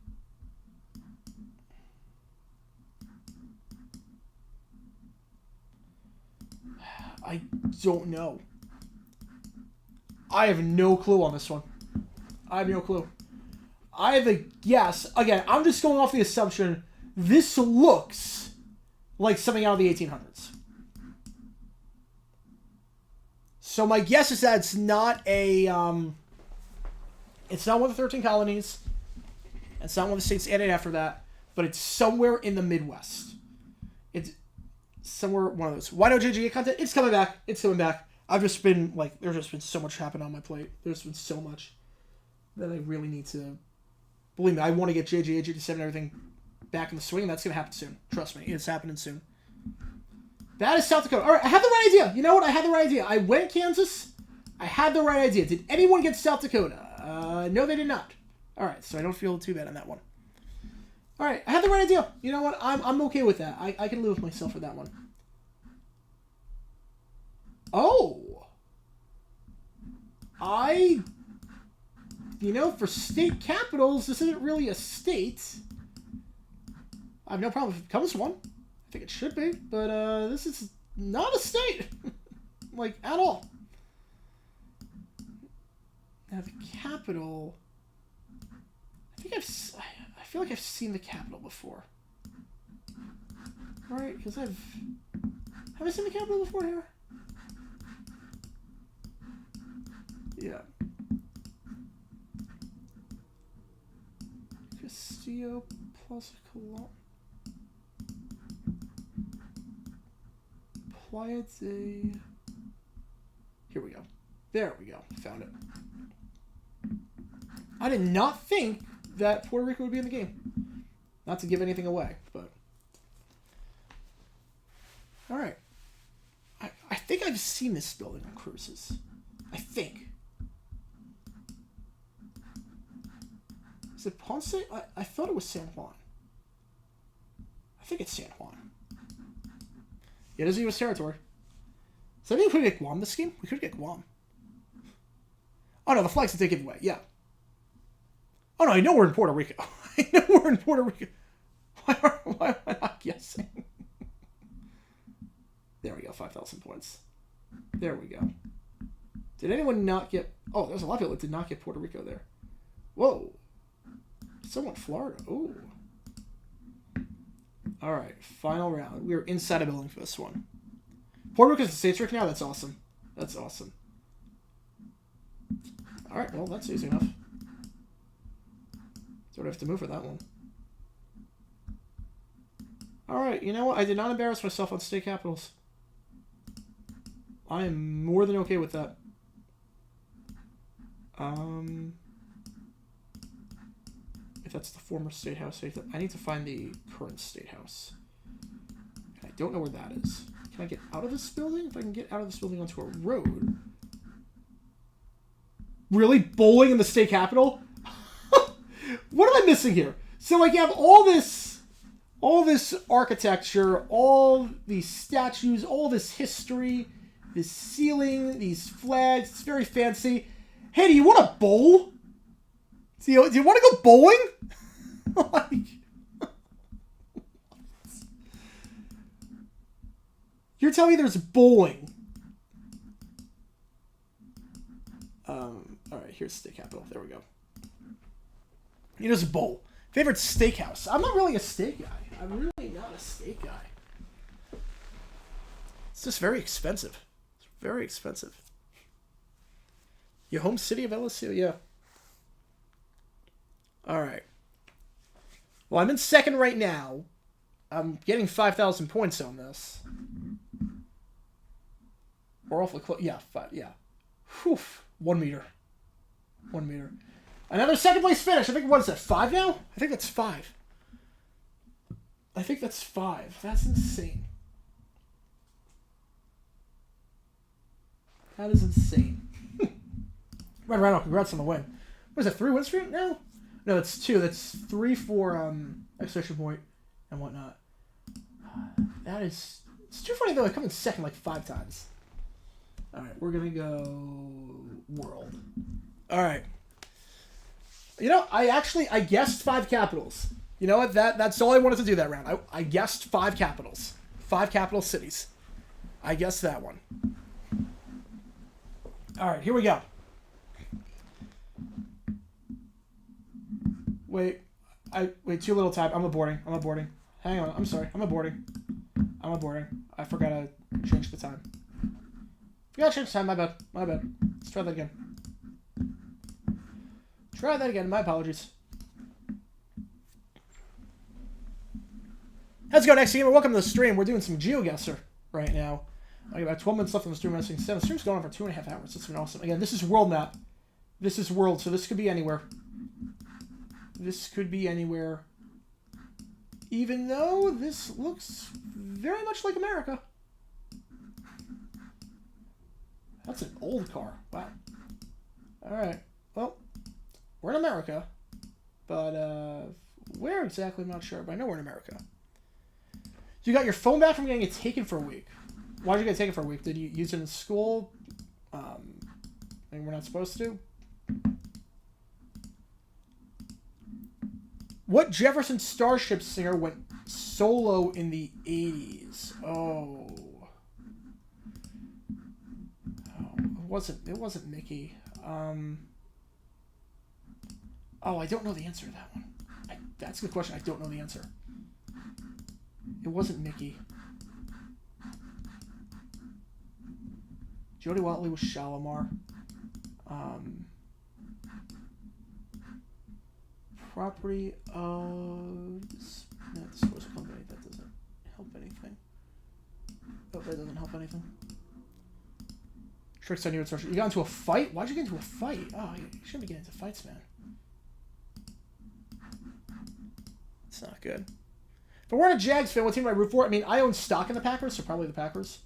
I don't know. I have no clue on this one. I have no clue. I have a guess. Again, I'm just going off the assumption this looks like something out of the 1800s. So my guess is that it's not a... it's not one of the 13 colonies. It's not one of the states added after that. But it's somewhere in the Midwest. It's... somewhere one of those. Why no JGA content? It's coming back. It's coming back. I've just been like, there's just been so much happening on my plate. There's been so much that I really need to. Believe me, I want to get JGA, GT7, and everything back in the swing. That's gonna happen soon. Trust me, it's happening soon. That is South Dakota. All right, I had the right idea. You know what? I had the right idea. I went Kansas. I had the right idea. Did anyone get South Dakota? No, they did not. All right, so I don't feel too bad on that one. All right, I had the right idea. You know what? I'm okay with that. I can live with myself for that one. Oh. You know, for state capitals, this isn't really a state. I have no problem if it becomes one. I think it should be, but this is not a state. Like, at all. Now, the capital... I feel like I've seen the capital before. Right? Because have I seen the capital before here? Yeah. Castillo plus Colón. Playa de... Here we go. There we go. Found it. I did not think that Puerto Rico would be in the game. Not to give anything away, but... Alright. I think I've seen this building on cruises. I think. Is it Ponce? I thought it was San Juan. I think it's San Juan. Yeah, it is U.S. territory. So I think we could get Guam this game? We could get Guam. Oh no, the flags that they give away. Yeah. Oh no, I know we're in Puerto Rico. I know we're in Puerto Rico. Why am I not guessing? There we go, 5,000 points. There we go. Did anyone not get... Oh, there's a lot of people that did not get Puerto Rico there. Whoa. Someone Florida. Ooh. Alright, final round. We're inside a building for this one. Puerto Rico's the state trick now? That's awesome. That's awesome. Alright, well, that's easy enough. Sort of have to move for that one. Alright, you know what? I did not embarrass myself on state capitals. I am more than okay with that. If that's the former state house, I need to find the current state house. I don't know where that is. Can I get out of this building? If I can get out of this building onto a road. Really? Bowling in the state capital? What am I missing here? So like you have all this architecture, all these statues, all this history, this ceiling, these flags. It's very fancy. Hey, do you want to bowl? Do you want to go bowling? Like, you're telling me there's bowling? All right, here's state capital. There we go. You know, it's bowl. Favorite steakhouse. I'm not really a steak guy. I'm really not a steak guy. It's just very expensive. It's very expensive. Your home city of LSU? Yeah. Alright. Well, I'm in second right now. I'm getting 5,000 points on this. We're awfully close. Yeah, 5. Yeah. Whew. 1 meter. 1 meter. Another second place finish. I think, what is that, 5 now? I think that's 5. I think that's 5. That's insane. That is insane. Red Rhino, congrats on the win. What is it, 3 win streak now? No, it's 2. That's 3 for extra point and whatnot. That is... It's too funny, though. I come in second like 5 times. Alright, we're going to go... World. Alright. You know, I guessed 5 capitals. You know what? That's all I wanted to do that round. I guessed 5 capitals. 5 capital cities. I guessed that one. Alright, here we go. Wait, too little time. I'm aborting. Hang on, I'm sorry. I'm aborting. I forgot to change the time. Forgot to change the time, my bad. Let's try that again. My apologies. Let's go next game. Welcome to the stream. We're doing some GeoGuessr right now. I got about 12 minutes left on the stream. The stream's going on for 2.5 hours. It's been awesome. Again, this is world map. This is world, so this could be anywhere. This could be anywhere. Even though this looks very much like America. That's an old car. Wow. Alright. Well, we're in America. But Where exactly, I'm not sure, but I know we're in America. You got your phone back from getting it taken for a week. Why did you get it taken for a week? Did you use it in school? And we're not supposed to? What Jefferson Starship singer went solo in the 80s? Oh, it wasn't Mickey. Oh, I don't know the answer to that one. That's a good question. I don't know the answer. It wasn't Mickey. Jody Watley was Shalimar. Property of disclosure company. That doesn't help anything. Oh, that doesn't help anything. Tricks on you and social. You got into a fight? Why'd you get into a fight? Oh, you shouldn't be getting into fights, man. It's not good. If I weren't a Jags fan, what team would I root for? I mean, I own stock in the Packers, so probably the Packers.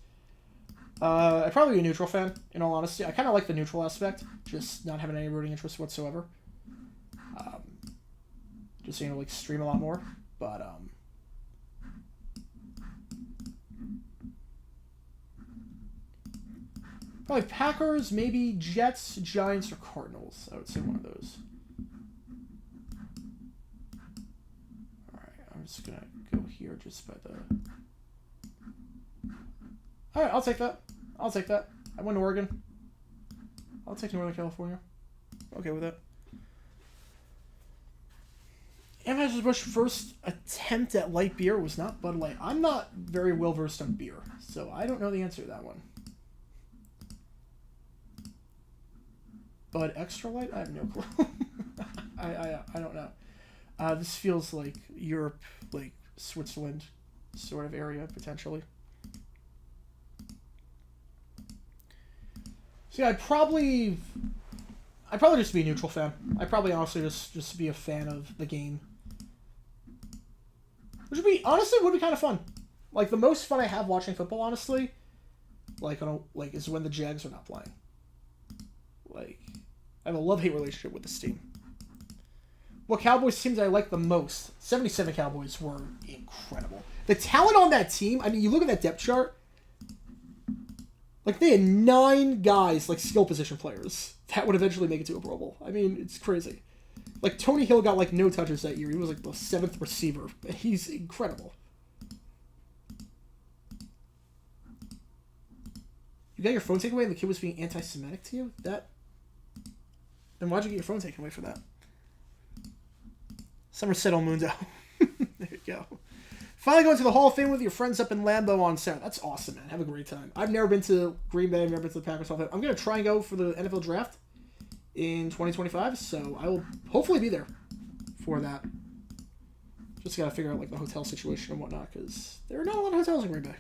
I'd probably be a neutral fan, in all honesty. I kind of like the neutral aspect, just not having any rooting interest whatsoever. Just, you know, like, stream a lot more. But, probably Packers, maybe Jets, Giants, or Cardinals. I would say one of those. Alright, I'm just going to go here just by the... Alright, I'll take that. I'll take that. I went to Oregon. I'll take Northern California. Okay with that. Anheuser-Busch's first attempt at light beer was not Bud Light. I'm not very well versed on beer, so I don't know the answer to that one. Bud Extra Light? I have no clue. I don't know. This feels like Europe, like Switzerland sort of area, potentially. So yeah, I'd probably just be a neutral fan. I'd probably honestly just be a fan of the game. Which would be, honestly, would be kind of fun. Like, the most fun I have watching football, honestly, is when the Jags are not playing. Like, I have a love-hate relationship with this team. What Cowboys teams I like the most? 77 Cowboys were incredible. The talent on that team, I mean, you look at that depth chart, like, they had 9 guys, like, skill position players that would eventually make it to a Pro Bowl. I mean, it's crazy. Like, Tony Hill got, like, no touches that year. He was, like, the 7th receiver. He's incredible. You got your phone taken away and the kid was being anti-Semitic to you? Then why'd you get your phone taken away for that? Somerset El Mundo. There you go. Finally going to the Hall of Fame with your friends up in Lambeau on Saturday. That's awesome, man. Have a great time. I've never been to Green Bay. I've never been to the Packers Hall of Fame. I'm going to try and go for the NFL Draft in 2025, so I will hopefully be there for that. Just got to figure out, like, the hotel situation and whatnot, because there are not a lot of hotels in Green Bay.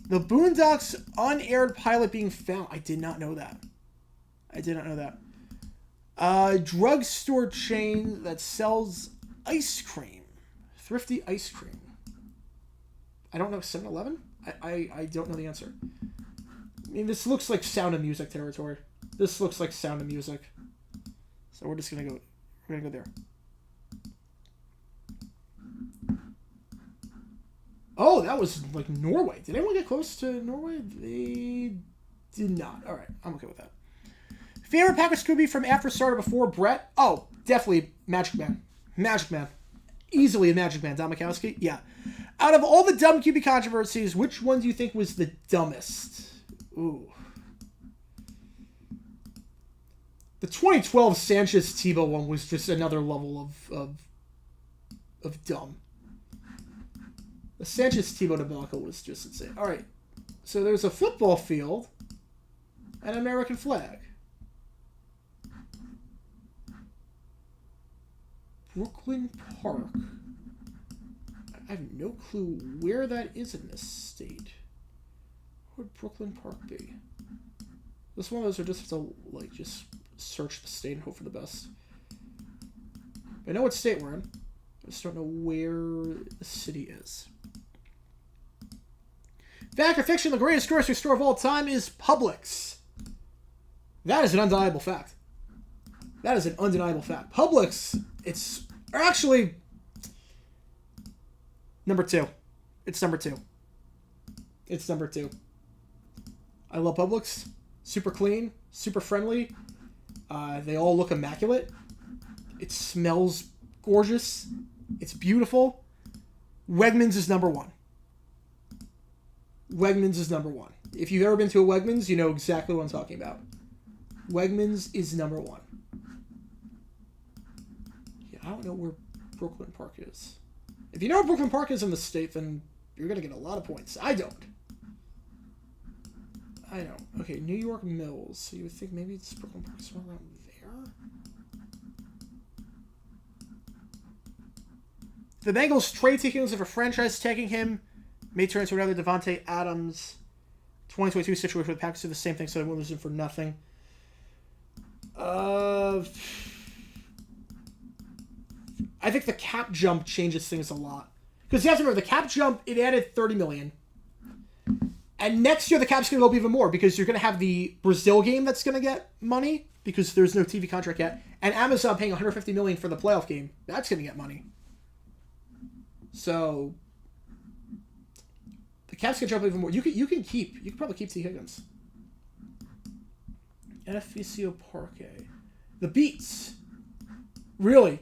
The Boondocks unaired pilot being found. I did not know that. Drugstore chain that sells ice cream. Thrifty ice cream. I don't know, 7-Eleven? I don't know the answer. I mean, this looks like Sound of Music territory. This looks like Sound of Music. So we're just gonna go there. Oh, that was like Norway. Did anyone get close to Norway? They did not. All right, I'm okay with that. Favorite Packer Scooby from after Starter before Brett? Oh, definitely Magic Man. Magic Man. Easily a Magic Man. Don Mikowski? Yeah. Out of all the dumb QB controversies, which one do you think was the dumbest? Ooh. The 2012 Sanchez-Tebow one was just another level of dumb. The Sanchez-Tebow debacle was just insane. All right. So there's a football field and an American flag. Brooklyn Park. I have no clue where that is in this state. Where would Brooklyn Park be? This one of those are just have to, like, just search the state and hope for the best. I know what state we're in. I just don't know where the city is. Fact or fiction, the greatest grocery store of all time is Publix. That is an undeniable fact. That is an undeniable fact. Publix It's actually number 2. It's number 2. It's number 2. I love Publix. Super clean, super friendly. They all look immaculate. It smells gorgeous. It's beautiful. Wegmans is number 1. Wegmans is number 1. If you've ever been to a Wegmans, you know exactly what I'm talking about. Wegmans is number 1. Yeah, I don't know where Brooklyn Park is. If you know where Brooklyn Park is in the state, then you're going to get a lot of points. I don't. Okay, New York Mills. So you would think maybe it's Brooklyn Park somewhere around there? The Bengals trade takings of a franchise taking him may turn into another Devontae Adams 2022 situation where the Packers do the same thing, so they won't lose him for nothing. I think the cap jump changes things a lot. Because you have to remember, the cap jump, it added $30 million. And next year, the cap's going to go up even more because you're going to have the Brazil game that's going to get money because there's no TV contract yet. And Amazon paying $150 million for the playoff game. That's going to get money. So, the cap's going to jump even more. You can probably keep T. Higgins. Edificio Parque. The Beats. Really?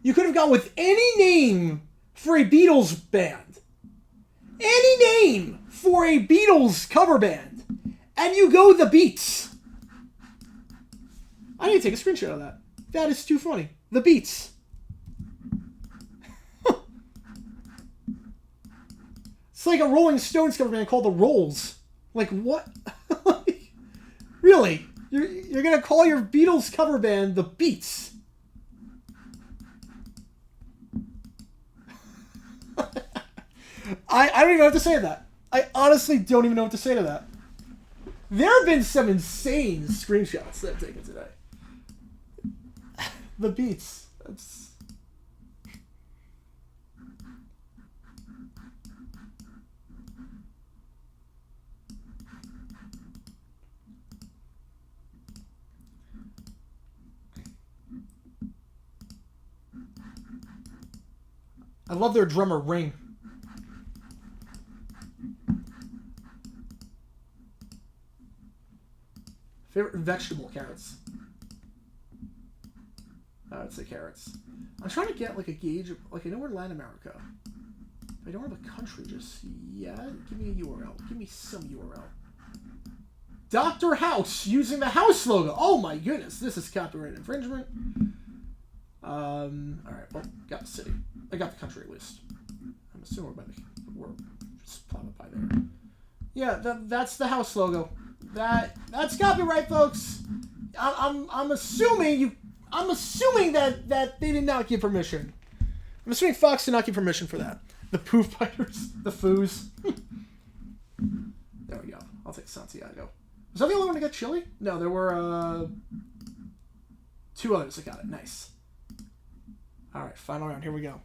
You could have gone with any name for a Beatles band. Any name for a Beatles cover band. And you go The Beats. I need to take a screenshot of that. That is too funny. The Beats. It's like a Rolling Stones cover band called The Rolls. Like, what? Really? You're going to call your Beatles cover band The Beats? I don't even know what to say to that. I honestly don't even know what to say to that. There have been some insane screenshots that I've taken today. The Beats. I love their drummer, Ring. Favorite vegetable? Carrots. I would say carrots. I'm trying to get like a gauge of, like, I know we're Latin America. I don't have a country just yet. Give me a URL. Give me some URL. Dr. House using the house logo. Oh my goodness, this is copyright infringement. Alright, well, got the city. I got the country at least. I'm assuming we're just plot it by there. Yeah, that's the house logo. That's copyright, folks. I'm assuming that they did not give permission. I'm assuming Fox did not give permission for that. The poof fighters, the foos. There we go. I'll take Santiago. Was that the only one to get Chile? No, there were 2 others that got it. Nice. All right, final round. Here we go.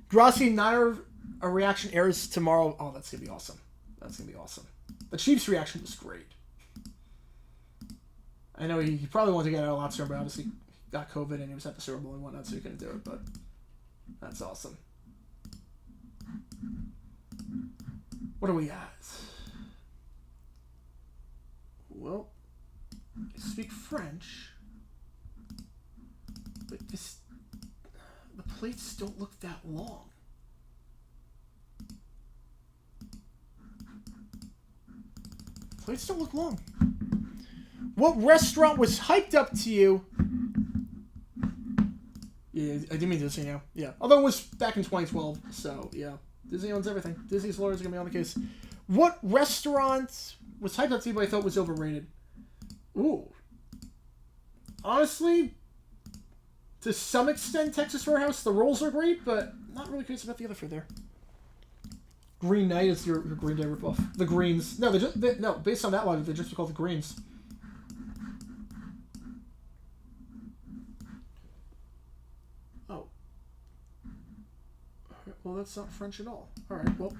Grassi, neither a reaction airs tomorrow. Oh, that's gonna be awesome. That's gonna be awesome. The Chiefs' reaction was great. I know he probably wanted to get out a lot sooner, but obviously got COVID and he was at the Super Bowl and whatnot, so he couldn't do it. But that's awesome. What are we at? Well, I speak French, but the plates don't look that long. Plates don't look long. What restaurant was hyped up to you? Yeah, I didn't mean Disney now. Yeah, although it was back in 2012, so yeah. Disney owns everything. Disney's lawyers are going to be on the case. What restaurant was hyped up to you but I thought was overrated? Ooh. Honestly, to some extent, Texas Roadhouse, the rolls are great, but not really curious about the other food there. Green Knight is your Green Day ripoff. The Greens. No, no, based on that logic, they just be called the Greens. Oh. Well, that's not French at all. Alright, well.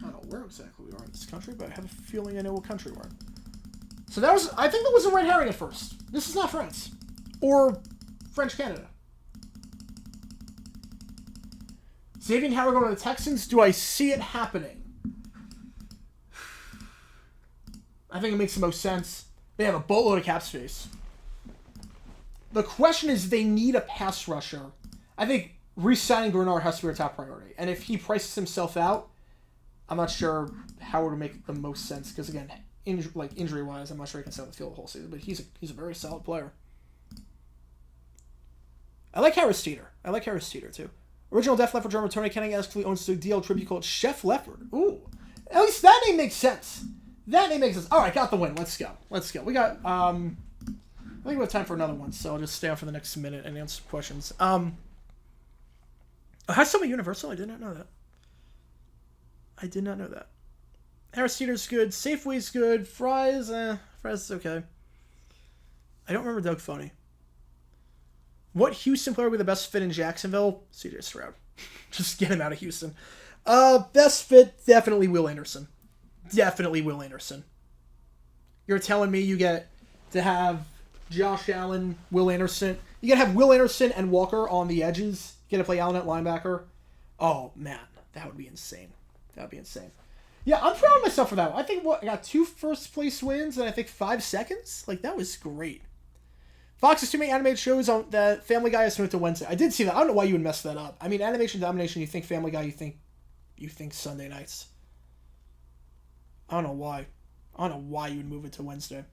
I don't know where exactly we are in this country, but I have a feeling I know what country we're in. So that was, I think that was a red herring at first. This is not France. Or French Canada. Xavier Howard going to the Texans. Do I see it happening? I think it makes the most sense. They have a boatload of cap space. The question is, they need a pass rusher. I think re-signing Grenard has to be our top priority. And if he prices himself out, I'm not sure how it would make the most sense. Because again, injury-wise, I'm not sure he can stay on the field the whole season. But he's a very solid player. I like Harris Teeter. I like Harris Teeter too. Original Def Leppard drummer Tony Kenning actually owns a deal tribute called Chef Leopard. Ooh, at least that name makes sense. That name makes sense. All right, got the win. Let's go. Let's go. We got. I think we have time for another one, so I'll just stay on for the next minute and answer questions. Has something universal? I did not know that. I did not know that. Harris Teeter's good. Safeway's good. Fries, Fries is okay. I don't remember Doug Funny. What Houston player would be the best fit in Jacksonville? CJ Stroud. Just get him out of Houston. Best fit, definitely Will Anderson. Definitely Will Anderson. You're telling me you get to have Josh Allen, Will Anderson. You got to have Will Anderson and Walker on the edges. You got to play Allen at linebacker. Oh, man. That would be insane. That would be insane. Yeah, I'm proud of myself for that one. I think I got 2 first-place wins and I think 5 seconds. Like, that was great. Fox has too many animated shows on that Family Guy has moved to Wednesday. I did see that. I don't know why you would mess that up. I mean, animation domination, you think Family Guy, you think Sunday nights. I don't know why. I don't know why you would move it to Wednesday.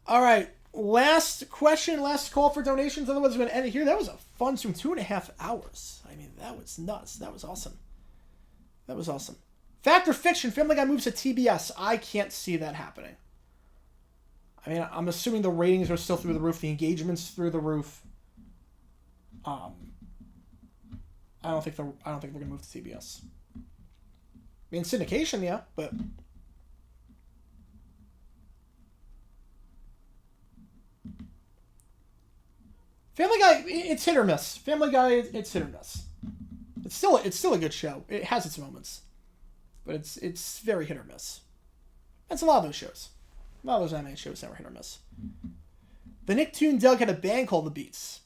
All right. Last question, last call for donations. Otherwise, we're going to end it here. That was a fun stream. 2.5 hours. I mean, that was nuts. That was awesome. That was awesome. Fact or fiction, Family Guy moves to TBS. I can't see that happening. I mean, I'm assuming the ratings are still through the roof. The engagement's through the roof. I don't think they're going to move to TBS. I mean, syndication, yeah, but Family Guy, it's hit or miss. Family Guy, it's hit or miss. It's still a good show. It has its moments, but it's very hit or miss. That's a lot of those shows. A lot of those anime shows never hit or miss. The Nicktoon Doug had a band called The Beats.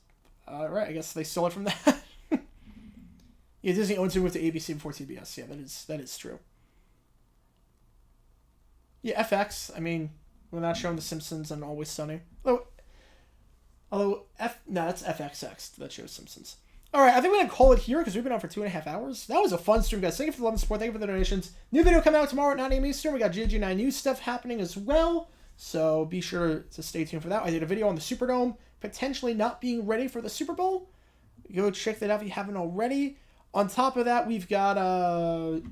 Right, I guess they stole it from that. Yeah, Disney owns it with the ABC before TBS. Yeah, that is true. Yeah, FX. I mean, we're not showing The Simpsons and Always Sunny. Although that's FXX that shows Simpsons. All right, I think we're going to call it here because we've been on for 2.5 hours. That was a fun stream, guys. Thank you for the love and support. Thank you for the donations. New video coming out tomorrow at 9 a.m. Eastern. We got GG9 news stuff happening as well. So be sure to stay tuned for that. I did a video on the Superdome potentially not being ready for the Super Bowl. Go check that out if you haven't already. On top of that, we've got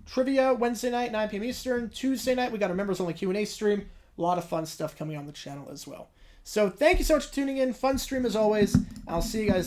trivia Wednesday night, 9 p.m. Eastern. Tuesday night, we got a members-only Q&A stream. A lot of fun stuff coming on the channel as well. So thank you so much for tuning in. Fun stream as always. I'll see you guys